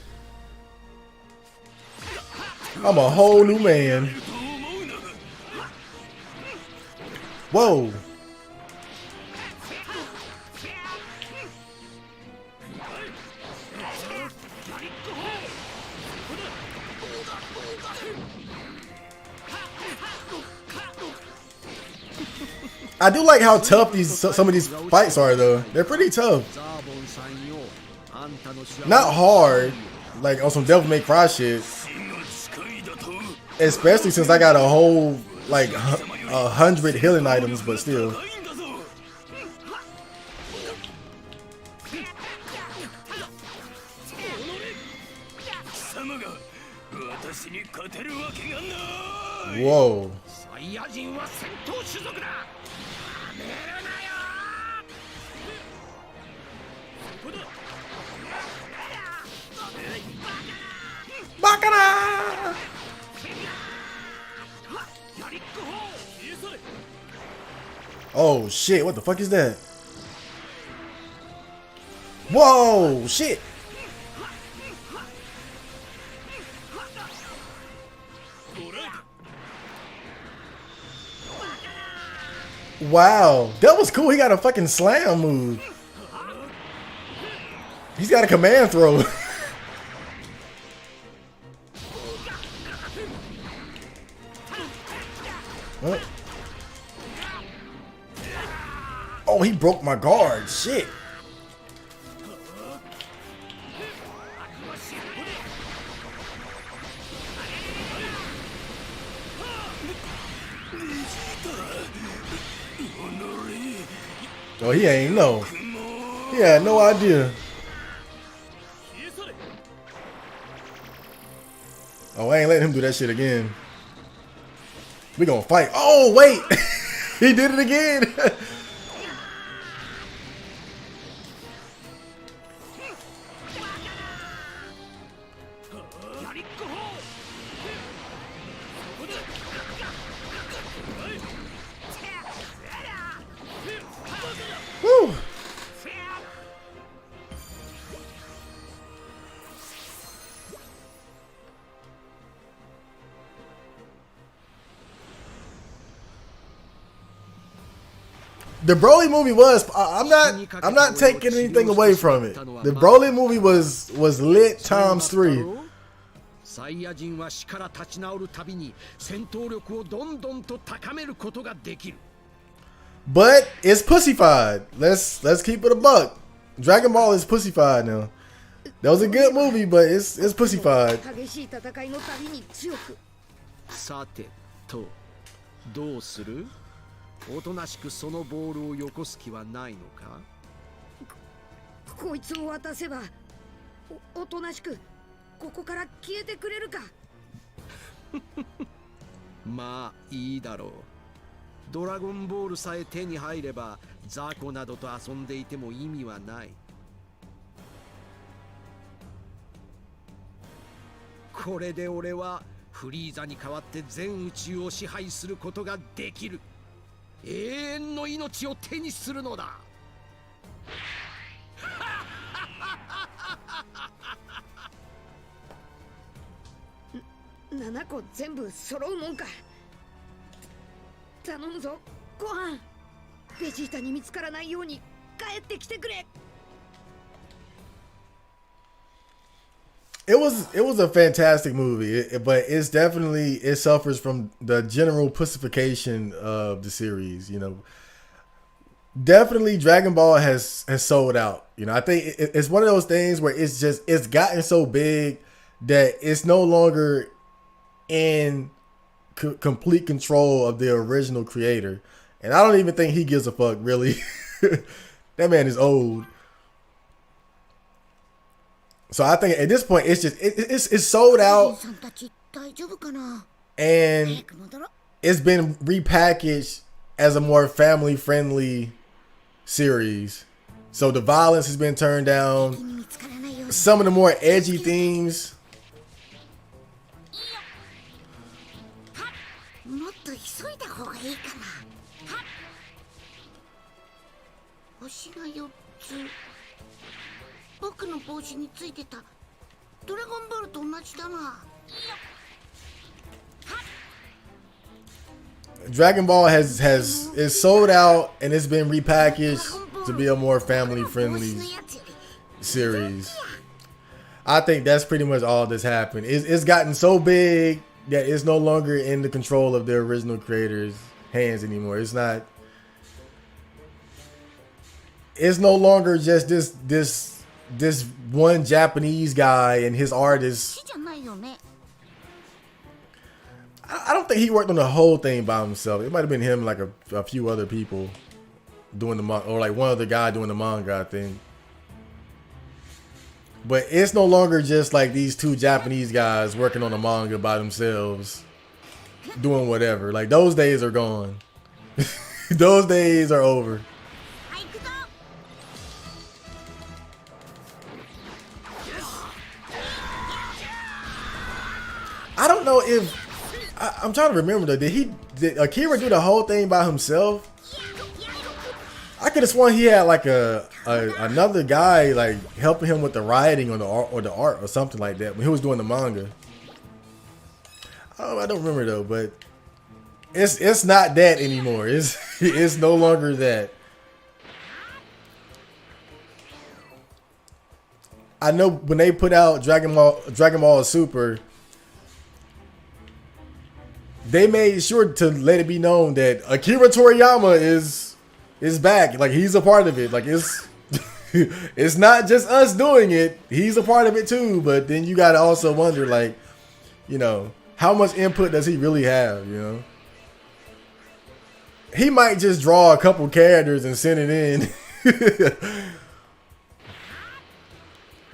I'm a whole new man. Whoa. I do like how tough some of these fights are though. They're pretty tough. Not hard, like on some Devil May Cry shit. Especially since I got a whole like 100 healing items, but still. Whoa. Bakana! Oh shit, what the fuck is that? Whoa, shit! Wow, that was cool. He got a fucking slam move. He's got a command throw. What? Oh, he broke my guard. Shit. Oh, he ain't know. He had no idea. Oh, I ain't letting him do that shit again. We gonna fight. Oh, wait. He did it again. Woo. The Broly movie was I'm not taking anything away from it. The Broly movie was lit times 3. サイヤ人は死から立ち直るたびに戦闘力をどんどんと高めることができる。 But it's pussified. Let's keep it a buck. Dragon Ball is pussified now. That was a good movie, but it's pussified. 激しい戦いのたびに強く。さてとどうする？おとなしくそのボールをよこす気はないのか？こいつを渡せばおとなしくここから消えてくれるか。まあいいだろう。ドラゴンボールさえ手に入れば雑魚などと遊んでいても意味はない。これで俺はフリーザに代わって全宇宙を支配することができる。永遠の命を手にするのだ。7個全部揃うもんか。頼むぞ、ご飯。ベジータに見つからないように帰ってきてくれ。It was a fantastic movie, but it's definitely, it suffers from the general pussification of the series. You know, definitely Dragon Ball has sold out. You know, I think it's one of those things where it's gotten so big that it's no longer in complete control of the original creator, and I don't even think he gives a fuck really. That man is old. So I think at this point it's just it's sold out, さんたち大丈夫かな。 and 早く戻ろう。 it's been repackaged as a more family friendly series. So the violence has been turned down. 敵に見つからないように。 Some of the more edgy themes. もっと急いだ方がいいかな。星が4つ。僕の帽子についてたドラゴンボールと同じだな。 Dragon Ball is sold out, and it's been repackaged to be a more family friendly series. I think that's pretty much all that's happened. It's gotten so big that it's no longer in the control of the original creators' hands anymore. It's not. It's no longer just this one Japanese guy and his artist. じゃないよね。 I don't think he worked on the whole thing by himself. It might have been him, like a few other people doing the manga, or like one other guy doing the manga, I think. But it's no longer just like these two Japanese guys working on the manga by themselves, doing whatever. Like those days are gone. Those days are over. I don't know if I'm trying to remember though. Did Akira do the whole thing by himself? I could have sworn he had like another guy like helping him with the writing or the art or something like that when he was doing the manga. I don't remember though, but it's not that anymore. It's no longer that. I know when they put out Dragon Ball Super, they made sure to let it be known that Akira Toriyama is back. Like he's a part of it. Like it's it's not just us doing it. He's a part of it too. But then you gotta also wonder, like, you know, how much input does he really have? You know, he might just draw a couple characters and send it in.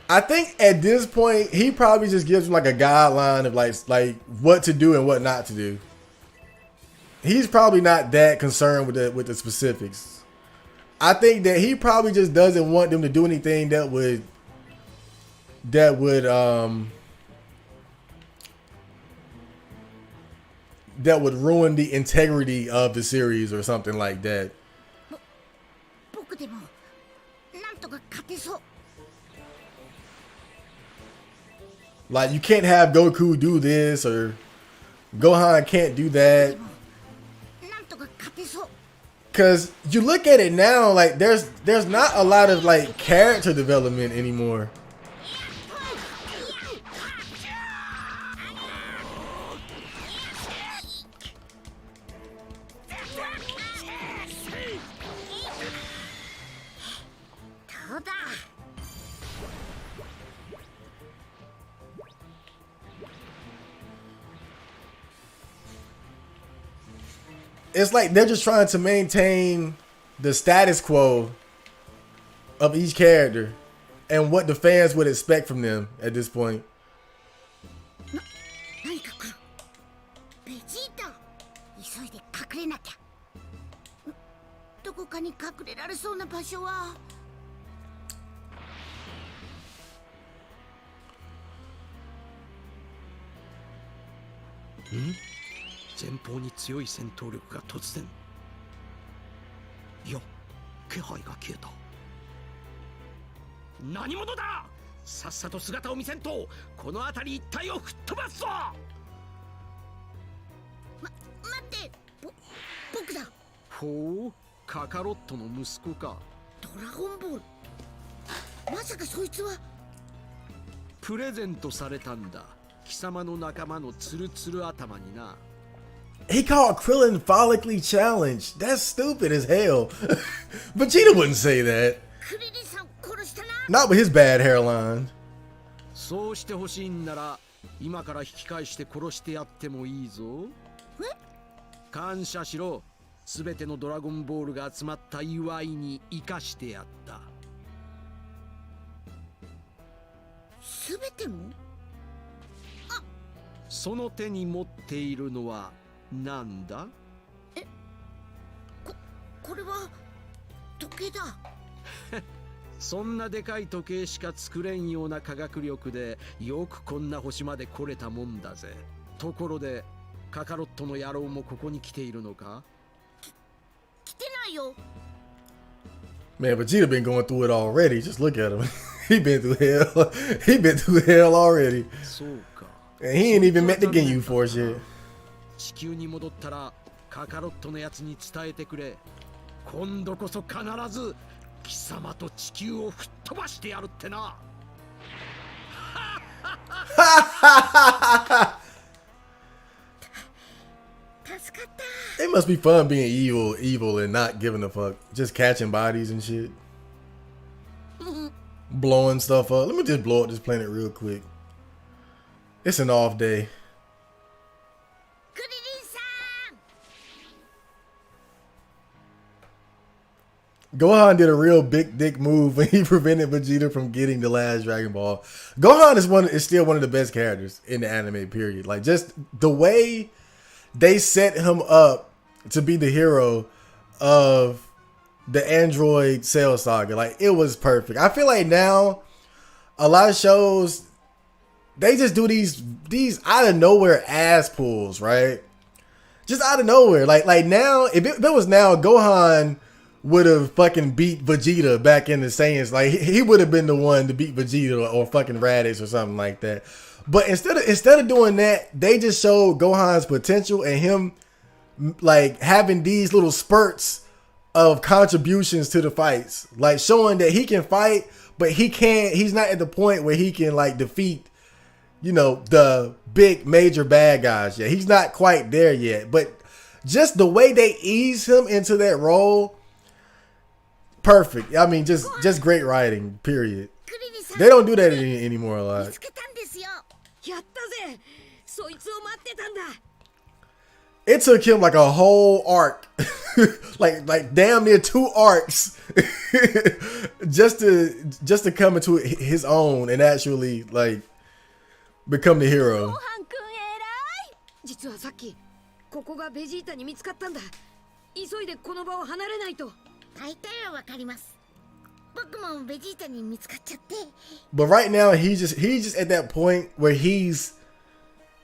I think at this point he probably just gives him like a guideline of like what to do and what not to do. He's probably not that concerned with the specifics. I think that he probably just doesn't want them to do anything that would ruin the integrity of the series or something like that. 僕でもなんとか勝てそう。 Like you can't have Goku do this or Gohan can't do that. Cause you look at it now, like there's not a lot of like character development anymore. It's like they're just trying to maintain the status quo of each character and what the fans would expect from them at this point. 何か来る。ベジータ、急いで隠れなきゃ。どこかに隠れられそうな場所は。前方に強い戦闘力が突然。いや、気配が消えた。何者だ。さっさと姿を見せんとこの辺り一帯を吹っ飛ばすぞ。待って、僕だ。ほう、カカロットの息子か。ドラゴンボール。まさかそいつは。プレゼントされたんだ。貴様の仲間のツルツル頭にな。He called Krillin follically challenged. That's stupid as hell. Vegeta wouldn't say that. Not with his bad hairline. そうしてほしいんなら今から引き返して殺してやってもいいぞ。感謝しろ。すべてのドラゴンボールが集まった祝いに生かしてやった。すべての？その手に持っているのはなんだ？これは時計だ。そんなでかい時計しか作れんような科学力でよくこんな星まで来れたもんだぜ。ところでカカロットの野郎もここに来ているのか？来てないよ。 Man, Vegeta been going through it already. Just look at him. He been through hell. He been through hell already. そうか。 And he ain't even met the Ginyu Force yet. 地球に戻ったらカカロットのやつに伝えてくれ。今度こそ必ず貴様と地球を吹っ飛ばしてやるってな。助かった。 It must be fun being evil and not giving a fuck. Just catching bodies and shit. Blowing stuff up. Let me just blow up this planet real quick. It's an off day. クリリンさん。 Gohan did a real big dick move when he prevented Vegeta from getting the last Dragon Ball. Gohan is still one of the best characters in the anime, period. Like, just the way they set him up to be the hero of the Android Cell Saga. Like, it was perfect. I feel like now a lot of shows, they just do these out of nowhere ass pulls, right? Just out of nowhere. Like now, if it was now, Gohan would have fucking beat Vegeta back in the Saiyans. Like, he would have been the one to beat Vegeta or fucking Raditz or something like that. But instead of doing that, they just showed Gohan's potential and him like having these little spurts of contributions to the fights, like showing that he can fight, but he's not at the point where he can like defeat, you know, the big major bad guys yet. He's not quite there yet, but just the way they ease him into that role, perfect. I mean, just great writing, period. They don't do that anymore a lot. やったぜ。そいつを待ってたんだ。 It took him like a whole arc, like damn near 2 arcs, just to come into his own and actually like become the hero. 実はさっきここがベジータに見つかったんだ。急いでこの場を離れないと。大体はわかります。僕もベジータに見つかっちゃって。 But right now he's just at that point where he's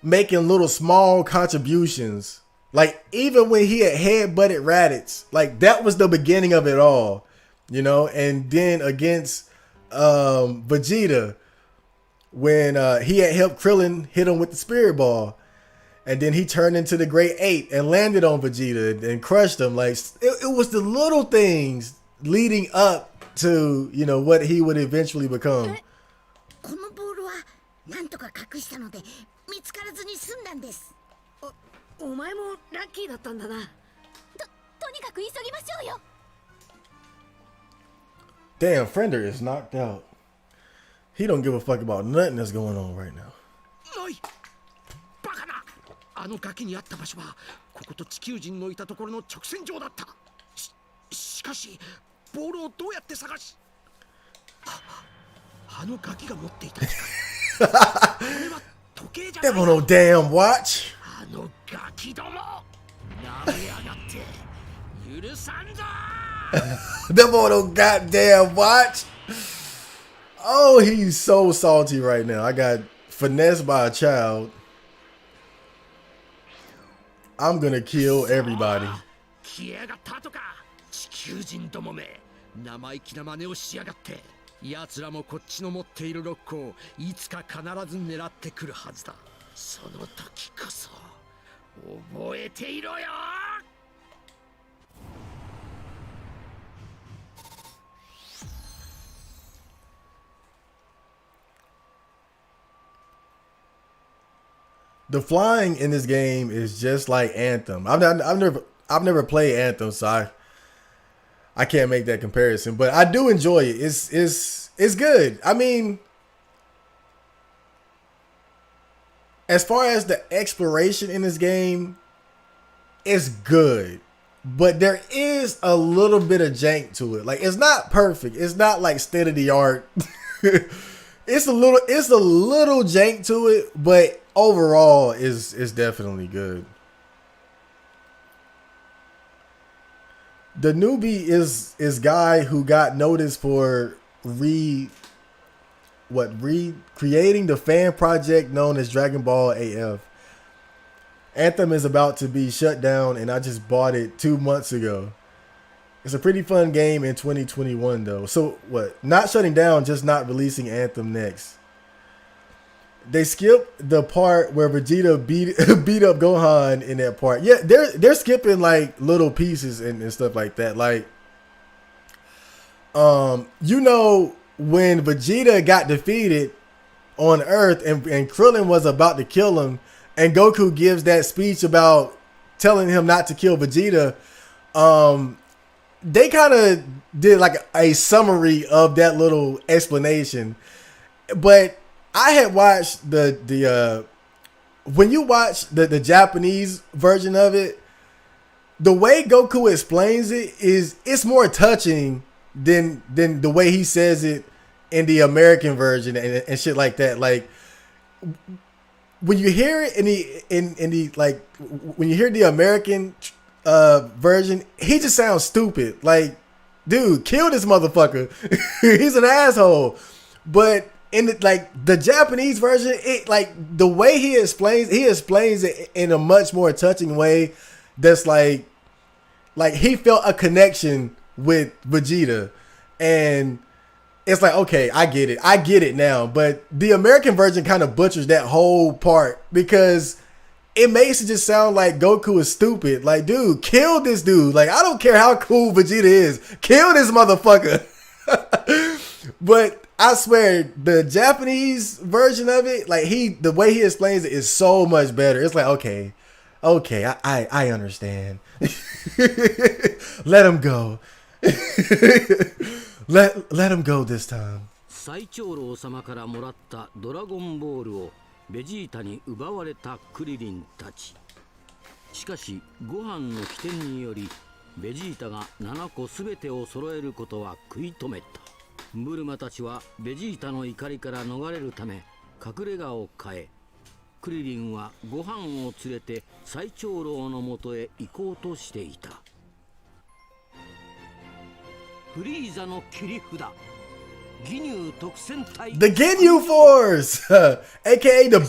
making little small contributions. Like, even when he had headbutted Raditz, like that was the beginning of it all, you know. And then against Vegeta, when he had helped Krillin hit him with the Spirit Ball, and then he turned into the Great Ape and landed on Vegeta and crushed him. Like, it was the little things leading up to, you know, what he would eventually become. このボールはなんとか隠したので見つからずに済んだんです。お前もラッキーだったんだな。とにかく急ぎましょうよ。 Damn, Fender is knocked out. He don't give a fuck about nothing that's going on right now. ない。バカな。あの崖にあった場所はここと地球人のいたところの直線上だった。しかしボールをどうやって探し、あのガキが持っていた機械。あれは時計じゃない。 That was no damn watch. あのガキども、なめやがって許さんぞ。That was no goddamn watch. Oh, he's so salty right now. I got finessed by a child. I'm gonna kill everybody. 来やがったとか。地球人どもめ、生意気な真似をしやがって。奴らもこっちの持っているロックをいつか必ず狙ってくるはずだ。その時こそ覚えていろよ。The flying in this game is just like Anthem. I've never played Anthem, so I can't make that comparison, but I do enjoy it. It's good. I mean, as far as the exploration in this game, it's good, but there is a little bit of jank to it. Like, it's not perfect. It's not like state of the art. It's a little jank to it, but overall is definitely good. The newbie is guy who got noticed for recreating the fan project known as Dragon Ball AF. Anthem is about to be shut down, and I just bought it 2 months ago. It's a pretty fun game in 2021 though. So what? Not shutting down, just not releasing Anthem next. They skipped the part where Vegeta beat up Gohan in that part. Yeah, they're skipping like little pieces and stuff like that. Like, you know, when Vegeta got defeated on Earth and Krillin was about to kill him, and Goku gives that speech about telling him not to kill Vegeta, they kind of did like a summary of that little explanation. But I had watched when you watch the Japanese version of it, the way Goku explains it's more touching than the way he says it in the American version and shit like that. Like when you hear it when you hear the American version, he just sounds stupid. Like, dude, kill this motherfucker. He's an asshole. But in the Japanese version, it like the way he explains it in a much more touching way. That's like he felt a connection with Vegeta, and it's like, okay, I get it now. But the American version kind of butchers that whole part because it makes it just sound like Goku is stupid. Like, dude, kill this dude. Like, I don't care how cool Vegeta is, kill this motherfucker. But I swear, the Japanese version of it, like the way he explains it is so much better. It's like, okay, I understand. Let him go. let him go this time. 最長老様からもらったドラゴンボールをベジータに奪われたクリリンたち。しかしご飯の起点によりベジータが7個すべてを揃えることは食い止めた。ブルマたちはベジータの怒りから逃れるため隠れ家を変え、クリリンはご飯を連れて最長老のもとへ行こうとしていた。フリーザの切り札、ギニュー特戦隊 The Ginyu Force aka the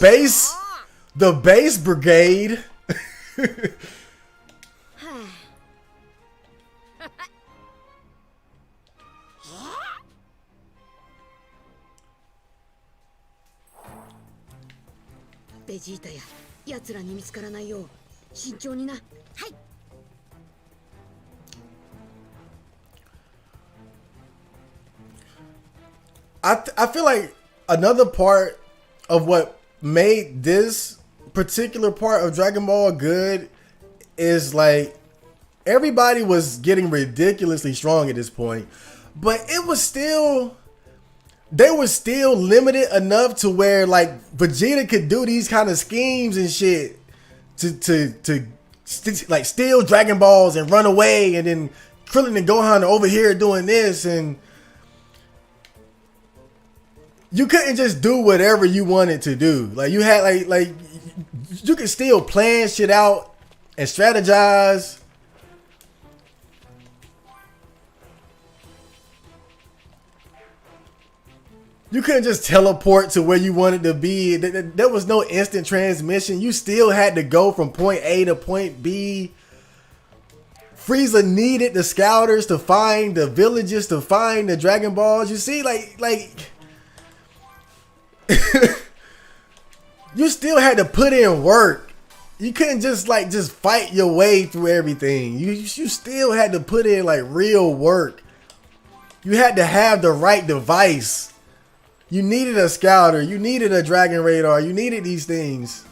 base brigade. ベジータや奴らに見つからないよう慎重にな。はい。I feel like another part of what made this particular part of Dragon Ball good is like everybody was getting ridiculously strong at this point, but they were still limited enough to where like Vegeta could do these kind of schemes and shit to like steal Dragon Balls and run away, and then Krillin and Gohan are over here doing this, and you couldn't just do whatever you wanted to do. Like you had like you could still plan shit out and strategize. You couldn't just teleport to where you wanted to be. There was no instant transmission. You still had to go from point A to point B. Frieza needed the scouters to find the villages, to find the Dragon Balls. You see, like you still had to put in work. You couldn't just fight your way through everything. You still had to put in like real work. You had to have the right device. You needed a scouter. You needed a dragon radar. You needed these things.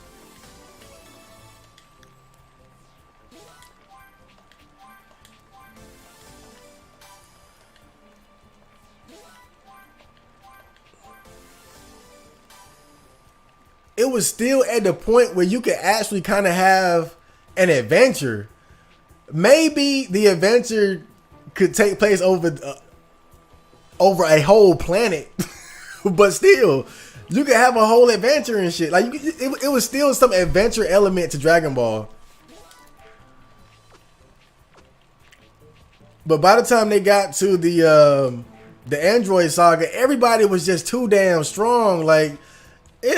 It was still at the point where you could actually kind of have an adventure. Maybe the adventure could take place over a whole planet. But still, you could have a whole adventure and shit. Like it was still some adventure element to Dragon Ball. But by the time they got to the Android Saga, everybody was just too damn strong. Like it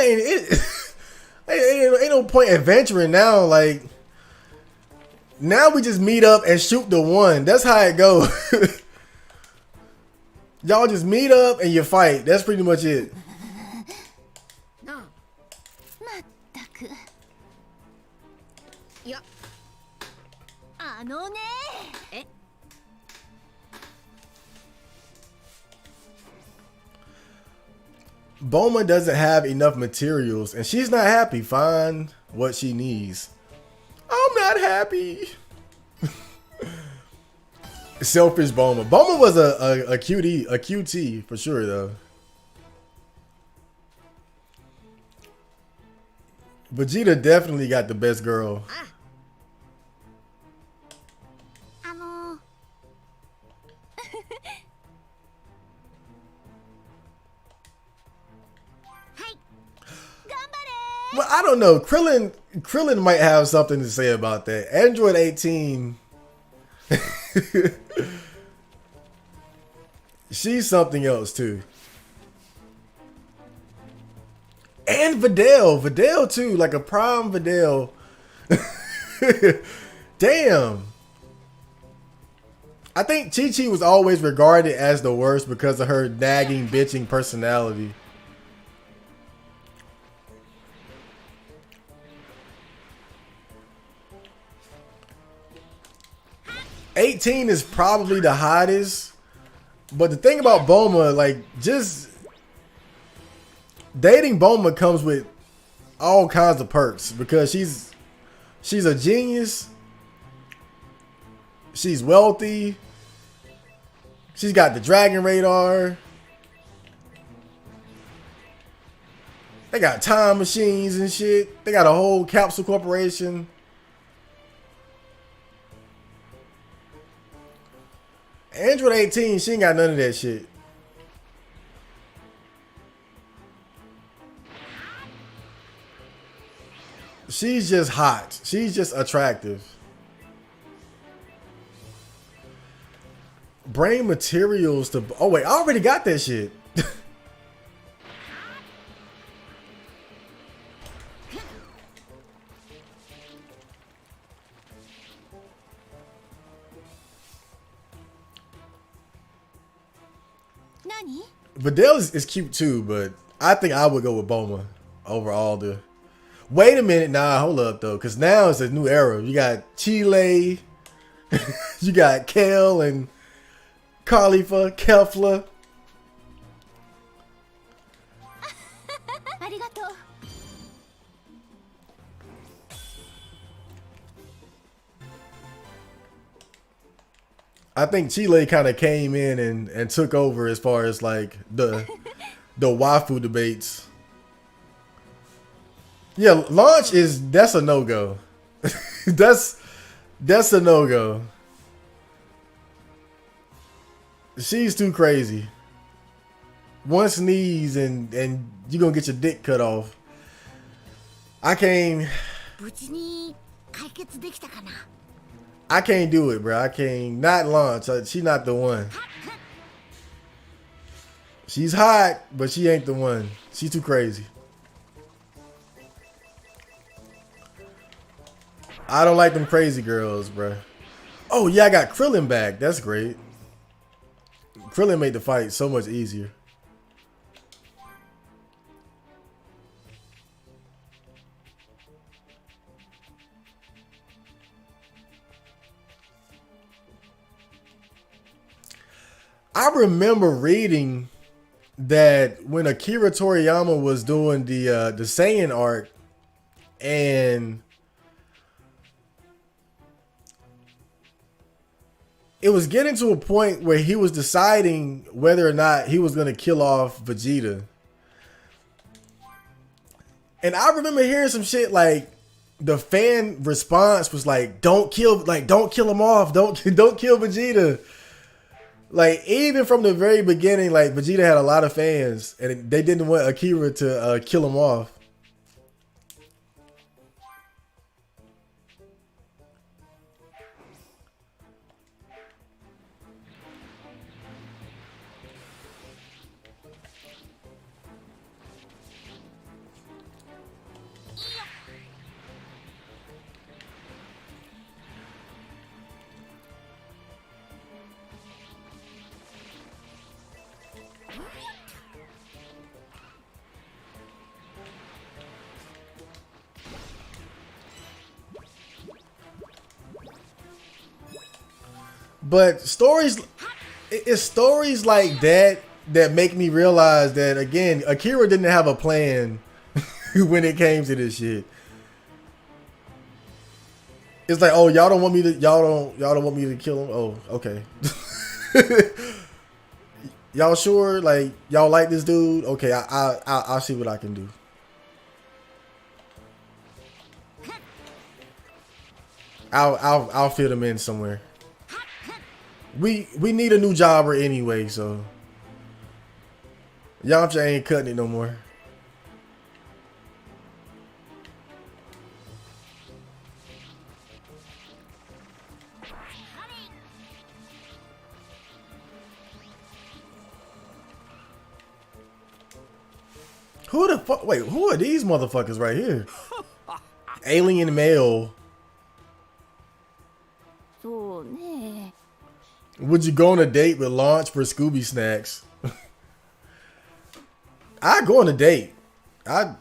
ain't no point adventuring now. Like now we just meet up and shoot the one. That's how it goes. Y'all just meet up and you fight. That's pretty much it. Bulma doesn't have enough materials and she's not happy. Find what she needs. I'm not happy. Selfish Bulma. Bulma was a QT for sure though. Vegeta definitely got the best girl. Well, I don't know. Krillin might have something to say about that. Android 18. She's something else too. And Videl too, like a prime Videl. Damn. I think Chi-Chi was always regarded as the worst because of her nagging, bitching personality. $18 is probably the hottest, but the thing about Bulma, like, just dating Bulma comes with all kinds of perks because she's a genius, she's wealthy, she's got the dragon radar, they got time machines and shit, they got a whole capsule corporation. Android 18, she ain't got none of that shit. She's just hot. She's just attractive. Brain materials to... Oh, wait. I already got that shit. Videl is cute too, but I think I would go with Bulma over all the... Wait a minute. Nah, hold up though. Because now it's a new era. You got Chile. You got Kel and Khalifa, Kefla. I think Chile kind of came in and took over as far as like the waifu debates. Yeah, Launch that's a no-go. that's a no-go. She's too crazy. One sneeze and you're gonna get your dick cut off. I can't do it, bro. I can't. Not Launch. She not the one. She's hot, but she ain't the one. She's too crazy. I don't like them crazy girls, bro. Oh, yeah, I got Krillin back. That's great. Krillin made the fight so much easier. I remember reading that when Akira Toriyama was doing the Saiyan arc, and it was getting to a point where he was deciding whether or not he was going to kill off Vegeta. And I remember hearing some shit like the fan response was like, don't kill him off. Don't kill Vegeta. Like, even from the very beginning, like, Vegeta had a lot of fans, and they didn't want Akira to kill him off. But it's stories like that that make me realize that, again, Akira didn't have a plan when it came to this shit. It's like, oh, y'all don't want me to kill him. Oh, okay. Y'all sure? Like, y'all like this dude? Okay, I'll see what I can do. I'll fit him in somewhere. We need a new jobber anyway, so Yamcha ain't cutting it no more. Who the fuck? Wait, who are these motherfuckers right here? Alien male. Would you go on a date with Launch for Scooby snacks? I go on a date. I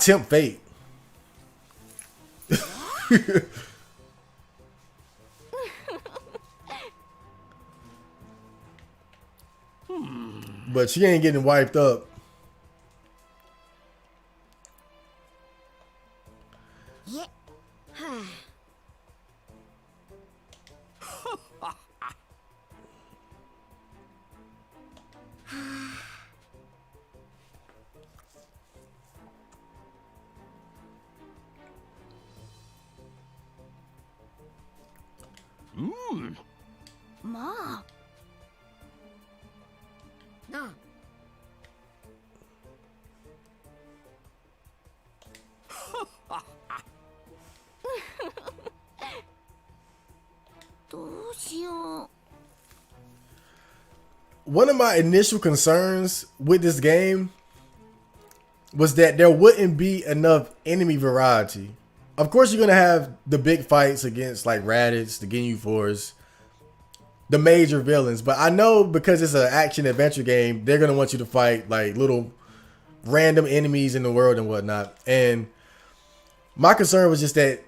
tempt fate. But she ain't getting wiped up. Yeah. Ma. No. どうしよう。 One of my initial concerns with this game was that there wouldn't be enough enemy variety. Of course, you're gonna have the big fights against like Raditz, the Ginyu Force, the major villains. But I know because it's an action adventure game, they're gonna want you to fight like little random enemies in the world and whatnot. And my concern was just that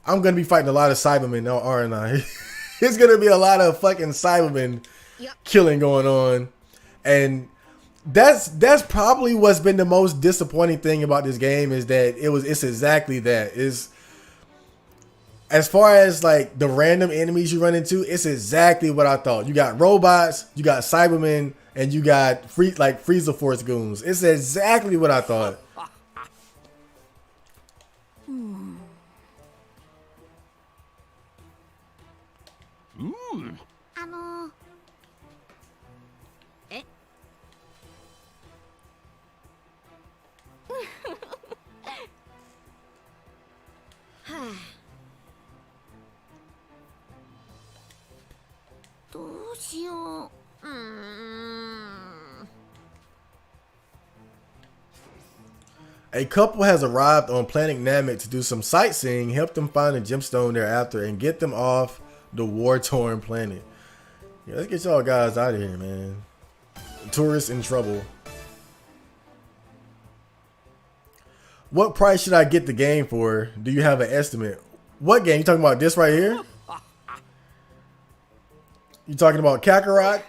I'm gonna be fighting a lot of Cybermen, aren't I? It's gonna be a lot of fucking Cybermen killing going on, and that's probably what's been the most disappointing thing about this game, is that it's exactly that. Is as far as like the random enemies you run into, it's exactly what I thought. You got robots, you got Cybermen, and you got Frieza Force goons. It's exactly what I thought. A couple has arrived on planet Namek to do some sightseeing, help them find a gemstone thereafter, and get them off the war-torn planet. Yeah, let's get y'all guys out of here, man. Tourists in trouble. What price should I get the game for? Do you have an estimate? What game? You talking about this right here? You talking about Kakarot?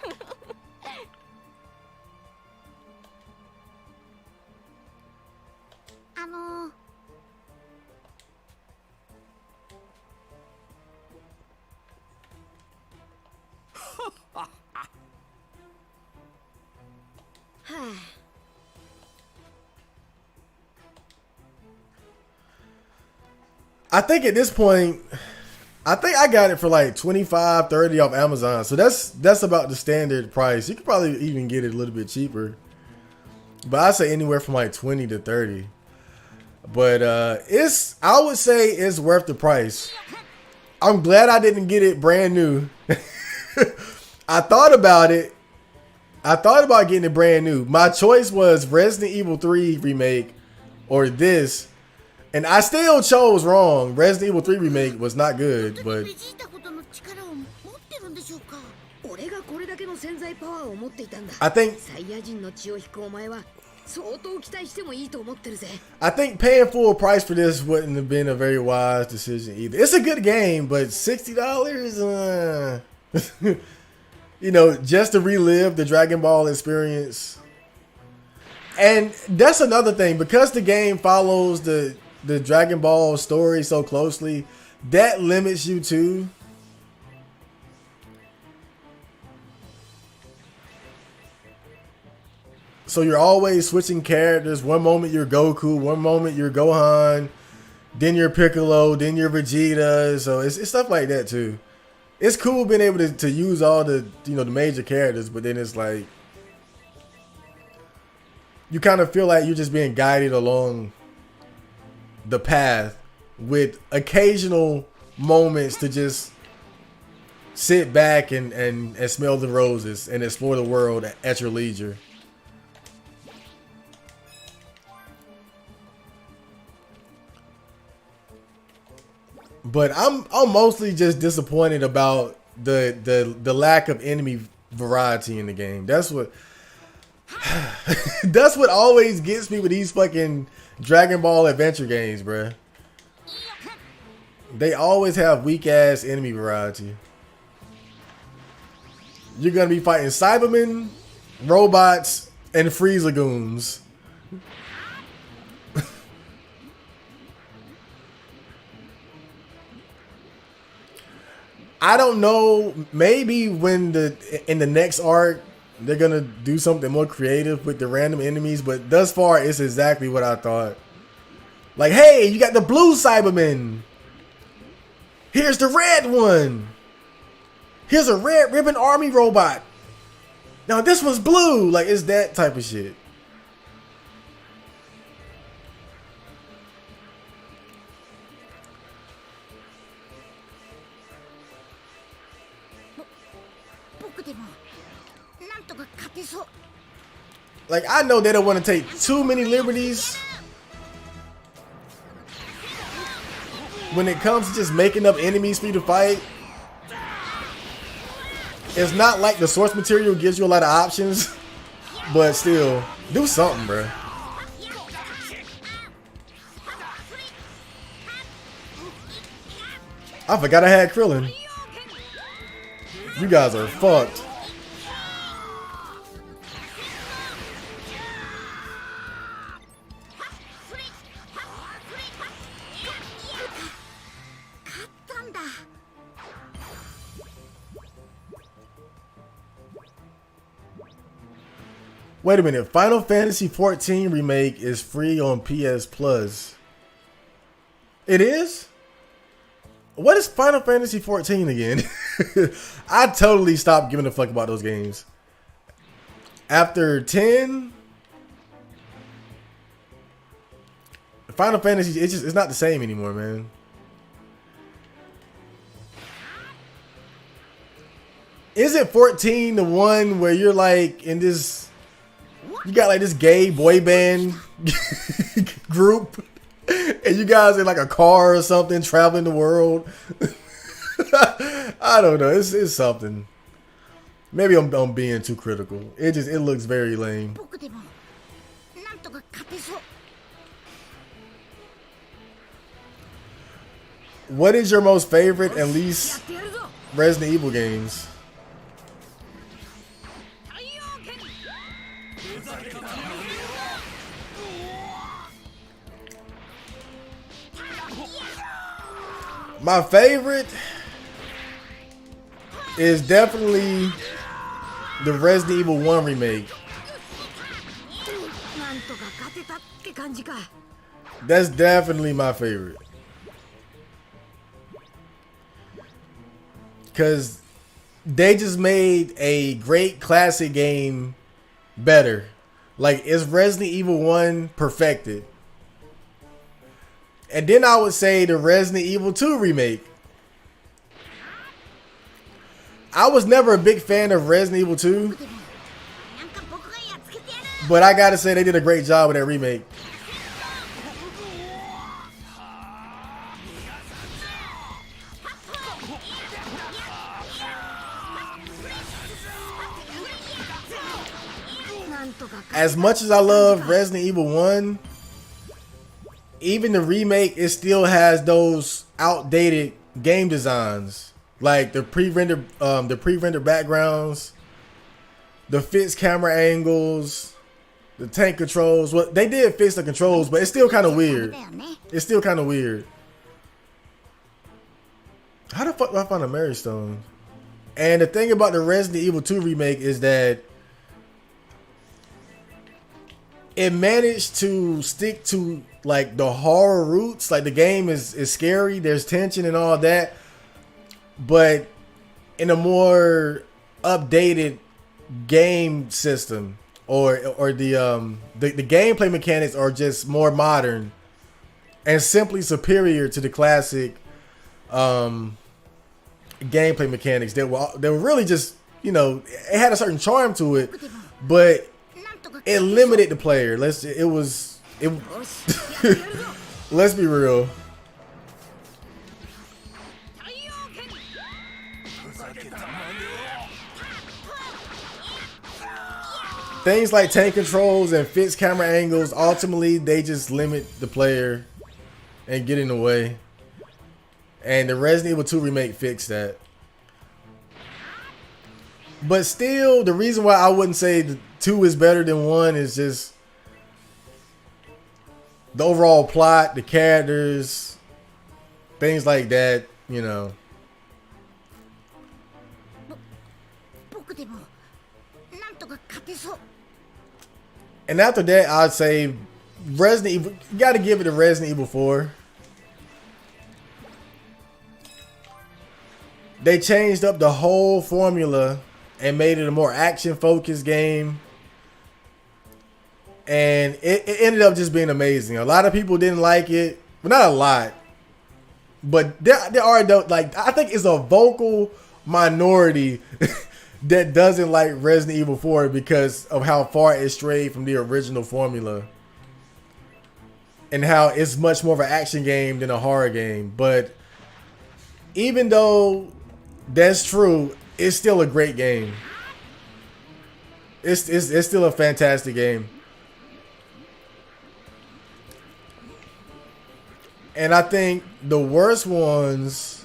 I think at this point, I think I got it for like 25, 30 off Amazon. So that's about the standard price. You could probably even get it a little bit cheaper. But I say anywhere from like 20 to 30. But I would say it's worth the price. I'm glad I didn't get it brand new. I thought about it. I thought about getting it brand new. My choice was Resident Evil 3 remake or this. And I still chose wrong. Resident Evil 3 remake was not good, but I think paying full price for this wouldn't have been a very wise decision either. It's a good game, but $60, you know, just to relive the Dragon Ball experience. And that's another thing, because the game follows the Dragon Ball story so closely, that limits you too. So you're always switching characters. One moment you're Goku, one moment you're Gohan, then you're Piccolo, then you're Vegeta. So it's stuff like that too. It's cool being able to use all the, you know, the major characters, but then it's like you kind of feel like you're just being guided along the path with occasional moments to just sit back and smell the roses and explore the world at your leisure. But I'm mostly just disappointed about the lack of enemy variety in the game. That's what that's what always gets me with these fucking Dragon Ball adventure games, bruh. They always have weak ass enemy variety. You're gonna be fighting Cybermen, robots, and Frieza goons. I don't know. Maybe when in the next arc they're gonna do something more creative with the random enemies, but thus far it's exactly what I thought. Like, hey, you got the blue Cyberman. Here's the red one. Here's a red ribbon army robot. Now this one's blue. Like, it's that type of shit. Like, I know they don't want to take too many liberties when it comes to just making up enemies for you to fight. It's not like the source material gives you a lot of options, but still, do something, bro. I forgot I had Krillin. You guys are fucked. Wait a minute. Final Fantasy 14 Remake is free on PS Plus. It is? What is Final Fantasy 14 again? I totally stopped giving a fuck about those games. After 10, Final Fantasy, it's not the same anymore, man. Isn't 14 the one where you're like in this, you got like this gay boy band group, and you guys in like a car or something traveling the world? I don't know. It's something. Maybe I'm being too critical. It looks very lame. What is your most favorite and least Resident Evil games? My favorite is definitely the Resident Evil 1 remake. That's definitely my favorite. because they just made a great classic game better. Like, it's Resident Evil 1 perfected. And then I would say the Resident Evil 2 remake. I was never a big fan of Resident Evil 2, but I gotta say they did a great job with that remake. As much as I love Resident Evil 1, even the remake, it still has those outdated game designs, like the pre-rendered backgrounds, the fixed camera angles, the tank controls. Well, they did fix the controls, but it's still kind of weird. It's still kind of weird. How the fuck do I find a Mary Stone? And the thing about the Resident Evil 2 remake is that it managed to stick to like the horror roots. Like, the game is scary, there's tension and all that, but in a more updated game system, or the gameplay mechanics are just more modern and simply superior to the classic gameplay mechanics that were really just, you know, it had a certain charm to it, but it limited the player. Let's be real. Things like tank controls and fixed camera angles, ultimately they just limit the player and get in the way. And the Resident Evil 2 remake fixed that. But still, the reason why I wouldn't say the 2 is better than 1 is just the overall plot, the characters, things like that, you know. And after that, I'd say Resident Evil, you gotta give it to Resident Evil 4. They changed up the whole formula and made it a more action-focused game. And it ended up just being amazing. A lot of people didn't like it. Well, not a lot. But there are, like, I think it's a vocal minority that doesn't like Resident Evil 4 because of how far it strayed from the original formula. And how it's much more of an action game than a horror game. But even though that's true, it's still a great game. It's still a fantastic game. And I think the worst ones,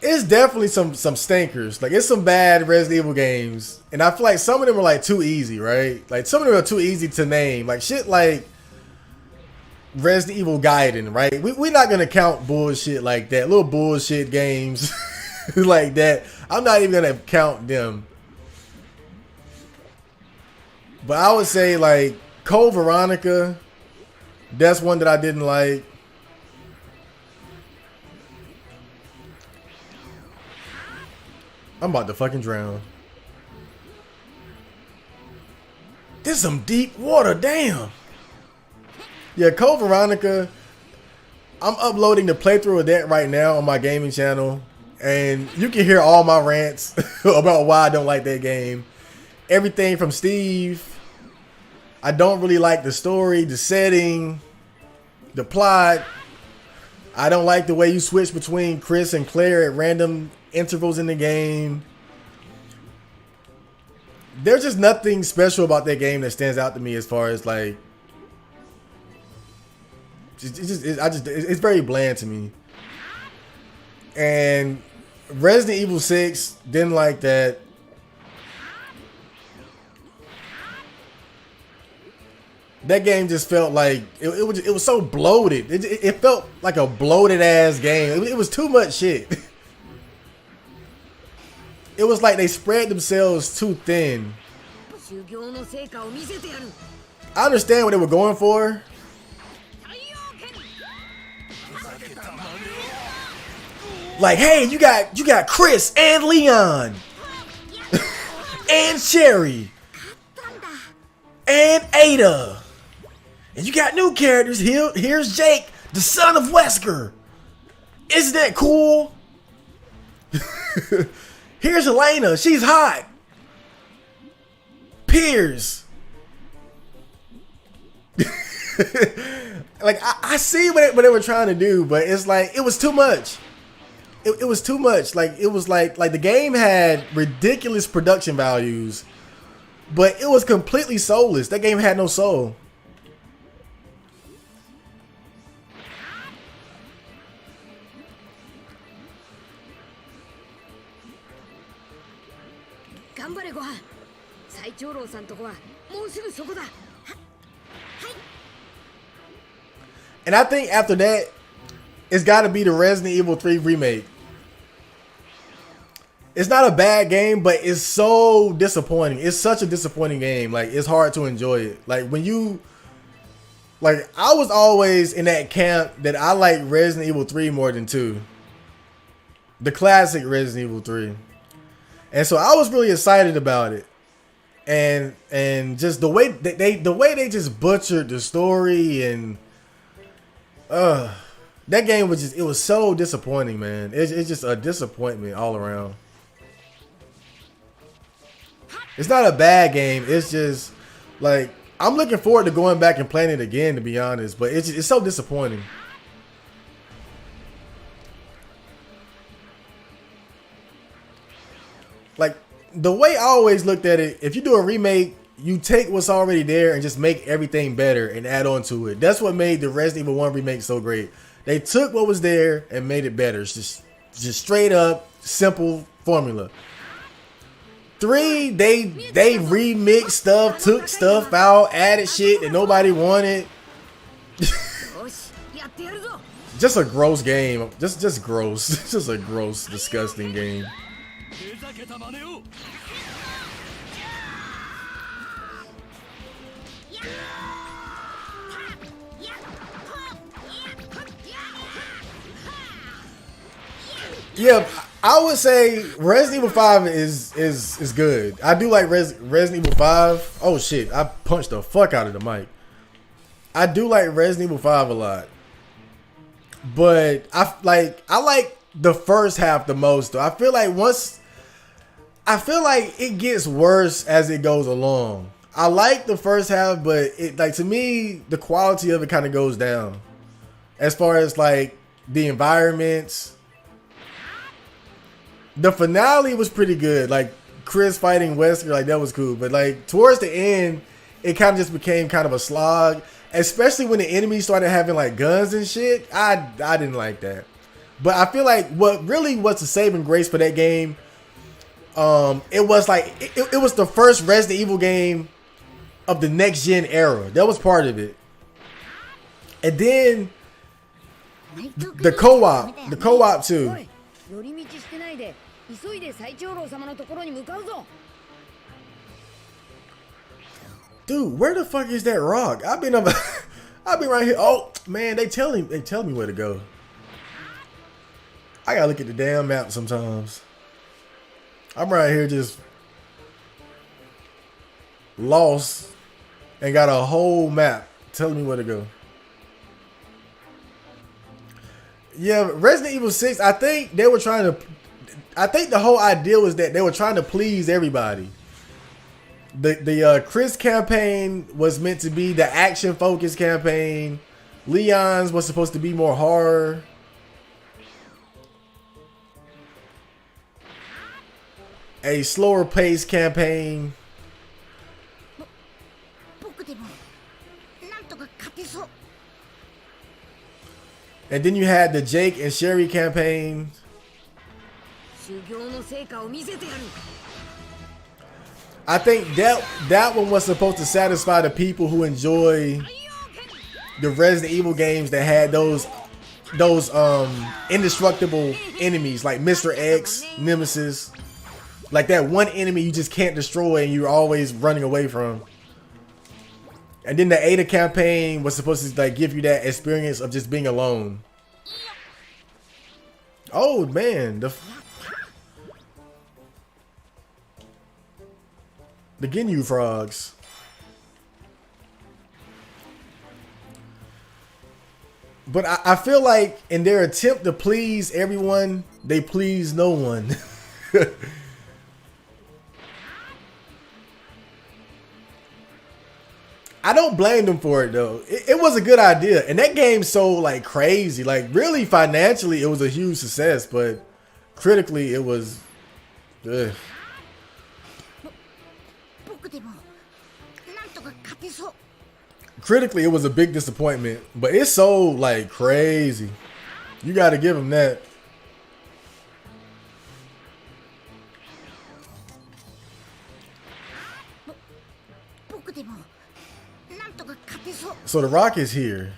it's definitely some stinkers. Like, it's some bad Resident Evil games, and I feel like some of them are like too easy, right? Like, some of them are too easy to name. Like, shit like Resident Evil Gaiden, right? We're not gonna count bullshit like that, little bullshit games like that. I'm not even gonna count them. But I would say like Code Veronica, that's one that I didn't like. I'm about to fucking drown. This is some deep water, damn. Yeah, Code Veronica, I'm uploading the playthrough of that right now on my gaming channel. And you can hear all my rants about why I don't like that game. Everything from Steve. I don't really like the story, the setting, the plot. I don't like the way you switch between Chris and Claire at random intervals in the game. There's just nothing special about that game that stands out to me as far as like, it's very bland to me. And Resident Evil 6, didn't like that. That game just felt like it was so bloated. It felt like a bloated ass game. It was too much shit. It was like they spread themselves too thin. I understand what they were going for. Like, hey, you got Chris and Leon and Sherry and Ada, and you got new characters. Here's Jake, the son of Wesker. Isn't that cool? Here's Elena. She's hot. Piers. Like, I see what they were trying to do, but it's like, it was too much. It was too much. Like, it was like the game had ridiculous production values, but it was completely soulless. That game had no soul. And I think after that, it's got to be the Resident Evil 3 remake. It's not a bad game, but it's so disappointing. It's such a disappointing game. Like, it's hard to enjoy it. Like, when you... Like, I was always in that camp that I like Resident Evil 3 more than 2. The classic Resident Evil 3. And so I was really excited about it. And just the way they just butchered the story, and that game was just, it was so disappointing, man. It's just a disappointment all around. It's not a bad game. It's just like, I'm looking forward to going back and playing it again, to be honest, but it's so disappointing. Like, the way I always looked at it, if you do a remake, you take what's already there and just make everything better and add on to it. That's what made the Resident Evil 1 remake so great. They took what was there and made it better. It's just straight up, simple formula. 3, they remixed stuff, took stuff out, added shit that nobody wanted. Just a gross game. Just gross. Just a gross, disgusting game. Yeah, I would say Resident Evil 5 is good. I do like Resident Evil 5. Oh shit, I punched the fuck out of the mic. I do like Resident Evil 5 a lot. But I like the first half the most though. I feel like it gets worse as it goes along. I like the first half, but it, like, to me, the quality of it kind of goes down. As far as like the environments. The finale was pretty good. Like, Chris fighting Wesker, like, that was cool. But like, towards the end, it kind of just became kind of a slog. Especially when the enemies started having like guns and shit. I didn't like that. But I feel like what really was the saving grace for that game, it was like, it was the first Resident Evil game of the next gen era. That was part of it. And then the co-op too. Dude, where the fuck is that rock? I've been right here. Oh man, they tell me where to go. I gotta look at the damn map sometimes. I'm right here just lost and got a whole map telling me where to go. Yeah, Resident Evil 6, I think the whole idea was that they were trying to please everybody. The Chris campaign was meant to be the action focused campaign. Leon's was supposed to be more horror. A slower paced campaign. And then you had the Jake and Sherry campaign. I think that one was supposed to satisfy the people who enjoy the Resident Evil games that had those indestructible enemies like Mr. X, Nemesis. Like that one enemy you just can't destroy and you're always running away from. And then the Ada campaign was supposed to like give you that experience of just being alone. Oh man, the Ginyu frogs. But I feel like in their attempt to please everyone, they please no one. I don't blame them for it though. It was a good idea, and that game sold like crazy. Like really, financially, it was a huge success, but critically, it was. Ugh. Critically, it was a big disappointment, but it sold like crazy. You got to give them that. So the Rock is here.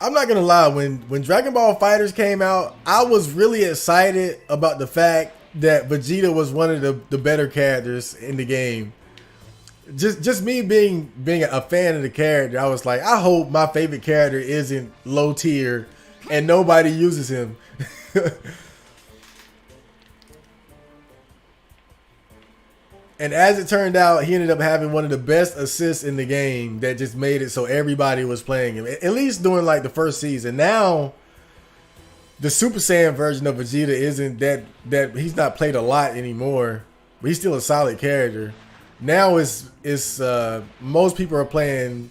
I'm not gonna lie, when Dragon Ball Fighters came out, I was really excited about the fact that Vegeta was one of the better characters in the game. Just me being a fan of the character, I was like, I hope my favorite character isn't low tier and nobody uses him. And as it turned out, he ended up having one of the best assists in the game that just made it so everybody was playing him. At least during like the first season. Now, the Super Saiyan version of Vegeta isn't that he's not played a lot anymore. But he's still a solid character. Now it's most people are playing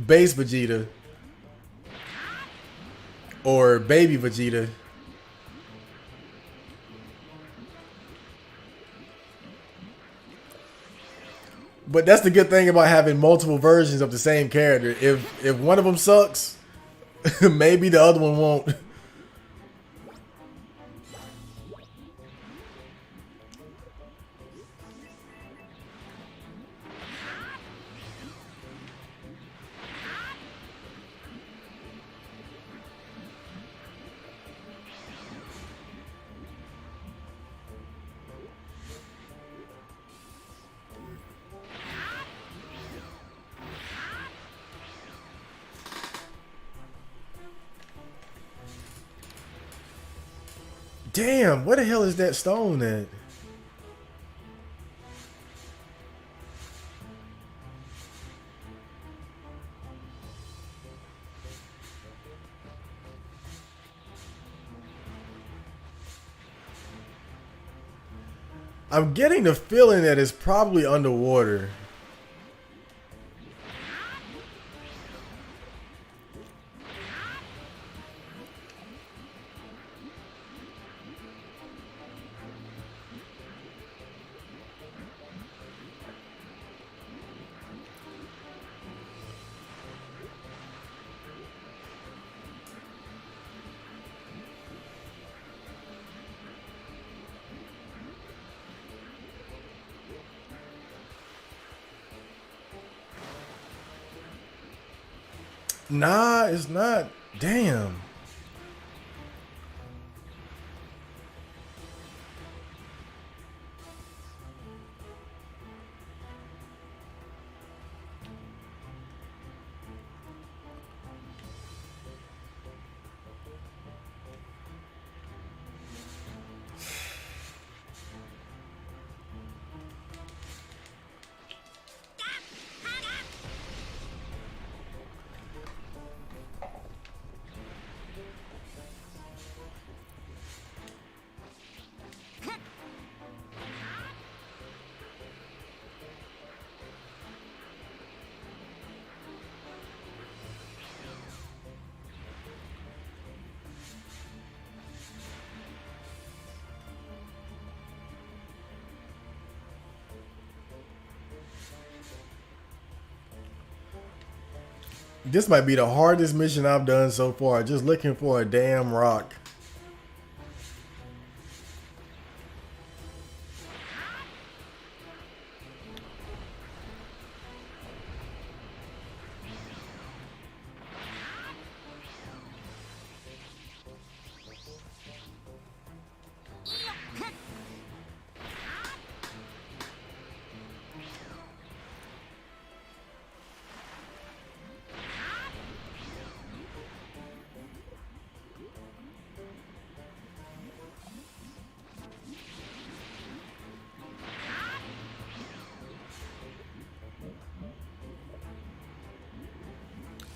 base Vegeta or baby Vegeta. But that's the good thing about having multiple versions of the same character. If one of them sucks, maybe the other one won't. Damn, where the hell is that stone at? I'm getting the feeling that it's probably underwater. Nah, it's not. Damn. This might be the hardest mission I've done so far. Just looking for a damn rock.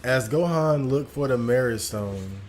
As Gohan looked for the Merit Stone.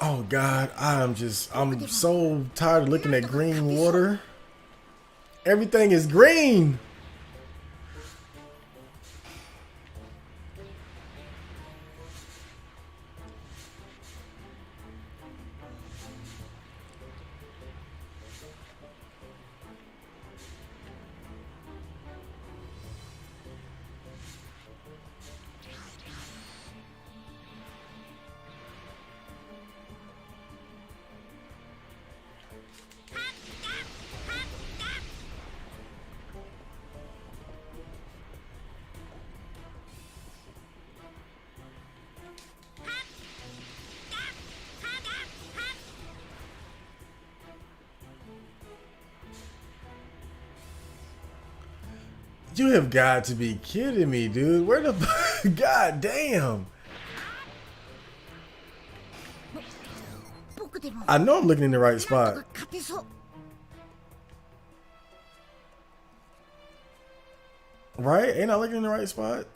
Oh God, I'm so tired of looking at green water. Everything is green. You have got to be kidding me, dude. Where the fuck? God damn. I know I'm looking in the right spot. Right? Ain't I looking in the right spot?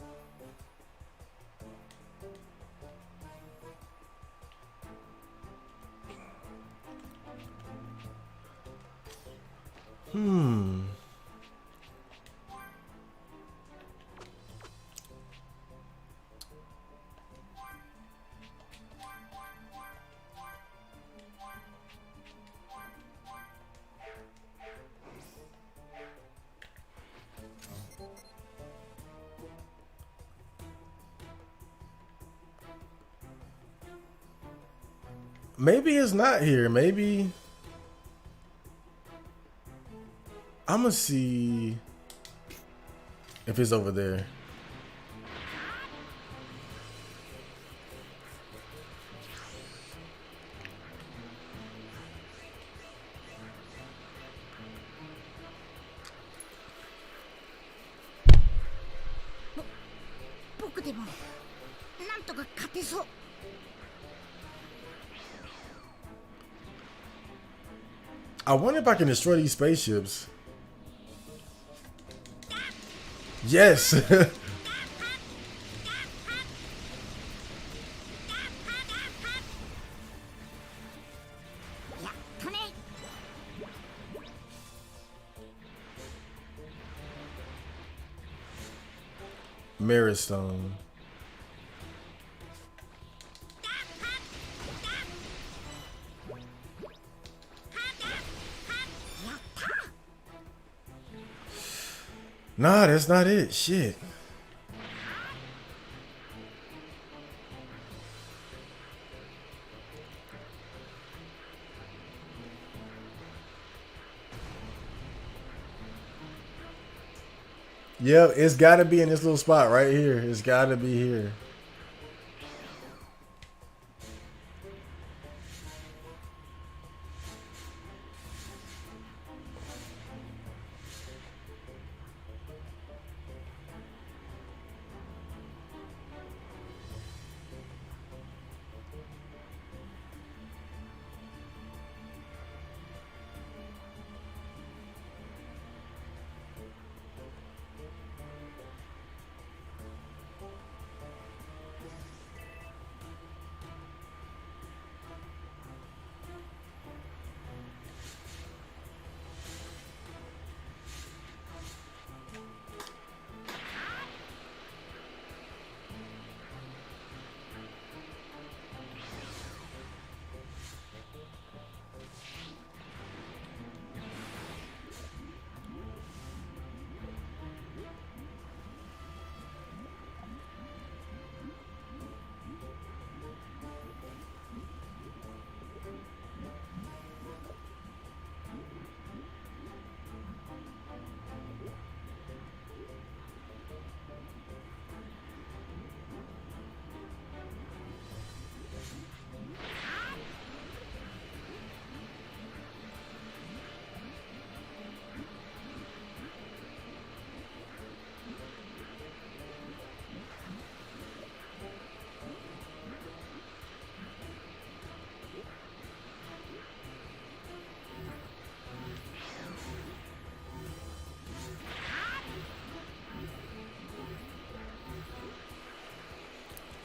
Maybe it's not here. Maybe I'm gonna see if it's over there. I wonder if I can destroy these spaceships. Yes. Merit Stone. Nah, that's not it. Shit. Yep, it's got to be in this little spot right here. It's got to be here.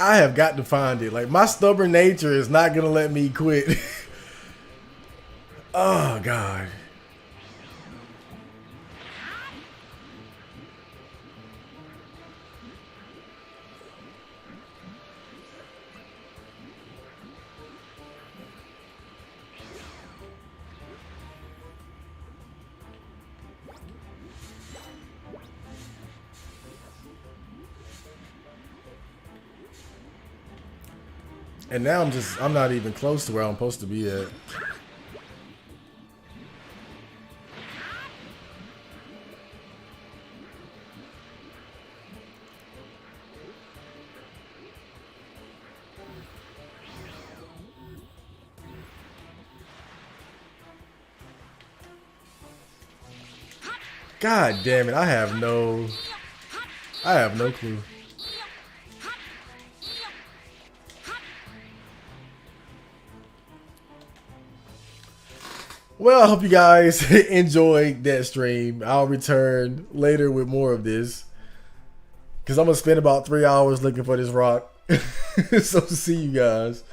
I have got to find it. Like, my stubborn nature is not gonna let me quit. Oh God. And now I'm not even close to where I'm supposed to be at. God damn it, I have no clue. Well, I hope you guys enjoyed that stream. I'll return later with more of this, because I'm going to spend about 3 hours looking for this rock. So see you guys.